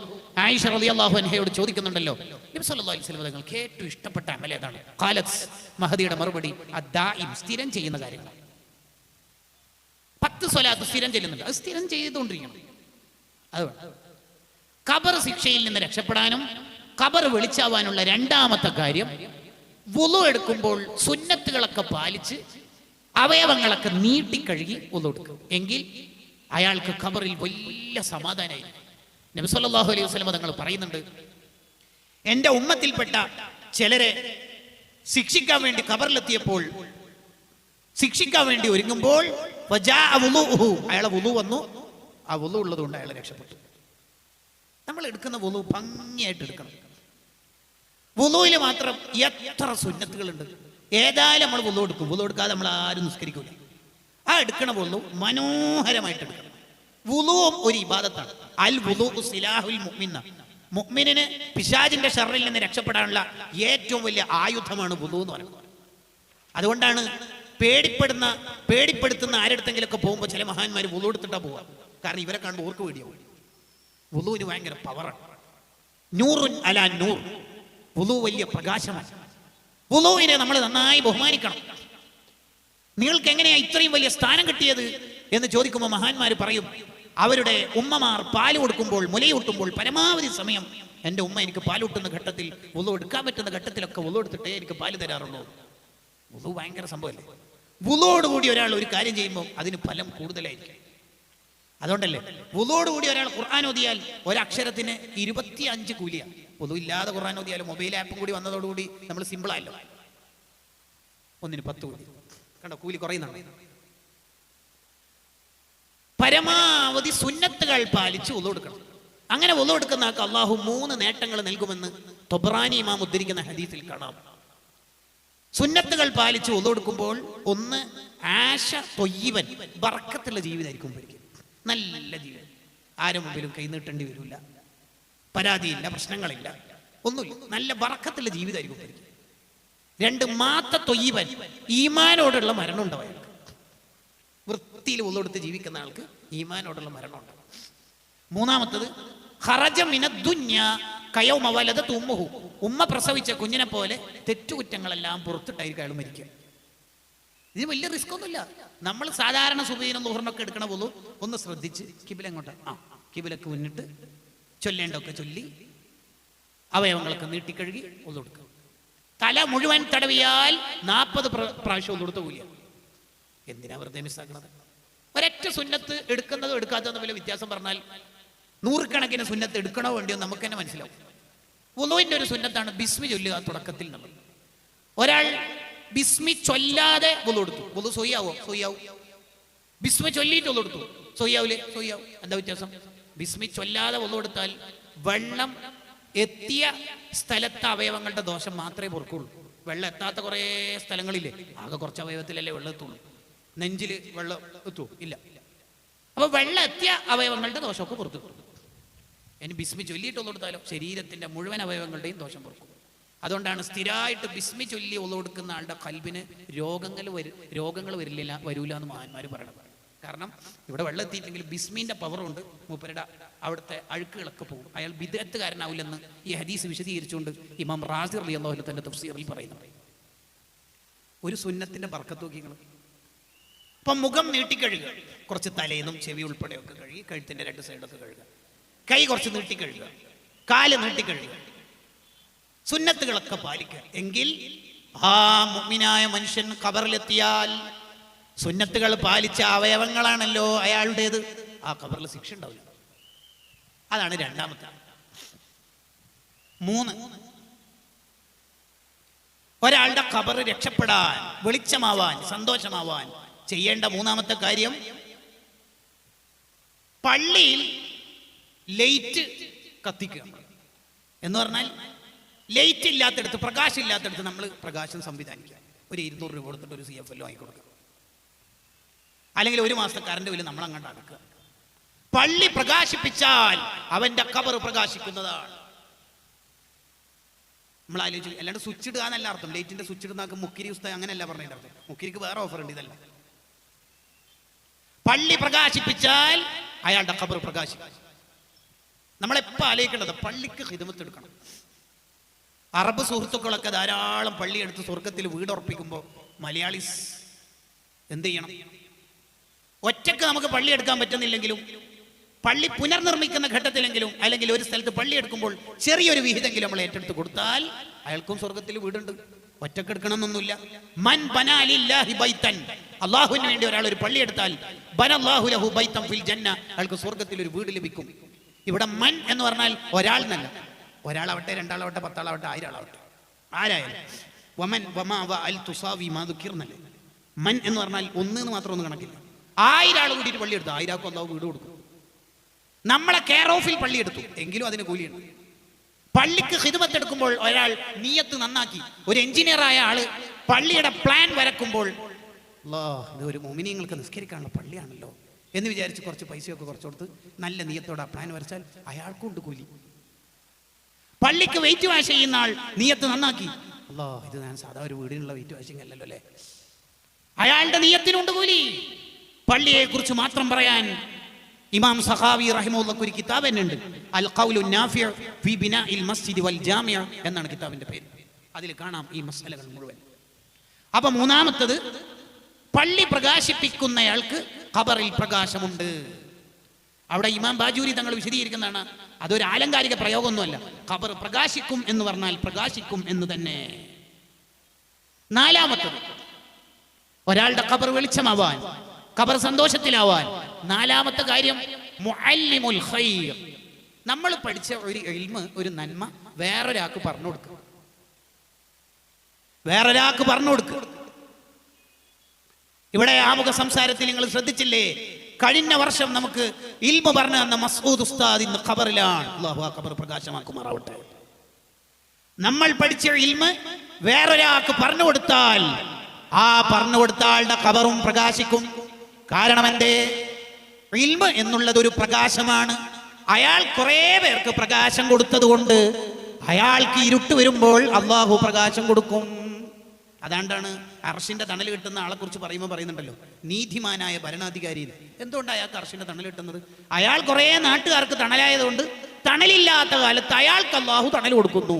ആയിഷ റളിയല്ലാഹു അൻഹയോട് ചോദിക്കുന്നുണ്ടല്ലോ, നബി സല്ലല്ലാഹു അലൈഹി വസല്ലം തങ്ങൾക്ക് ഏറ്റവും ഇഷ്ടപ്പെട്ട അമൽ ഏതാണ്? ഖാലത്ത്, മഹദിയുടെ മറുപടി, അദ്ദാഇം, സ്ഥിരം ചെയ്യുന്ന കാര്യങ്ങൾ. 10 സ്വലാത്ത് സ്ഥിരം ചെല്ലുന്നുണ്ട്, അത് സ്ഥിരം ചെയ്തുകൊണ്ടിരിക്കണം. അത് ഖബർ ശിക്ഷയിൽ നിന്ന് രക്ഷപ്പെടാനും ഖബർ വെളിച്ചാവാനുള്ള രണ്ടാമത്തെ കാര്യം, വുളു എടുക്കുമ്പോൾ സുന്നത്തുകളൊക്കെ പാലിച്ച് അവയവങ്ങളൊക്കെ നീട്ടിക്കഴുകി വുളു എടുക്കും. എങ്കിൽ അയാൾക്ക് ഖബറിൽ വലിയ സമാധാനമായി. നബി സല്ലല്ലാഹു അലൈഹി വസല്ലം തങ്ങൾ പറയുന്നുണ്ട്, എൻ്റെ ഉമ്മത്തിൽപ്പെട്ട ചിലരെ ശിക്ഷിക്കാൻ വേണ്ടി ഖബറിലെത്തിയപ്പോൾ, ശിക്ഷിക്കാൻ വേണ്ടി ഒരുങ്ങുമ്പോൾ അയാളെ വുളു വന്നു. ആ വുളു ഉള്ളതുകൊണ്ട് അയാളെ രക്ഷപ്പെട്ടു. നമ്മൾ എടുക്കുന്ന വുളു ഭംഗിയായിട്ട് എടുക്കണം. വുളുവിൽ മാത്രം എത്ര സുന്നത്തുകളുണ്ട്. ഏതായാലും നമ്മൾ വുളു എടുക്കും. വുളു എടുക്കാതെ നമ്മൾ ആരും നിസ്കരിക്കൂല. ആ എടുക്കണ വുളു മനോഹരമായിട്ട് എടുക്കണം. വുളുവും ഒരു ഇബാദത്താണ്. അൽ വുളു സിലാഹുൽ മുഅ്മിൻ. മുഅ്മിനിന് പിശാചിന്റെ ഷർറിൽ നിന്ന് രക്ഷപ്പെടാനുള്ള ഏറ്റവും വലിയ ആയുധമാണ് വുളു എന്ന് പറയുന്നത്. അതുകൊണ്ടാണ് പേടിപ്പെടുത്തുന്ന ആരെടുത്തെങ്കിലൊക്കെ പോകുമ്പോൾ ചില മഹാന്മാർ വുളു എടുത്തിട്ടാ പോവുക. കാരണം ഇവരെ കാണുമ്പോൾ ഓർക്ക് പേടിയാവും. വുളുവിന് ഭയങ്കര പവറാണ്. നൂറുൻ അലാ നൂർ. വുളു വലിയ പ്രകാശമാണ്. വുളുവിനെ നമ്മൾ നന്നായി ബഹുമാനിക്കണം. നിങ്ങൾക്ക് എങ്ങനെയാ ഇത്രയും വലിയ സ്ഥാനം കിട്ടിയത് എന്ന് ചോദിക്കുമ്പോൾ മഹാന്മാർ പറയും, അവരുടെ ഉമ്മമാർ പാല് കൊടുക്കുമ്പോൾ, മുലയൂട്ടുമ്പോൾ പരമാവധി സമയം എൻ്റെ ഉമ്മ എനിക്ക് പാലൂട്ടുന്ന ഘട്ടത്തിൽ, വുളു എടുക്കാൻ പറ്റുന്ന ഘട്ടത്തിലൊക്കെ വുളു എടുത്തിട്ടേ എനിക്ക് പാല് തരാറുള്ളൂ. വുളു ഭയങ്കര സംഭവമല്ലേ. വുളുവോടുകൂടി ഒരാൾ ഒരു കാര്യം ചെയ്യുമ്പോൾ അതിന് ഫലം കൂടുതലായിരിക്കും. അതുകൊണ്ടല്ലേ വുളുവോടുകൂടി ഒരാൾ ഖുർആൻ ഓതിയാൽ ഒരക്ഷരത്തിന് 25 കൂലിയാണ്. വുളു ഇല്ലാതെ ഖുർആൻ ഓതിയാലും മൊബൈൽ ആപ്പും കൂടി വന്നതോടുകൂടി നമ്മൾ സിമ്പിളായല്ലോ. ഒന്നിന് 10 കൂലി. കണ്ടോ, കൂലി കുറയുന്നുണ്ട്. പരമാവധി സുന്നത്തുകൾ പാലിച്ച് വുളു എടുക്കണം. അങ്ങനെ വുളു എടുക്കുന്ന ആൾക്ക് അള്ളാഹു 3 നേട്ടങ്ങൾ നൽകുമെന്ന് തൊബ്രാനി ഇമാം ഉദ്ധരിക്കുന്ന ഹദീസിൽ കാണാം. സുന്നത്തുകൾ പാലിച്ച് വുളു എടുക്കുമ്പോൾ ഒന്ന്, ആശ തൊയ്യിബൻ, ബർക്കത്തുള്ള ജീവിതമായിരിക്കും. നല്ല ജീവിതം. ആരും മുമ്പിലും കൈ നീട്ടേണ്ടി വരില്ല, പരാതിയില്ല, പ്രശ്നങ്ങളില്ല, ഒന്നുമില്ല. നല്ല ബർക്കത്തുള്ള ജീവിതമായിരിക്കും. 2, മാത്ത തൊയ്യിബൻ, ഈമാനോടുള്ള മരണം ഉണ്ടാവും. വൃത്തിയിൽ വുളു എടുത്ത് ജീവിക്കുന്ന ആൾക്ക് ഈമാനോടുള്ള മരണം ഉണ്ടാവും. 3, ഖറജ മിനദ്ദുന്യ കയൗമ വലദത് ഉമ്മുഹു. ഉമ്മ പ്രസവിച്ച കുഞ്ഞിനെ പോലെ തെറ്റുകുറ്റങ്ങളെല്ലാം പുറത്തിട്ടായിരിക്കും അയാൾ മരിക്കുക. ഇത് വലിയ റിസ്ക് ഒന്നുമില്ല. നമ്മൾ സാധാരണ സുബഹിനും ളുഹറിനൊക്കെ എടുക്കണ വുളു ഒന്ന് ശ്രദ്ധിച്ച് കിബില എങ്ങോട്ട്, കിബിലക്ക് മുന്നിട്ട് ചൊല്ലേണ്ടൊക്കെ ചൊല്ലി അവയവങ്ങളൊക്കെ നീട്ടിക്കഴുകി വുളു എടുക്കുക. തല മുഴുവൻ തടവിയാൽ 40 പ്രാവശ്യം വുളു എടുത്ത കൂലിയ. എന്തിനാ വെറുതെ മിസ്സാക്കണത്? ഒരൊറ്റ സുന്നത്ത് എടുക്കുന്നതോ എടുക്കാത്തതോ വലിയ വ്യത്യാസം പറഞ്ഞാൽ 100 കണക്കിന് സുന്നത്ത് എടുക്കണോ വേണ്ടിയോ നമുക്ക് തന്നെ മനസ്സിലാവും. വുളുവിന്റെ ഒരു സുന്നത്താണ് ബിസ്മി ചൊല്ലുക തുടക്കത്തിൽ. നമ്മൾ ഒരാൾ ബിസ്മി ചൊല്ലാതെ വുളു എടുത്തു, വുളു സൊയ്യാവോ? സൊയ്യാവും. ബിസ്മി ചൊല്ലിയിട്ട് വുളു എടുത്തു, സൊയ്യാവൂലേ? സൊയ്യാവും. എന്താ വ്യത്യാസം? ബിസ്മി ചൊല്ലാതെ വുളു എടുത്താൽ വെള്ളം എത്തിയ സ്ഥലത്തെ അവയവങ്ങളുടെ ദോഷം മാത്രമേ പൊറുക്കുള്ളൂ. വെള്ളം എത്താത്ത കുറേ സ്ഥലങ്ങളില്ലേ, ആകെ കുറച്ച് അവയവത്തിലല്ലേ വെള്ളം എത്തുള്ളൂ. നെഞ്ചിൽ വെള്ളം എത്തുമോ? ഇല്ല. അപ്പൊ വെള്ളം എത്തിയ അവയവങ്ങളുടെ ദോഷമൊക്കെ പുറത്തു കൊടുക്കും. ഇനി ബിസ്മി ചൊല്ലിയിട്ട് ഒന്നു കൊടുത്താലോ ശരീരത്തിന്റെ മുഴുവൻ അവയവങ്ങളുടെയും ദോഷം പുറക്കും. അതുകൊണ്ടാണ് സ്ഥിരമായിട്ട് ബിസ്മി ചൊല്ലി ഒന്നു കൊടുക്കുന്ന ആളുടെ ഖൽബിന് രോഗങ്ങൾ വരൂല എന്ന് മഹാന്മാർ പറയണത്. കാരണം ഇവിടെ വെള്ളം എത്തിയില്ലെങ്കിൽ ബിസ്മിന്റെ പവർ കൊണ്ട് മൂപ്പരുടെ അവിടുത്തെ അഴുക്കുകളൊക്കെ പോകും. അയാൾ ബിദ്അത്തുകാരനാവില്ലെന്ന് ഈ ഹദീസ് വിശദീകരിച്ചുകൊണ്ട് ഇമാം റാസി റളിയല്ലാഹു അൻഹു തന്റെ തഫ്സീറിൽ പറയുന്നത്. ഒരു സുന്നത്തിന്റെ ബർക്കത്ത് നോക്കിങ്ങൾ. ഇപ്പം മുഖം നീട്ടിക്കഴുകുക, കുറച്ച് തലേന്നും ചെവി ഉൾപ്പെടെയൊക്കെ കഴുകി, കഴുത്തിന്റെ 2 സൈഡൊക്കെ കഴുകുക, കൈ കുറച്ച് നീട്ടിക്കഴുകുക, കാല് നീട്ടിക്കഴുകുക, സുന്നത്തുകളൊക്കെ പാലിക്കുക. എങ്കിൽ ആ മുഅ്മിനായ മനുഷ്യൻ ഖബറിലെത്തിയാൽ സുന്നത്തുകൾ പാലിച്ച അവയവങ്ങളാണല്ലോ അയാളുടേത്, ആ ഖബറിൽ ശിക്ഷ ഉണ്ടാവില്ല. അതാണ് രണ്ടാമത്തെ. 3, ഒരാളുടെ ഖബർ രക്ഷപ്പെടാൻ, വെളിച്ചമാവാൻ, സന്തോഷമാവാൻ ചെയ്യേണ്ട 3ാമത്തെ കാര്യം, പള്ളിയിൽ ലൈറ്റ് കത്തിക്കുക. എന്ന് പറഞ്ഞാൽ ലൈറ്റ് ഇല്ലാത്തടത്ത്, പ്രകാശം ഇല്ലാത്തടത്ത് നമ്മൾ പ്രകാശം സംവിധാനിക്കുക. ഒരു 200 രൂപ കൊടുത്തിട്ട് ഒരു CFL വാങ്ങിക്കൊടുക്കുക, അല്ലെങ്കിൽ 1 മാസത്തെ കറണ്ട് ബില്ല് നമ്മൾ അങ്ങോട്ട് അടക്കുക. പള്ളി പ്രകാശിപ്പിച്ചാൽ അവന്റെ ഖബർ പ്രകാശിക്കുന്നതാണ്. നമ്മൾ ആലോചിച്ചു. അല്ലാണ്ട് സ്വിച്ച് ഇടുക എന്നല്ല അർത്ഥം. ലൈറ്റിന്റെ സ്വിച്ച് ഇടുന്ന മുക്കിരി ഉസ്താദ് അങ്ങനെയല്ല പറഞ്ഞതിന്റെ അർത്ഥം. മുക്കിരിക്ക് വേറെ ഓഫർ ഉണ്ട്, ഇതല്ല. പള്ളി പ്രകാശിപ്പിച്ചാൽ അയാളുടെ ഖബർ പ്രകാശിക്കും. നമ്മളെപ്പോൾ ആലോചിക്കേണ്ടത് പള്ളിക്ക് ഖിദ്മത്ത് എടുക്കണം. അറബ് സുഹൃത്തുക്കളൊക്കെ ധാരാളം പള്ളിയെടുത്ത് സ്വർഗത്തിൽ വീടുറപ്പിക്കുമ്പോൾ മലയാളീസ് എന്ത് ചെയ്യണം? ഒറ്റക്ക് നമുക്ക് പള്ളി എടുക്കാൻ പറ്റുന്നില്ലെങ്കിലും പള്ളി പുനർനിർമ്മിക്കുന്ന ഘട്ടത്തിലെങ്കിലും, അല്ലെങ്കിൽ ഒരു സ്ഥലത്ത് പള്ളി എടുക്കുമ്പോൾ ചെറിയൊരു വിഹിതമെങ്കിലും നമ്മൾ ഏറ്റെടുത്ത് കൊടുത്താൽ അയാൾക്കും സ്വർഗത്തിൽ വീടുണ്ട്, ഒറ്റക്കെടുക്കണം എന്നൊന്നുമില്ല. മൻ ബനാ ലില്ലാഹി ബൈതൻ, അള്ളാഹുവിന് വേണ്ടി ഒരാൾ ഒരു പള്ളി എടുത്താൽ ബനല്ലാഹു ലഹു ബൈതൻ ഫിൽ ജന്ന, അയാൾക്ക് സ്വർഗ്ഗത്തിൽ ഒരു വീട് ലഭിക്കും. ഇവിടെ മൻ എന്ന് പറഞ്ഞാൽ ഒരാൾ എന്നല്ല, ഒരാളാവട്ടെ, രണ്ടാളാവട്ടെ, 10 ആളാവട്ടെ, 1000 ആളാവട്ടെ, ആരായാലും. വമൻ വമാ വഅൽ തുസാവി മാ ദുക്കിർന്നല്ലേ. മൻ എന്ന് പറഞ്ഞാൽ ഒന്ന് എന്ന് മാത്രം ഒന്നും കണക്കില്ല. 1000 ആൾ കൂടിയിട്ട് പള്ളി എടുത്തു, 1000 ആൾക്ക് അല്ലാഹു വീട് കൊടുക്കും. നമ്മളെ കെയർ ഓഫിൽ പള്ളി എടുത്തു എങ്കിലും അതിന് കൂലിയുണ്ട്. പള്ളിക്ക് ഖിദ്മത്ത് എടുക്കുമ്പോൾ ഒരാൾ നിയത്ത് നന്നാക്കി, ഒരു എഞ്ചിനീയറായ ആള് പള്ളിയുടെ പ്ലാൻ വരക്കുമ്പോൾ ഇത് ഒരു മുഅ്മിനീങ്ങൾക്ക് നിസ്കരിക്കാനുള്ള പള്ളിയാണല്ലോ എന്ന് വിചാരിച്ച് കുറച്ച് പൈസയൊക്കെ കുറച്ച് കൊടുത്ത് നല്ല നിയത്തോടെ ആ പ്ലാൻ വരച്ചാൽ അയാൾക്കുണ്ട് കൂലി. പള്ളിക്ക് വെയിറ്റ് വാഷ് ചെയ്യുന്ന ആൾ നിയത്ത് നന്നാക്കി, ഇത് ഞാൻ സാധാ ഒരു വീടിനുള്ള വെയിറ്റ് വാഷിംഗ് അല്ലല്ലോ അല്ലേ, അയാളുടെ നിയത്തിനുണ്ട് കൂലി. പള്ളിയെ കുറിച്ച് മാത്രം പറയാൻ ഇമാം സഖാവി റഹിമഹുല്ലാഹ് ഒരു കിതാബ് തന്നെ ഉണ്ട്, അൽ ഖൗലു നാഫിഉ ഫീ ബിനാഇൽ മസ്ജിദ് വൽ ജാമിഅ എന്നാണ് കിതാബിന്റെ പേര്. അതിൽ കാണാം ഈ മസലകൾ മുഴുവൻ. അപ്പൊ മൂന്നാമത്തത്, പള്ളി പ്രകാശിപ്പിക്കുന്നയാൾക്ക് ഖബറിൽ പ്രകാശമുണ്ട്. അവിടെ ഇമാം ബാജൂരി തങ്ങൾ വിശദീകരിക്കുന്നതാണ്, അതൊരു ആലങ്കാരിക പ്രയോഗമൊന്നുമല്ല. ഖബർ പ്രകാശിക്കും എന്ന് പറഞ്ഞാൽ പ്രകാശിക്കും എന്ന് തന്നെ. നാലാമത്തത്, ഒരാളുടെ ഖബർ വെളിച്ചമാവാൻ, ഖബർ സന്തോഷത്തിലാവാൻ. നാലാമത്തെ കാര്യം മുഅല്ലിമുൽ ഖൈർ, നമ്മൾ പഠിച്ച ഒരു ഇൽമ്, ഒരു നന്മ വേറൊരാൾക്ക് പറഞ്ഞു കൊടുക്കുക, വേറൊരാൾക്ക് പറഞ്ഞു കൊടുക്കുക. ഇവിടെ ആമുഖ സംസാരത്തിൽ നിങ്ങൾ ശ്രദ്ധിച്ചില്ലേ, കഴിഞ്ഞ വർഷം നമുക്ക് ഇൽമ പറഞ്ഞു തന്ന മസ്ഊദ് ഉസ്താദ് ഇന്ന് ഖബറിലാണ്. അല്ലാഹു ആ ഖബർ പ്രകാശമാക്കുമാറാവട്ടെ. നമ്മൾ പഠിച്ച ഇൽമ വേറൊരാൾക്ക് പറഞ്ഞു കൊടുത്താൽ ആ പറഞ്ഞു കൊടുത്ത ആളുടെ ഖബറും പ്രകാശിക്കും. കാരണം എന്തേ? ഇൽമ എന്നുള്ളത് ഒരു പ്രകാശമാണ്. അയാൾ കുറെ പേർക്ക് പ്രകാശം കൊടുത്തത് കൊണ്ട് അയാൾക്ക് ഇരുട്ട് വരുമ്പോൾ അല്ലാഹു പ്രകാശം കൊടുക്കും. അതാണ്ടാണ് അർശിന്റെ തണൽ കിട്ടുന്ന ആളെ കുറിച്ച് പറയുമ്പോൾ പറയുന്നുണ്ടല്ലോ, നീതിമാനായ ഭരണാധികാരി. എന്തുകൊണ്ട് അയാൾക്ക് അർശിന്റെ തണൽ കിട്ടുന്നത്? അയാൾ കുറെ നാട്ടുകാർക്ക് തണലായതുകൊണ്ട് തണലില്ലാത്ത കാലത്ത് അയാൾക്ക് അല്ലാഹു തണൽ കൊടുക്കുന്നു.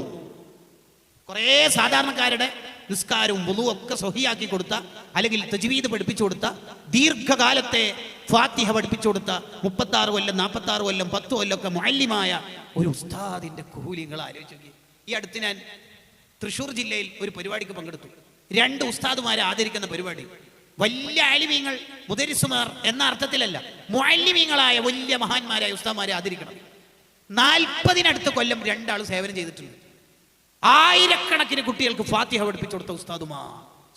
കുറെ സാധാരണക്കാരുടെ നിസ്കാരവും വുളുവും ഒക്കെ സ്വഹിയാക്കി കൊടുത്ത, അല്ലെങ്കിൽ തജ്വീദ് പഠിപ്പിച്ചു കൊടുത്ത, ദീർഘകാലത്തെ ഫാത്തിഹ പഠിപ്പിച്ചു കൊടുത്ത, 36 കൊല്ലം 46 കൊല്ലം 10 കൊല്ലമൊക്കെ മുഅല്ലിമായ ഒരു ഉസ്താദിന്റെ കൂലിങ്ങൾ ആലോചിച്ചു. ഈ അടുത്ത് ഞാൻ തൃശ്ശൂർ ജില്ലയിൽ ഒരു പരിപാടിക്ക് പങ്കെടുത്തു. 2 ഉസ്താദുമാരെ ആദരിക്കുന്ന പരിപാടി. വലിയ ആലിമീങ്ങൾ, മുദരിസുമാർ എന്ന അർത്ഥത്തിലല്ല, മുഅല്ലിമീങ്ങളായ വലിയ മഹാന്മാരായ ഉസ്താദുമാരെ ആദരിക്കണം. 40-നടുത്ത കൊല്ലം 2 ആൾ സേവനം ചെയ്തിട്ടുണ്ട്. 1000കണക്കിന് കുട്ടികൾക്ക് ഫാത്തിഹ പഠിപ്പിച്ചു കൊടുത്ത ഉസ്താദുമാ.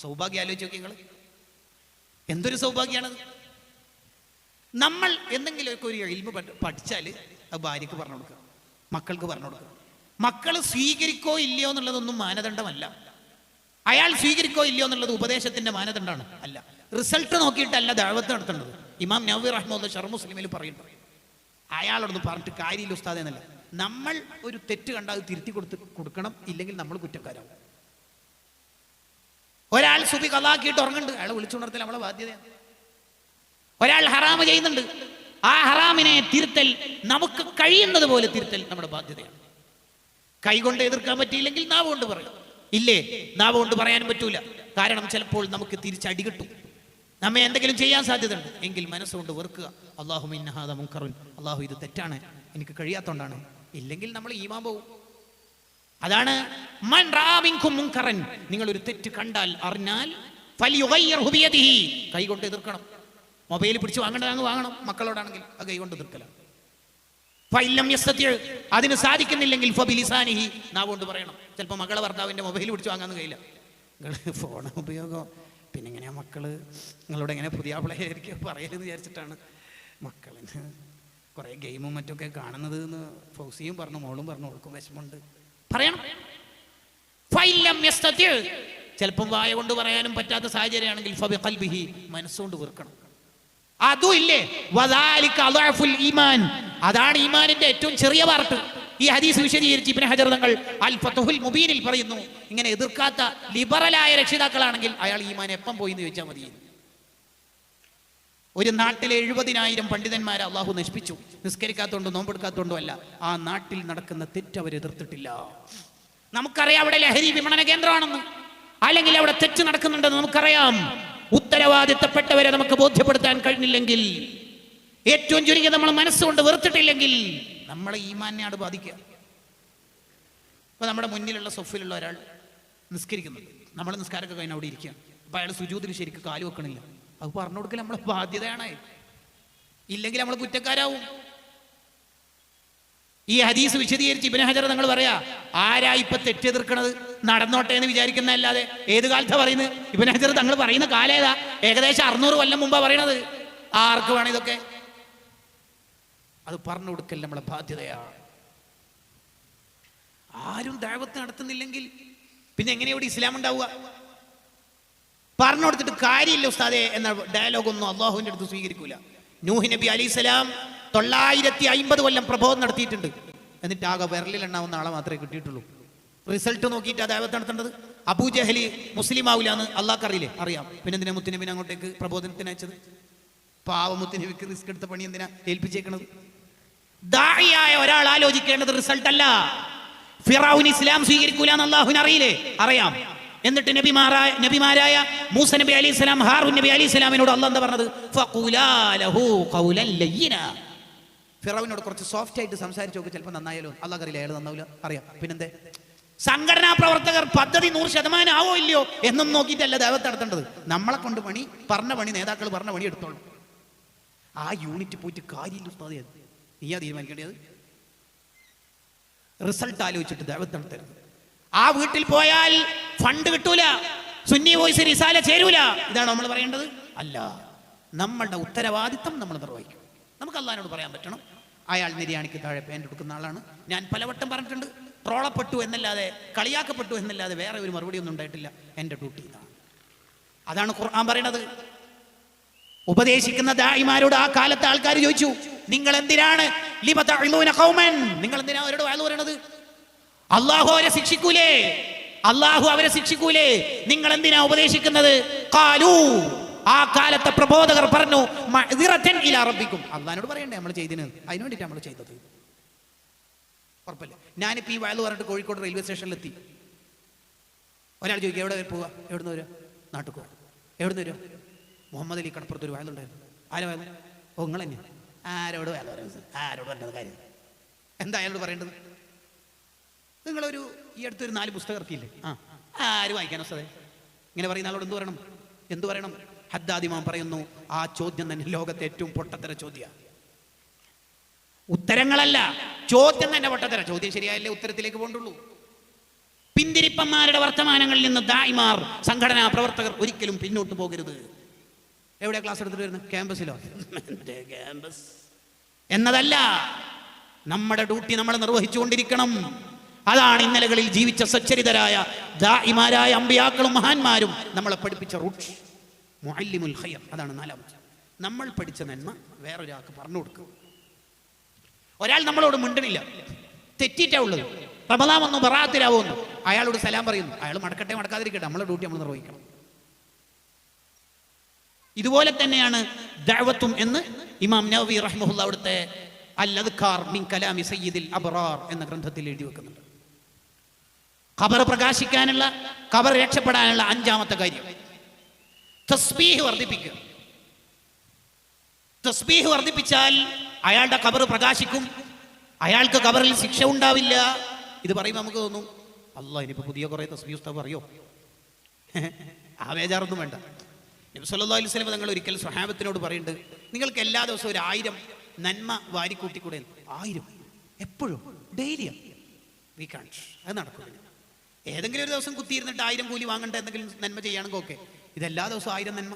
സൗഭാഗ്യം ആലോചിച്ച് നോക്കി നിങ്ങൾ, എന്തൊരു സൗഭാഗ്യമാണത്. നമ്മൾ എന്തെങ്കിലുമൊക്കെ ഒരു ഇൽമ പഠിച്ചാൽ അത് ഭാര്യക്ക് പറഞ്ഞു കൊടുക്കുക, മക്കൾക്ക് പറഞ്ഞു കൊടുക്കുക. മക്കൾ സ്വീകരിക്കോ ഇല്ലയോ എന്നുള്ളതൊന്നും മാനദണ്ഡമല്ല. അയാൾ സ്വീകരിക്കോ ഇല്ലയോ എന്നുള്ളത് ഉപദേശത്തിന്റെ മാനദണ്ഡമാണ്, അല്ല. റിസൾട്ട് നോക്കിയിട്ടല്ല ദഅവത്ത് നടത്തേണ്ടത്. ഇമാം നവവി റഹ്മത്തുള്ളാഹി ശർഹ് മുസ്ലിമിൽ പറയുന്നുണ്ട്, അയാളോടൊന്ന് പറഞ്ഞിട്ട് കാര്യമില്ല ഉസ്താദ് എന്നല്ല. നമ്മൾ ഒരു തെറ്റ് കണ്ടാൽ അത് തിരുത്തി കൊടുക്കണം, ഇല്ലെങ്കിൽ നമ്മൾ കുറ്റക്കാരാവും. ഒരാൾ സുബി ഖളാക്കിയിട്ട് ഉറങ്ങുന്നുണ്ട്, അയാളെ വിളിച്ചുണർത്തൽ നമ്മളെ ബാധ്യതയാണ്. ഒരാൾ ഹറാമ് ചെയ്യുന്നുണ്ട്, ആ ഹറാമിനെ തിരുത്തൽ നമുക്ക് കഴിയുന്നത് പോലെ തിരുത്തൽ നമ്മുടെ ബാധ്യതയാണ്. കൈകൊണ്ട് എതിർക്കാൻ പറ്റിയില്ലെങ്കിൽ നാവ് കൊണ്ട് പറയും. ഇല്ലേ, നാവ് കൊണ്ട് പറയാനും പറ്റൂല. കാരണം ചിലപ്പോൾ നമുക്ക് തിരിച്ചടി കിട്ടും, നമ്മെ എന്തെങ്കിലും ചെയ്യാൻ സാധ്യതയുണ്ട്. എങ്കിൽ മനസ്സുകൊണ്ട് വെറുക്കുക, അല്ലാഹുമ്മ ഇന്ന ഹാദാ മുൻകറുൻ, അല്ലാഹു ഇത് തെറ്റാണ്, എനിക്ക് കഴിയാത്തോണ്ടാണ്. ഇല്ലെങ്കിൽ നമ്മൾ ഈമാൻ പോകും. അതാണ് മൻ റആ മിൻകും മുൻകറൻ, നിങ്ങൾ ഒരു തെറ്റ് കണ്ടാൽ അറിഞ്ഞാൽ ഫലിയുഗയ്യിർഹു ബിയദിഹി, കൈകൊണ്ട് എതിർക്കണം. മൊബൈൽ പിടിച്ച് വാങ്ങേണ്ടതാണെന്ന് വാങ്ങണം, മക്കളോടാണെങ്കിൽ അത് കൈകൊണ്ട് എതിർക്കലാണ്. ഫഇല്ലം യസ്തതി, അതിന് സാധിക്കുന്നില്ലെങ്കിൽ ഫബിലിസാനിഹി, നാവുകൊണ്ട് പറയണം. ചിലപ്പോൾ മകളെ ഭർത്താവിന്റെ മൊബൈൽ പിടിച്ച് വാങ്ങാൻ കഴിയില്ല, നിങ്ങൾ ഫോൺ ഉപയോഗം, പിന്നെ എങ്ങനെയാ മക്കള് നിങ്ങളോട് എങ്ങനെ പുതിയ ആയിരിക്കും പറയലെന്ന് വിചാരിച്ചിട്ടാണ് മക്കളിന് കുറെ ഗെയിമും മറ്റൊക്കെ കാണുന്നത് എന്ന് ഫൗസിയും പറഞ്ഞു, മോളും പറഞ്ഞു, ഓൾക്കും വിഷമമുണ്ട്, പറയണം. ഫഇല്ലം യസ്തതി, ചിലപ്പം വായ കൊണ്ട് പറയാനും പറ്റാത്ത സാഹചര്യമാണെങ്കിൽ ഫബിഖൽബിഹി, മനസ്സുകൊണ്ട് വെറുക്കണം. അതും ഇല്ലേ, വദാലിക അളഅഫുൽ ഈമാൻ, അതാണ് ഈമാനിന്റെ ഏറ്റവും ചെറിയ പാർട്ട്. ഈ ഹദീസ് വിശദീകരിച്ച് ഇബ്നു ഹജർ തങ്ങൾ അൽ ഫത്ഹുൽ മുബീനിൽ പറയുന്നു, ഇങ്ങനെ എതിർക്കാത്ത ലിബറലായ രക്ഷിതാക്കളാണെങ്കിൽ അയാൾ ഈമാൻ എപ്പം പോയി എന്ന് ചോദിച്ചാൽ മതി. ഒരു നാട്ടിലെ 70,000 പണ്ഡിതന്മാരെ അള്ളാഹു നശിപ്പിച്ചു, നിസ്കരിക്കാത്തോണ്ടോ നോമ്പെടുക്കാത്തോണ്ടോ അല്ല, ആ നാട്ടിൽ നടക്കുന്ന തെറ്റ് അവർ എതിർത്തിട്ടില്ല. നമുക്കറിയാം അവിടെ ലഹരി വിപണന കേന്ദ്രമാണെന്ന്, അല്ലെങ്കിൽ അവിടെ തെറ്റ് നടക്കുന്നുണ്ടെന്ന് നമുക്കറിയാം. ഉത്തരവാദിത്തപ്പെട്ടവരെ നമുക്ക് ബോധ്യപ്പെടുത്താൻ കഴിഞ്ഞില്ലെങ്കിൽ, ഏറ്റവും ചുരുങ്ങിയ നമ്മൾ മനസ്സുകൊണ്ട് വെറുത്തിട്ടില്ലെങ്കിൽ നമ്മളെ ഈമാനെയാണ് ബാധിക്കുക. ഇപ്പൊ നമ്മുടെ മുന്നിലുള്ള സൊഫിലുള്ള ഒരാൾ നിസ്കരിക്കുന്നുണ്ട്. നമ്മൾ നിസ്കാരമൊക്കെ കഴിഞ്ഞ് അവിടെ ഇരിക്കുക. അപ്പം അയാൾ സുജൂദിൽ ശരിക്കും കാല് വെക്കണില്ല. അത് പറഞ്ഞു കൊടുക്കൽ നമ്മളെ ബാധ്യതയാണ്. ഇല്ലെങ്കിൽ നമ്മൾ കുറ്റക്കാരാവും. ഈ ഹദീസ് വിശദീകരിച്ച് ഇബ്നു ഹജർ തങ്ങൾ പറയാ, ആരാ ഇപ്പൊ തെറ്റെതിർക്കണത്? നടന്നോട്ടെ എന്ന് വിചാരിക്കുന്നതല്ലാതെ. ഏത് കാലത്താ പറയുന്നത്? ഇബ്നു ഹജർ തങ്ങൾ പറയുന്ന കാലം ഏതാ? ഏകദേശം 600 കൊല്ലം മുമ്പാ പറയണത്. ആർക്ക് വേണം ഇതൊക്കെ? അത് പറഞ്ഞു കൊടുക്കൽ നമ്മളെ ബാധ്യതയാണ്. ആരും ദഅവത്ത് നടത്തുന്നില്ലെങ്കിൽ പിന്നെ എങ്ങനെ ഇവിടെ ഇസ്ലാം ഉണ്ടാവുക? പറഞ്ഞു കൊടുത്തിട്ട് കാര്യമില്ല ഉസ്താദേ എന്ന ഡയലോഗൊന്നും അള്ളാഹുവിന്റെ അടുത്ത് സ്വീകരിക്കൂല. നൂഹ് നബി അലൈഹിസ്സലാം 950 കൊല്ലം പ്രബോധനം നടത്തിയിട്ടുണ്ട്. എന്നിട്ട് ആകെ വിരലിലെണ്ണാവുന്ന ആളെ മാത്രമേ കിട്ടിയിട്ടുള്ളൂ. റിസൾട്ട് നോക്കിയിട്ട് ദഅവത്ത് നടത്തേണ്ടത്. അബൂജഹലി മുസ്ലിം ആവില്ലാന്ന് അള്ളാഹ്ക്ക് അറിയില്ലേ? അറിയാം. പിന്നെ എന്തിനാ മുത്തുനബിനെ അങ്ങോട്ടേക്ക് പ്രബോധനത്തിന് അയച്ചത്? പാവ മുത്തുനബിക്ക് റിസ്ക് എടുത്ത പണി എന്തിനാ ഏൽപ്പിച്ചേക്കണത്? ദാഇയായ ഒരാൾ ആലോചിക്കേണ്ടത് റിസൾട്ട് അല്ല. ഫിറഔൻ ഇസ്ലാം സ്വീകരിക്കൂല എന്ന് അള്ളാഹുവിന് അറിയില്ലേ? അറിയാം. എന്നിട്ട് നബിമാരായ മൂസ നബി അലൈഹിസ്സലാം, ഹാറൂൻ നബി അലൈഹിസ്സലാമിനോട് അള്ളാഹ് എന്താ പറഞ്ഞത്? ഫഖുലാ ലഹു ഖൗലൻ ലയ്യിന. ഫിറഔനോട് കുറച്ച് സോഫ്റ്റ് ആയിട്ട് സംസാരിച്ചു നോക്ക്, ചിലപ്പോൾ നന്നായാലോ. അള്ളാഹ് അറിയില്ല, അയാൾ നന്നാവില്ല, അറിയാം. പിന്നെന്തേ? സംഘടനാ പ്രവർത്തകർ പദ്ധതി 100% ആവോ ഇല്ലയോ എന്നും നോക്കിയിട്ടല്ല ദഅവത്ത് നടത്തേണ്ടത്. നമ്മളെ കൊണ്ട് പണി, പറഞ്ഞ പണി, നേതാക്കൾ പറഞ്ഞ പണി എടുത്തോളൂ. ആ യൂണിറ്റ് പോയിട്ട് കാര്യമില്ല ഉസ്താദേ, നീയാ തീരുമാനിക്കേണ്ടത്. റിസൾട്ട് ആലോചിച്ചിട്ട് ദഅവത്ത് നടത്തരുത്. ആ വീട്ടിൽ പോയാൽ ഫണ്ട് കിട്ടൂല, സുന്നി വോയിസ് റിസാല ചേരൂല. ഇതാണ് നമ്മൾ പറയേണ്ടത്? അല്ല. നമ്മളുടെ ഉത്തരവാദിത്തം നമ്മൾ നിർവഹിക്കും. നമുക്ക് അള്ളാഹിനോട് പറയാൻ പറ്റണം, അയാൾ നിര്യാണിക്ക് താഴെ പാൻറ് എടുക്കുന്ന ആളാണ്. ഞാൻ പലവട്ടം പറഞ്ഞിട്ടുണ്ട്, ട്രോളപ്പെട്ടു എന്നല്ലാതെ, കളിയാക്കപ്പെട്ടു എന്നല്ലാതെ വേറെ ഒരു മറുപടി ഒന്നും ഉണ്ടായിട്ടില്ല. എൻ്റെ ഡ്യൂട്ടി ഇതാണ്. അതാണ് ഖുർആൻ പറയണത്. ഉപദേശിക്കുന്ന ദാഇമാരോട് ആ കാലത്തെ ആൾക്കാർ ചോദിച്ചു, നിങ്ങൾ എന്തിനാണ് നിങ്ങൾ എന്തിനാ അവരോട് വഅദ് പറയണത്? അള്ളാഹു അവരെ ശിക്ഷിക്കൂലേ? അള്ളാഹു അവരെ ശിക്ഷിക്കൂലേ? നിങ്ങൾ എന്തിനാ ഉപദേശിക്കുന്നത്? ഖാലൂ, ആ കാലത്തെ പ്രബോധകർ പറഞ്ഞു, മഅ്ദിറതൻ ഇലാ റബ്ബിക്കും. അള്ളാഹിനോട് പറയണ്ടേ നമ്മൾ ചെയ്തിന്, അതിനു വേണ്ടിയിട്ട് നമ്മൾ ചെയ്തത്. ഉറപ്പല്ലേ? ഞാനിപ്പോൾ ഈ വഅദ് പറഞ്ഞിട്ട് കോഴിക്കോട് റെയിൽവേ സ്റ്റേഷനിലെത്തി. ഒരാൾ ചോദിക്കുക, എവിടെ പോവുക? എവിടുന്ന് വരിക? നാട്ടിൽ പോവാ. എവിടുന്ന് വരിക? മുഹമ്മദ് അലി കടപ്പുറത്ത് ഒരു വഅദ് ഉണ്ടായിരുന്നു. ആരാ വഅദ്? ഓ, നിങ്ങൾ തന്നെ. ആരോട് വഅദ് പറയുന്നത്? ആരോട് പറഞ്ഞത് കാര്യം എന്താ അയാളോട് പറയേണ്ടത്? നിങ്ങളൊരു ഈ അടുത്തൊരു 4 പുസ്തകം ഇറക്കിയില്ലേ? ആര് വായിക്കാനോ സാറേ? ഇങ്ങനെ പറയുന്ന ആളോട് എന്ത് പറയണം? എന്തു പറയണം? ഹദ്ദാദ് ഇമാം പറയുന്നു, ആ ചോദ്യം തന്നെ ലോകത്തെ ഏറ്റവും പൊട്ടത്തര ചോദ്യമാണ്. ഉത്തരങ്ങളല്ല, ചോദ്യം തന്നെ പൊട്ടത്തര. ചോദ്യം ശരിയായല്ലേ ഉത്തരത്തിലേക്ക് പോകണ്ടുള്ളൂ. പിന്തിരിപ്പന്മാരുടെ വർത്തമാനങ്ങളിൽ നിന്ന് ദാഇമാർ, സംഘടനാ പ്രവർത്തകർ ഒരിക്കലും പിന്നോട്ട് പോകരുത്. എവിടെയാ ക്ലാസ് എടുത്തിട്ട് വരുന്നത്? ക്യാമ്പസിലോ? ക്യാമ്പസ് എന്നതല്ല, നമ്മുടെ ഡ്യൂട്ടി നമ്മൾ നിർവഹിച്ചുകൊണ്ടിരിക്കണം. അതാണ് ഇന്നലകളിൽ ജീവിച്ച സച്ചരിതരായ ദാഇമാരായ അമ്പിയാക്കളും മഹാന്മാരും നമ്മളെ പഠിപ്പിച്ച റൂട്ട്. മുഅല്ലിമുൽ ഖൈർ, അതാണ് 4ാമത്. നമ്മൾ പഠിച്ച നന്മ വേറൊരാൾക്ക് പറഞ്ഞു കൊടുക്കുക. ഒരാൾ നമ്മളോട് മിണ്ടണില്ല, തെറ്റിയിട്ടാ ഉള്ളത്, റമദാൻ വന്നു ബറാഅത്തിലാവുന്നു, അയാളോട് സലാം പറയുന്നു. അയാൾ മടക്കട്ടെ മടക്കാതിരിക്കട്ടെ, നമ്മളെ ഡ്യൂട്ടി നമ്മൾ നിർവഹിക്കണം. ഇതുപോലെ തന്നെയാണ് ദഅവത്തും എന്ന് ഇമാം നവവി റഹ്മഹുല്ലാഹ് അവിടുത്തെ അൽ അദ്കാർ മിൻ കലാമി സയ്യിദിൽ അബ്റാർ എന്ന ഗ്രന്ഥത്തിൽ എഴുതി വെക്കുന്നുണ്ട്. ഖബർ പ്രകാശിക്കാനുള്ള, ഖബർ രക്ഷപ്പെടാനുള്ള 5ാമത്തെ കാര്യം തസ്ബീഹ് വർദ്ധിപ്പിക്കുക. തസ്ബീഹ് വർദ്ധിപ്പിച്ചാൽ അയാളുടെ ഖബർ പ്രകാശിക്കും, അയാൾക്ക് ഖബറിൽ ശിക്ഷ ഉണ്ടാവില്ല. ഇത് പറയുമ്പോൾ നമുക്ക് തോന്നും, അല്ലാഹ് ഇനിയിപ്പോൾ പുതിയ കുറേ തസ്ബീഹ് ഉസ്താദ് പറയോ? ആ ബേജാറൊന്നും വേണ്ട. നബി സല്ലല്ലാഹു അലൈഹി വസല്ലം തങ്ങൾ ഒരിക്കൽ സ്വഹാബത്തിനോട് പറയുന്നുണ്ട്, നിങ്ങൾക്ക് എല്ലാ ദിവസവും ഒരു 1000 നന്മ വാരിക്കൂട്ടിക്കൂടെ? 1000 എപ്പോഴും ഡെയിലിയാ? വി കാൺട്ട്, അത് നടക്കില്ല. ഏതെങ്കിലും ഒരു ദിവസം കുത്തിയിരുന്നിട്ട് 1000 കൂലി വാങ്ങേണ്ട എന്തെങ്കിലും നന്മ ചെയ്യുകയാണെങ്കിൽ ഓക്കെ. ഇതെല്ലാ ദിവസവും 1000 നന്മ.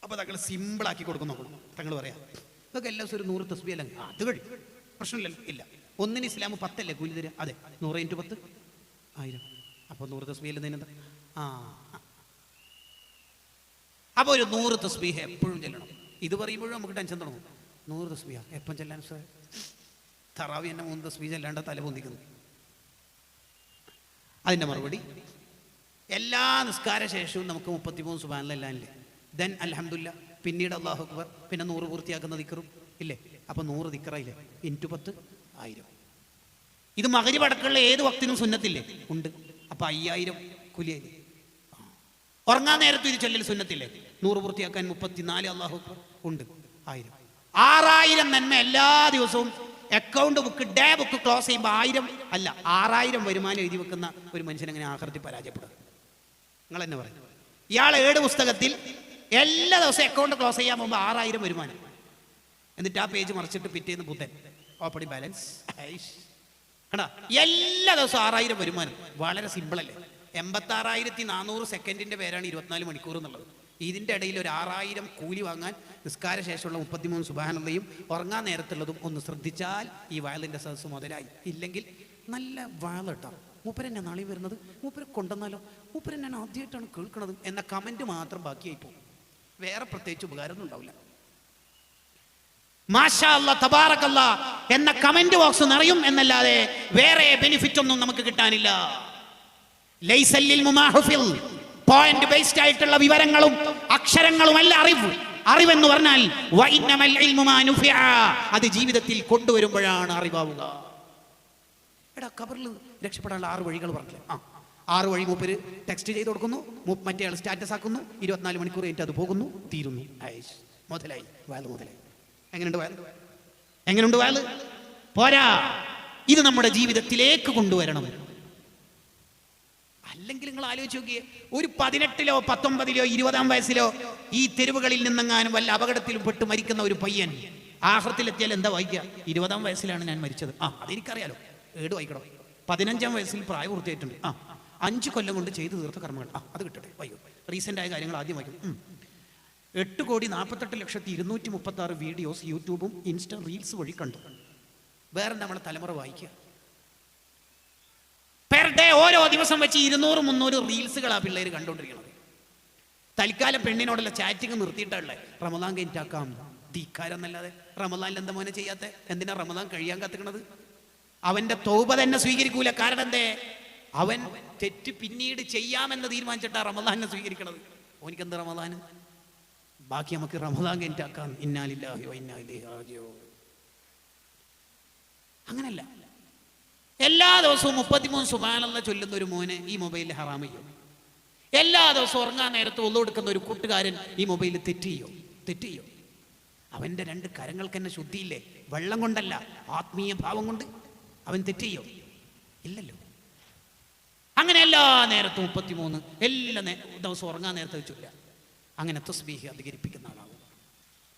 അപ്പോൾ തങ്ങൾ സിമ്പിളാക്കി കൊടുക്കും. നോക്കണം, തങ്ങൾ പറയാം, ഇതൊക്കെ എല്ലാ ദിവസവും ഒരു 100 തസ്ബീഹ് അല്ല, അത് കഴിയും, പ്രശ്നമില്ലല്ലോ. ഇല്ല, ഒന്നിന് ഇസ്ലാം 10 അല്ലേ കൂലി തരിക? അതെ, 100 × 10 1000. അപ്പോൾ 100 തസ്ബീഹ് എന്താ? അപ്പോൾ ഒരു 100 തസ്ബീഹ് എപ്പോഴും ചെല്ലണം. ഇത് പറയുമ്പോഴും നമുക്ക് ടെൻഷൻ തുടങ്ങും. 100 തസ്ബീഹ എപ്പം ചെല്ലാൻ സാർ? തറാവി എന്നെ 3 തസ്ബീഹ് ചെല്ലാണ്ട് തല പൊന്തിക്കുന്നു. അതിൻ്റെ മറുപടി, എല്ലാ നിസ്കാര ശേഷവും നമുക്ക് 33 സുബ്ഹാനല്ലാഹ് എല്ലാം ഇല്ലേ? ദെൻ അൽഹംദുലില്ലാ, പിന്നീട് അല്ലാഹു അക്ബർ, പിന്നെ 100 പൂർത്തിയാക്കുന്ന ദിക്റും ഇല്ലേ? അപ്പോൾ 100 ദിക്റായില്ലേ? × 10 1000. ഇത് മഗ്‌രിബ് അടക്കമുള്ള ഏത് വക്തിനും സുന്നത്തില്ലേ? ഉണ്ട്. അപ്പോൾ 5000 കൂലിയായില്ലേ? ഉറങ്ങാൻ നേരത്ത് ഇത് ചൊല്ലൽ സുന്നത്തില്ലേ? 100 പൂർത്തിയാക്കാൻ 34 അല്ലാഹു അക്ബർ ഉണ്ട്, 1000. 6000 നന്മ എല്ലാ ദിവസവും account book day book close ചെയ്യുമ്പോൾ 1000 അല്ല 6000 വരുമാനം എഴുതി വെക്കുന്ന ഒരു മനുഷ്യൻ എങ്ങനെ ആഖിറത്തിൽ പരാജയപ്പെടുക? നിങ്ങൾ തന്നെ പറയും. ഇയാൾ 7 പുസ്തകത്തിൽ എല്ലാ ദിവസവും അക്കൗണ്ട് ക്ലോസ് ചെയ്യാൻ പോകുമ്പോൾ 6000 വരുമാനം, എന്നിട്ട് ആ പേജ് മറിച്ചിട്ട് പിറ്റേന്ന് ബുധൻ ഓപ്പണിംഗ് ബാലൻസ് കണ്ടാ, എല്ലാ ദിവസവും 6000 വരുമാനം. വളരെ സിമ്പിൾ അല്ലേ? 86,400 സെക്കൻഡിന്റെ പേരാണ് 24 മണിക്കൂർ എന്നുള്ളത്. ഇതിൻ്റെ ഇടയിൽ ഒരു 6000 കൂലി വാങ്ങാൻ നിസ്കാര ശേഷമുള്ള 33 സുബ്ഹാനല്ലയും ഉറങ്ങാൻ നേരത്തുള്ളതും ഒന്ന് ശ്രദ്ധിച്ചാൽ ഈ വയലിൻ്റെ സദസ്സ് മുതലായി. ഇല്ലെങ്കിൽ നല്ല വയലിട്ടോ, മൂപ്പരെന്നെ നാളെ വരുന്നത്, മൂപ്പരെ കൊണ്ടുവന്നാലോ, മൂപ്പരെന്നെ ആദ്യമായിട്ടാണ് കേൾക്കുന്നത് എന്ന കമൻറ്റ് മാത്രം ബാക്കിയായി പോകും. വേറെ പ്രത്യേകിച്ച് ഉപകാരമൊന്നും ഉണ്ടാവില്ല. മാഷാ അല്ലാഹ് തബാറകല്ലാ എന്ന കമന്റ് ബോക്സ് നിറയും എന്നല്ലാതെ വേറെ ബെനിഫിറ്റ് ഒന്നും നമുക്ക് കിട്ടാനില്ല. ലൈസല്ലിൽ മുമാഹുഫിൽ പോയിന്റ് ബേസ്ഡ് ആയിട്ടുള്ള വിവരങ്ങളും അക്ഷരങ്ങളും അല്ല അറിവ്. അറിവെന്ന് പറഞ്ഞാൽ വഇന്നമൽ ഇൽമു മാ നുഫിഅ, അത് ജീവിതത്തിൽ കൊണ്ടുവരുമ്പോഴാണ് അറിവാവുക. എടാ ഖബറിൽ രക്ഷപ്പെടാനുള്ള 6 വഴികൾ പറഞ്ഞില്ലേ? 6 വഴി മൂപ്പര് ടെക്സ്റ്റ് ചെയ്ത് കൊടുക്കുന്നു, മറ്റേ ആൾ സ്റ്റാറ്റസ് ആക്കുന്നു, 24 മണിക്കൂർ കഴിഞ്ഞിട്ട് അത് പോകുന്നു, തീരുന്നു. മുതലായി വയൽ മുതലായി. എങ്ങനെയുണ്ട് വയൽ? പോരാ, ഇത് നമ്മുടെ ജീവിതത്തിലേക്ക് കൊണ്ടുവരണം. അല്ലെങ്കിൽ നിങ്ങൾ ആലോചിച്ച് നോക്കിയേ, ഒരു 18ലോ 19ലോ 20-ാം വയസ്സിലോ ഈ തെരുവുകളിൽ നിന്നെങ്ങാനും വല്ല അപകടത്തിലും പെട്ട് മരിക്കുന്ന ഒരു പയ്യൻ ആഖിറത്തിലെത്തിയാൽ എന്താ വായിക്കുക? 20-ാം വയസ്സിലാണ് ഞാൻ മരിച്ചത്. അതെനിക്കറിയാലോ, ഏട് വായിക്കണോ? 15-ാം വയസ്സിൽ പ്രായപൂർത്തിയായിട്ടുണ്ട്. 5 കൊല്ലം കൊണ്ട് ചെയ്തു തീർത്ത കർമ്മങ്ങൾ. അത് കിട്ടട്ടെ, വായിക്കും. റീസെന്റ് ആയ കാര്യങ്ങൾ ആദ്യം വായിക്കും. 8,48,236 വീഡിയോസ് യൂട്യൂബും ഇൻസ്റ്റ റീൽസ് വഴി കണ്ടു. വേറെ നമ്മളെ തലമുറ വായിക്കുക. പെർ ഡേ ഓരോ ദിവസം വെച്ച് 200-300 റീൽസുകളാണ് പിള്ളേർ കണ്ടുകൊണ്ടിരിക്കുന്നത്. തൽക്കാലം പെണ്ണിനോടുള്ള ചാറ്റിങ് നിർത്തിയിട്ടല്ലേ റമദാൻ കഴിഞ്ഞിട്ടാക്കാം ധിക്കാരം എന്നല്ലാതെ. റമദാനിൽ എന്താ മോനെ ചെയ്യാത്ത? എന്തിനാ റമദാൻ കഴിയാൻ കത്തുക്കണത്? അവന്റെ തൗബ തന്നെ സ്വീകരിക്കൂല. കാരണം എന്തേ? അവൻ തെറ്റ് പിന്നീട് ചെയ്യാമെന്ന് തീരുമാനിച്ചിട്ടാ റമദാനെ സ്വീകരിക്കണത്. ഓനിക്കെന്ത് റമദാന്? ബാക്കി നമുക്ക് റമദാൻ കഴിഞ്ഞിട്ടാക്കാം. ഇന്നാ ലില്ലാഹി വ ഇന്നാ ഇലൈഹി റാജിഊൻ. അങ്ങനല്ല. എല്ലാ ദിവസവും 33 സുബ്ഹാനല്ലാഹ് ചൊല്ലുന്ന ഒരു മോനെ ഈ മൊബൈലിൽ ഹറാം ചെയ്യും. എല്ലാ ദിവസവും ഉറങ്ങാൻ നേരത്ത് ഒന്നു കൊടുക്കുന്ന ഒരു കൂട്ടുകാരൻ ഈ മൊബൈലിൽ തെറ്റ് ചെയ്യോ? അവന്റെ 2 കരങ്ങൾക്ക് തന്നെ ശുദ്ധിയില്ലേ? വെള്ളം കൊണ്ടല്ല, ആത്മീയ ഭാവം കൊണ്ട് അവൻ തെറ്റ് ചെയ്യോ? ഇല്ലല്ലോ. അങ്ങനെ എല്ലാ നേരത്തും 33 എല്ലാ ദിവസവും ഉറങ്ങാൻ നേരത്തെ ചൊല്ലുക. അങ്ങനെ തസ്ബീഹ് അധികരിപ്പിക്കുന്ന ആളാവും.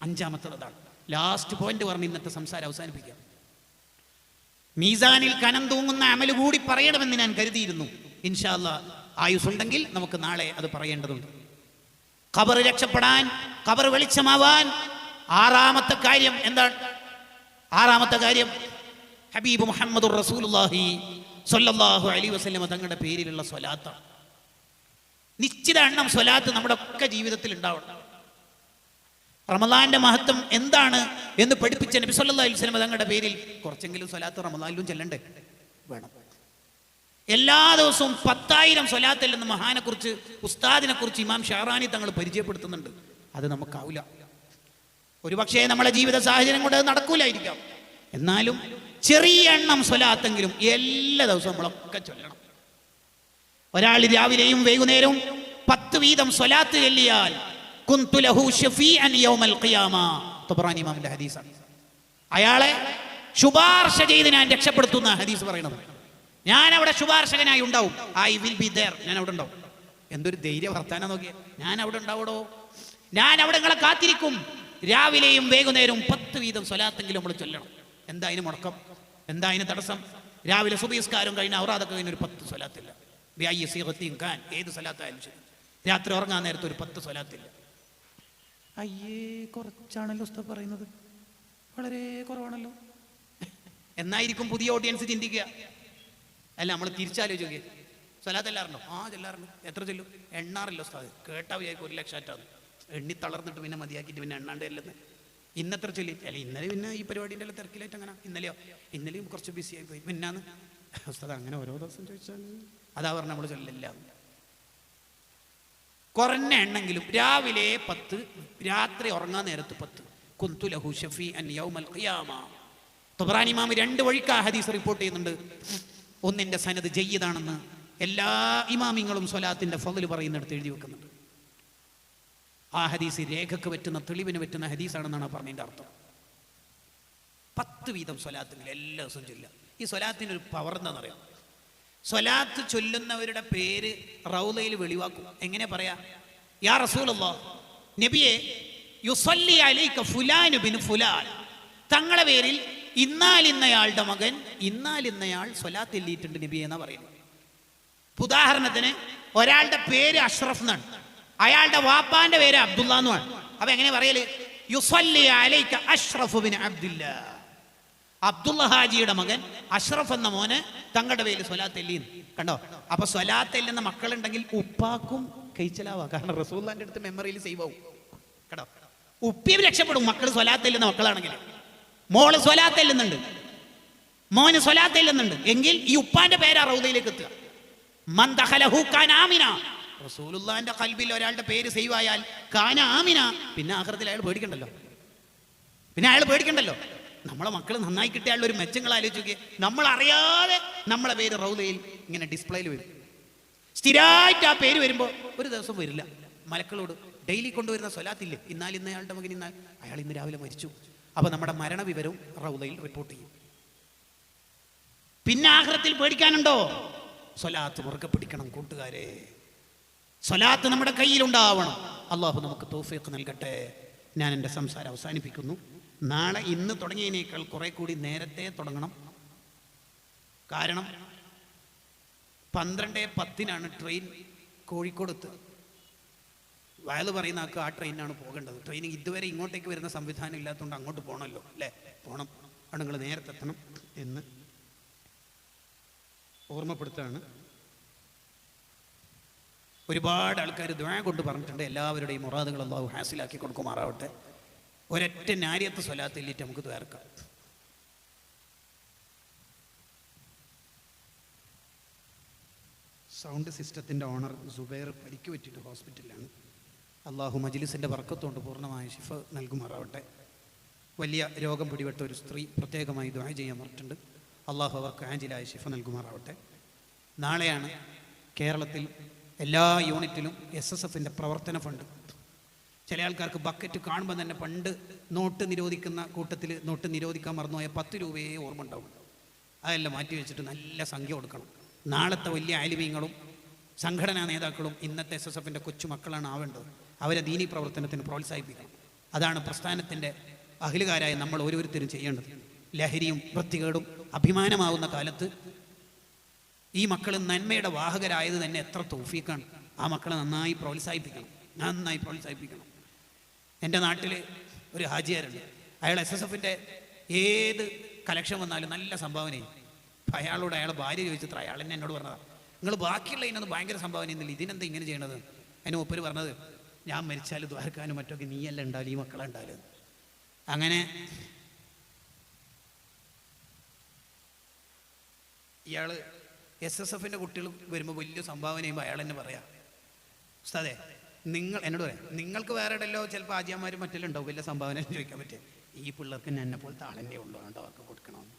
5-ാമത്തേതാണ് ലാസ്റ്റ് പോയിന്റ് പറഞ്ഞ് ഇന്നത്തെ സംസാരം അവസാനിപ്പിക്കാം. മീസാനിൽ കനം തൂങ്ങുന്ന അമല് കൂടി പറയണമെന്ന് ഞാൻ കരുതിയിരുന്നു. ഇൻഷാ അല്ലാഹ് ആയുസ്സുണ്ടെങ്കിൽ നമുക്ക് നാളെ അത് പറയേണ്ടതുണ്ട്. ഖബർ രക്ഷപ്പെടാൻ, ഖബർ വെളിച്ചമാവാൻ 6-ാമത്തെ കാര്യം എന്താണ്? 6-ാമത്തെ കാര്യം ഹബീബ് മുഹമ്മദുർ റസൂലുള്ളാഹി സ്വല്ലല്ലാഹു അലൈഹി വസല്ലം തങ്ങളുടെ പേരിലുള്ള സ്വലാത്താണ്. നിശ്ചിത എണ്ണം സ്വലാത്ത് നമ്മുടെ ഒക്കെ ജീവിതത്തിൽ ഉണ്ടാവണം. റമദാന്റെ മഹത്വം എന്താണ് എന്ന് പഠിപ്പിച്ച നബി സല്ലല്ലാഹു അലൈഹി വസല്ലം തങ്ങളുടെ പേരിൽ കുറച്ചെങ്കിലും സ്വലാത്ത് റമദാനിലും ചെല്ലണ്ടേ? വേണം. എല്ലാ ദിവസവും 10,000 സ്വലാത്തിൽ നിന്ന് മഹാനെ കുറിച്ച്, ഉസ്താദിനെ കുറിച്ച് ഇമാം ഷാറാനി തങ്ങൾ പരിചയപ്പെടുത്തുന്നുണ്ട്. അത് നമുക്കാവില്ല. ഒരുപക്ഷേ നമ്മളെ ജീവിത സാഹചര്യം കൊണ്ട് അത് നടക്കൂലായിരിക്കാം. എന്നാലും ചെറിയ എണ്ണം സ്വലാത്തെങ്കിലും എല്ലാ ദിവസവും നമ്മളൊക്കെ ചൊല്ലണം. ഒരാൾ രാവിലെയും വൈകുന്നേരവും 10 വീതം സ്വലാത്ത് ചൊല്ലിയാൽ കുന്തു ലഹു ശഫീഅൻ യൗമൽ ഖിയാമ, തബറാനി ഇമാമിന്റെ ഹദീസാണ്. അയാളെ ശുപാർശ ചെയ്ത് ഞാൻ രക്ഷപ്പെടുത്തുന്ന ഹദീസ് പറയുന്നത്. ഞാൻ അവിടെ ശുപാർശകനായി ഉണ്ടാവും. I will be there. ഞാൻ അവിടെ ഉണ്ടാവും. എന്തൊരു ധൈര്യ വർത്താനം നോക്കിയേ. ഞാൻ അവിടെ ഉണ്ടാവടോ, ഞാൻ അവിടെ നിങ്ങളെ കാത്തിരിക്കും. രാവിലെയും വൈകുന്നേരവും 10 വീതം സ്വലാത്തെങ്കിലും നമ്മൾ ചൊല്ലണം. എന്താ അതിന് മുടക്കം? എന്താ അതിന് തടസ്സം? രാവിലെ സുബഹിസ്കാരം കഴിഞ്ഞ ഔറാദൊക്കെ കഴിഞ്ഞ ഒരു 10 സ്വലാത്തില്ല. ഏത് സ്വലാത്തായാലും ശരി. രാത്രി ഉറങ്ങാൻ നേരത്തെ ഒരു 10 സ്വലാത്തില്ല. അയ്യേ, കുറച്ചാണല്ലോ ഉസ്താദ് പറയുന്നത്, വളരെ കുറവാണല്ലോ എന്നായിരിക്കും പുതിയ ഓഡിയൻസ് ചിന്തിക്കുക. അല്ല, നമ്മൾ തിരിച്ചാലോചിക്കുക. സ്വലാത്ത് എല്ലാറുണ്ടോ? ചെല്ലാറുണ്ട്. എത്ര ചൊല്ലും? എണ്ണാറില്ല ഉസ്താദ്. കേട്ടാ വിചാരിക്കും 1 ലക്ഷമായിട്ടാണ്. എണ്ണി തളർന്നിട്ട് പിന്നെ മതിയാക്കിയിട്ട് പിന്നെ എണ്ണാണ്ട് അല്ലെന്ന്. ഇന്നെത്ര ചൊല്ലി? അല്ല, ഇന്നലെ പിന്നെ ഈ പരിപാടിൻ്റെ എല്ലാം തിരക്കിലായിട്ട് അങ്ങനെ. ഇന്നലെയും കുറച്ച് ബിസി ആയി പോയി. പിന്നാന്ന് ഉസ്താദ് അങ്ങനെ ഓരോ ദിവസം ചോദിച്ചാൽ അതാ പറഞ്ഞ നമ്മൾ ചൊല്ലില്ല. കുറഞ്ഞ എണ്ണെങ്കിലും രാവിലെ 10, രാത്രി ഉറങ്ങാൻ നേരത്ത് 10. കുന്തു ലഹു ശഫീഅൻ യൗമൽ ഖിയാമ. തബറാനി ഇമാം 2 വഴിക്ക് ആ ഹദീസ് റിപ്പോർട്ട് ചെയ്യുന്നുണ്ട്. ഒന്നിന്റെ സനദ് ജയ്യിദാണെന്ന് എല്ലാ ഇമാമിങ്ങളും സ്വലാത്തിന്റെ ഫള് പറയുന്നിടത്ത് എഴുതി വെക്കുന്നുണ്ട്. ആ ഹദീസ് രേഖക്ക് പറ്റുന്ന, തെളിവിന് പറ്റുന്ന ഹദീസാണെന്നാണ് പറഞ്ഞതിൻ്റെ അർത്ഥം. 10 വീതം സ്വലാത്തുകൾ എല്ലാ ദിവസവും ചൊല്ലുക. ഈ സ്വലാത്തിനൊരു പവർ എന്താണെന്നറിയാം? സ്വലാത്ത് ചൊല്ലുന്നവരുടെ പേര് റൗളയിൽ വെളിവാക്കും. എങ്ങനെ പറയാ? യാ റസൂലല്ലാഹ്, നബിയെ, യുസല്ലി അലൈക ഫുലാൻ ബിൻ ഫുലാൻ, തങ്ങളുടെ പേരിൽ ഇന്നാലിന്നയാളുടെ മകൻ ഇന്നാലിന്നയാൾ സ്വലാത്ത് എല്ലിയിട്ടുണ്ട് നബിയെ എന്നാ പറയുന്നത്. ഉദാഹരണത്തിന് ഒരാളുടെ പേര് അഷ്റഫ് എന്നാണ്, അയാളുടെ വാപ്പാന്റെ പേര് അബ്ദുള്ള എന്നാണ്. അപ്പൊ എങ്ങനെ പറയല്? യുസല്ലി അലൈക അഷ്റഫ് ബിൻ അബ്ദുല്ലാ, അബ്ദുള്ള ഹാജിയുടെ മകൻ അഷ്റഫ് എന്ന മോന് തങ്ങളുടെ പേര് സ്വലാത്ത് എല്ലിന്ന്. കണ്ടോ? അപ്പൊ സ്വലാത്ത് എല്ലുന്ന മക്കളുണ്ടെങ്കിൽ ഉപ്പാക്കും കഴിച്ചലാവാ, കാരണം റസൂലുള്ളാഹിന്റെ അടുത്ത് മെമ്മറിയിൽ സേവ് ആവും. കേട്ടോ? ഉപ്പിയും രക്ഷപ്പെടും മക്കൾ സ്വലാത്ത് എല്ലുന്ന മക്കളാണെങ്കിൽ. മോള് സ്വലാത്ത് എല്ലുന്നുണ്ട്, മോന് സ്വലാത്ത് എല്ലുന്നുണ്ട് എങ്കിൽ ഈ ഉപ്പാന്റെ പേര് റൗദയിലേക്ക് എത്തുക. മൻ ദഖലഹു കാന ആമിന, റസൂലുള്ളാഹിന്റെ ഖൽബിൽ ഒരാളുടെ പേര് സേവ് ആയാൽ കാന ആമിന, പിന്നെ ആഖിറത്തിൽ അയാൾ പേടിക്കണ്ടല്ലോ. നമ്മളെ മക്കൾ നന്നായി കിട്ടിയാലുള്ള ഒരു മെച്ചങ്ങൾ ആലോചിച്ച് നോക്കിയേ. നമ്മൾ അറിയാതെ നമ്മളെ പേര് റൗദയിൽ ഇങ്ങനെ ഡിസ്പ്ലേയിൽ വരും. സ്ഥിരമായിട്ട് ആ പേര് വരുമ്പോൾ ഒരു ദിവസം വരില്ല. മലക്കളോട് ഡെയിലി കൊണ്ടുവരുന്ന സ്വലാത്തില്ലേ, ഇന്നാലിന്നയാളുടെ മകൻ അയാൾ ഇന്ന് രാവിലെ മരിച്ചു, അപ്പൊ നമ്മുടെ മരണവിവരവും റൗദയിൽ റിപ്പോർട്ട് ചെയ്യും. പിന്നെ ആഖിറത്തിൽ പേടിക്കാനുണ്ടോ? സ്വലാത്ത് മുറുകെ പിടിക്കണം കൂട്ടുകാരെ. സ്വലാത്ത് നമ്മുടെ കയ്യിലുണ്ടാവണം. അള്ളാഹു നമുക്ക് തൗഫീഖ് നൽകട്ടെ. ഞാൻ എൻ്റെ സംസാരം അവസാനിപ്പിക്കുന്നു. നാളെ ഇന്ന് തുടങ്ങിയതിനേക്കാൾ കുറെ കൂടി നേരത്തെ തുടങ്ങണം. കാരണം 12:10 ട്രെയിൻ കോഴിക്കോടെത്ത്. വയല് പറയുന്ന ആൾക്ക് ആ ട്രെയിനാണ് പോകേണ്ടത്. ട്രെയിനിങ് ഇതുവരെ ഇങ്ങോട്ടേക്ക് വരുന്ന സംവിധാനം ഇല്ലാത്തതുകൊണ്ട് അങ്ങോട്ട് പോകണമല്ലോ, അല്ലേ? പോകണം. അവിടെ നിങ്ങൾ നേരത്തെ എത്തണം എന്ന് ഓർമ്മപ്പെടുത്താണ്. ഒരുപാട് ആൾക്കാർ ദുആ കൊണ്ട് പറഞ്ഞിട്ടുണ്ട്. എല്ലാവരുടെയും മുറാദുകൾ അല്ലാഹു ഹാസിലാക്കി കൊടുക്കുമാറാവട്ടെ. ഒരൊറ്റ നാരിയത്ത് സ്വലാത്ത് എല്ലിട്ട് നമുക്ക് ദ്വാരക്കാം. സൗണ്ട് സിസ്റ്റത്തിൻ്റെ ഓണർ സുബൈർ പരിക്ക് പറ്റിയിട്ട് ഹോസ്പിറ്റലിലാണ്. അള്ളാഹു മജ്ലിസിൻ്റെ ബർക്കത്തുകൊണ്ട് പൂർണ്ണമായ ശിഫ നൽകുമാറാവട്ടെ. വലിയ രോഗം പിടിപെട്ട ഒരു സ്ത്രീ പ്രത്യേകമായി ദുആ ചെയ്യാൻ പറഞ്ഞിട്ടുണ്ട്. അള്ളാഹു അവർക്ക് ആജിലായ ശിഫ നൽകുമാറാവട്ടെ. നാളെയാണ് കേരളത്തിൽ എല്ലാ യൂണിറ്റിലും SSFൻ്റെ പ്രവർത്തന ഫണ്ട്. ചില ആൾക്കാർക്ക് ബക്കറ്റ് കാണുമ്പോൾ തന്നെ പണ്ട് നോട്ട് നിരോധിക്കുന്ന കൂട്ടത്തിൽ നോട്ട് നിരോധിക്കാൻ മറന്നുപോയ 10 രൂപയെ ഓർമ്മ ഉണ്ടാവും. അതെല്ലാം മാറ്റി വെച്ചിട്ട് നല്ല സംഖ്യ കൊടുക്കണം. നാളത്തെ വലിയ ആലിമീങ്ങളും സംഘടനാ നേതാക്കളും ഇന്നത്തെ SSFൻ്റെ കൊച്ചുമക്കളാണ് ആവേണ്ടത്. അവരെ ദീനീ പ്രവർത്തനത്തിന് പ്രോത്സാഹിപ്പിക്കണം. അതാണ് പ്രസ്ഥാനത്തിൻ്റെ അഖിലുകാരായ നമ്മൾ ഓരോരുത്തരും ചെയ്യേണ്ടത്. ലഹരിയും വൃത്തികേടും അഭിമാനമാവുന്ന കാലത്ത് ഈ മക്കൾ നന്മയുടെ വാഹകരായത് തന്നെ എത്ര തൗഫീഖാണ്. ആ മക്കളെ നന്നായി പ്രോത്സാഹിപ്പിക്കണം. എൻ്റെ നാട്ടിൽ ഒരു ഹാജിയാരുണ്ട്. അയാൾ SSFൻ്റെ ഏത് കലക്ഷൻ വന്നാലും നല്ല സംഭാവന ചെയ്യും. അപ്പം അയാളോട് അയാളെ ഭാര്യ ചോദിച്ചത്ര അയാൾ തന്നെ എന്നോട് പറഞ്ഞതാണ്, നിങ്ങൾ ബാക്കിയുള്ള ഇതിനൊന്നും ഭയങ്കര സംഭാവന ഒന്നുമില്ല, ഇതിനെന്താ ഇങ്ങനെ ചെയ്യണത്? അതിന് ഒപ്പര് പറഞ്ഞത്, ഞാൻ മരിച്ചാൽ ദ്വാരക്കാനും മറ്റൊക്കെ നീയല്ല ഉണ്ടാവില്ല, ഈ മക്കളെ ഉണ്ടാവില്ല. അങ്ങനെ ഇയാൾ SSFൻ്റെ കുട്ടികൾ വരുമ്പോൾ വലിയ സംഭാവന ചെയ്യുമ്പോൾ അയാൾ തന്നെ പറയാം, ഉസ്താദേ എന്നോട് പറയാം, നിങ്ങൾക്ക് വേറെ ഇടല്ലോ ചിലപ്പോൾ ആദ്യമാരും മറ്റെല്ലാം ഉണ്ടാവും വലിയ സംഭാവന ചോദിക്കാൻ പറ്റുക, ഈ പിള്ളേർക്ക് എന്നെ പോലത്തെ ആളെന്നെ ഉള്ളൂ, അതുകൊണ്ട് അവർക്ക് കൊടുക്കണമെന്ന്.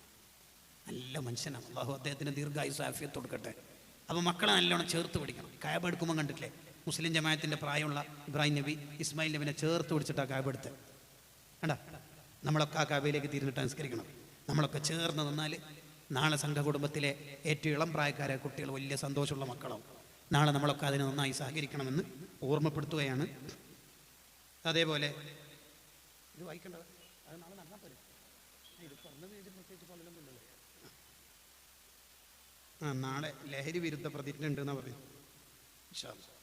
നല്ല മനുഷ്യനാണ്. അള്ളാഹു അദ്ദേഹത്തിന് ദീർഘായുസ്സും ആഫിയത്ത് കൊടുക്കട്ടെ. അപ്പോൾ മക്കളെ നല്ലോണം ചേർത്ത് പിടിക്കണം. കഅബ എടുക്കുമ്പോൾ കണ്ടിട്ടില്ലേ, മുസ്ലിം ജമാഅത്തിൻ്റെ പ്രായമുള്ള ഇബ്രാഹിം നബി ഇസ്മായിൽ നബിനെ ചേർത്ത് പിടിച്ചിട്ടാണ് കഅബ എടുത്ത്. കണ്ടാ, നമ്മളൊക്കെ ആ കഅബയിലേക്ക് തിരിഞ്ഞിട്ട് അനുസ്കരിക്കണം. നമ്മളൊക്കെ ചേർന്ന് നിന്നാൽ നാളെ സംഘകുടുംബത്തിലെ ഏറ്റവും ഇളം പ്രായക്കാരായ കുട്ടികൾ വലിയ സന്തോഷമുള്ള മക്കളാവും. നാളെ നമ്മളൊക്കെ അതിന് നന്നായി സഹകരിക്കണമെന്ന് ഓർമ്മപ്പെടുത്തുകയാണ്. അതേപോലെ ഇത് വായിക്കേണ്ടത് അത് നാളെ നടന്നാൽ പോലും നാളെ ലഹരി വിരുദ്ധ പ്രതിജ്ഞ ഉണ്ടെന്നാണ് പറയുന്നത്. ഇൻഷാ അല്ലാഹ്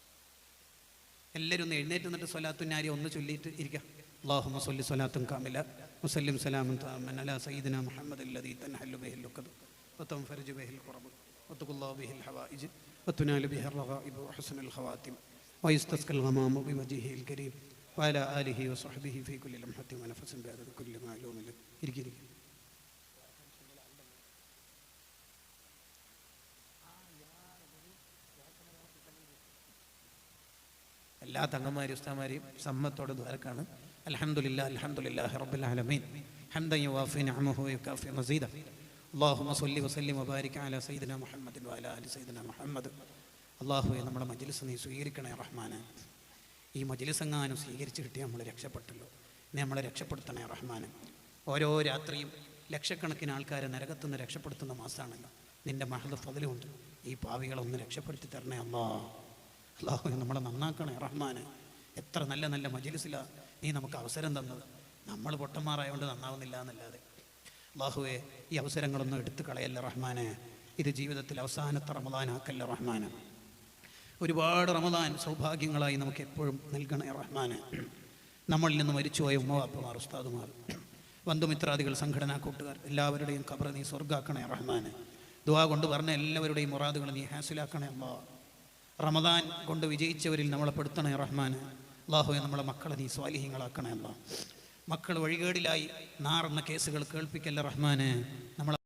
എല്ലാവരും ഒന്ന് എഴുന്നേറ്റ് നിന്നിട്ട് സ്വലാത്തുൻ നാരിയ ഒന്ന് ചൊല്ലിയിട്ട് ഇരിക്കാം. അല്ലാഹുമ്മ സ്വല്ലി സ്വലാത്തുൻ കാമില വസല്ലിം സലാമൻ തഅമ്മൻ അലാ സയ്യിദിനാ മുഹമ്മദിൽ ലദീ തൻഹല്ലു ബിഹിൽ ലുഖദ് വതൻഫറജു ബിഹിൽ ഖുറബ് വതുഖുല്ലാഹു ബിഹിൽ ഹവായിജ് വതുനാലു ബിഹിൽ റഗായിബ് വഹുസ്നുൽ ഖവാതിം വയസ്തസ്ഖൽ ഗമാമു ബിവജ്ഹിഹിൽ കരീം വഅലാ ആലിഹി വസഹ്ബിഹി ഫീ കുല്ലി ലംഹത്തിൻ വനഫസിൻ ബഅദ കുല്ലി മഅലൂമിൻ. ഇരിക്കും. എല്ലാ തങ്ങന്മാരും ഉസ്താമാരെയും സമ്മത്തോടെ ദ്വാരക്കാണ്. അൽഹംദുലില്ലാഹി റബ്ബിൽ ആലമീൻ ഹംദൻ യുവാഫി നിഅമഹു വയുകാഫി മസീദ. അല്ലാഹുമ്മ സ്വല്ലി വസല്ലിം വബാരിക് അലാ സയ്യിദിനാ മുഹമ്മദിൻ വഅലാ ആലി സയ്യിദിനാ മുഹമ്മദ്. അല്ലാഹുവേ, നമ്മുടെ മജ്ലിസ് നീ സ്വീകരിക്കണേ റഹ്മാനെ. ഈ മജ്ലിസ് എങ്ങാനും സ്വീകരിച്ച് കിട്ടിയാൽ നമ്മൾ രക്ഷപ്പെട്ടല്ലോ. നീ നമ്മളെ രക്ഷപ്പെടുത്തണേ റഹ്മാനെ. ഓരോ രാത്രിയും ലക്ഷക്കണക്കിന് ആൾക്കാരെ നരകത്തുനിന്ന് രക്ഷപ്പെടുത്തുന്ന മാസമാണല്ലോ. നിൻ്റെ മഹദ് ഫضലുണ്ട്. ഈ പാവികളൊന്ന് രക്ഷപ്പെടുത്തി തരണേ അല്ലാഹു. നമ്മളെ നന്നാക്കണേ റഹ്മാനെ. എത്ര നല്ല നല്ല മജ്‌ലിസിലാണ് നീ നമുക്ക് അവസരം തന്നത്. നമ്മൾ പൊട്ടന്മാരായതുകൊണ്ട് നന്നാവുന്നില്ല എന്നല്ലാതെ. അല്ലാഹുവേ, ഈ അവസരങ്ങളൊന്നും എടുത്തു കളയല്ല റഹ്മാനെ. ഇത് ജീവിതത്തിൽ അവസാനത്തെ റമദാനാക്കല്ല റഹ്മാനെ. ഒരുപാട് റമദാൻ സൗഭാഗ്യങ്ങളായി നമുക്ക് എപ്പോഴും നൽകണേ റഹ്മാനെ. നമ്മളിൽ നിന്ന് മരിച്ചുപോയ ഉമ്മവാപ്പമാർ, ഉസ്താദുമാർ, ബന്ധുമിത്രാദികൾ, സംഘടനാ കൂട്ടുകാർ എല്ലാവരുടെയും ഖബർ നീ സ്വർഗ്ഗാക്കണേ റഹ്മാനെ. ദുആ കൊണ്ട് പറഞ്ഞ എല്ലാവരുടെയും മുറാദുകൾ നീ ഹാസിലാക്കണേ അല്ലാഹ്. റമദാൻ കൊണ്ട് വിജയിച്ചവരിൽ നമ്മളെ പെടുത്തണേ റഹ്മാനെ. അല്ലാഹുവേ, നമ്മളെ മക്കളെ നീ സ്വാലിഹീങ്ങളാക്കണേ അല്ലാഹ്. മക്കൾ വഴികേടിലായി നാറുന്ന കേസുകൾ കേൾപ്പിക്കല്ല റഹ്മാനെ. നമ്മളെ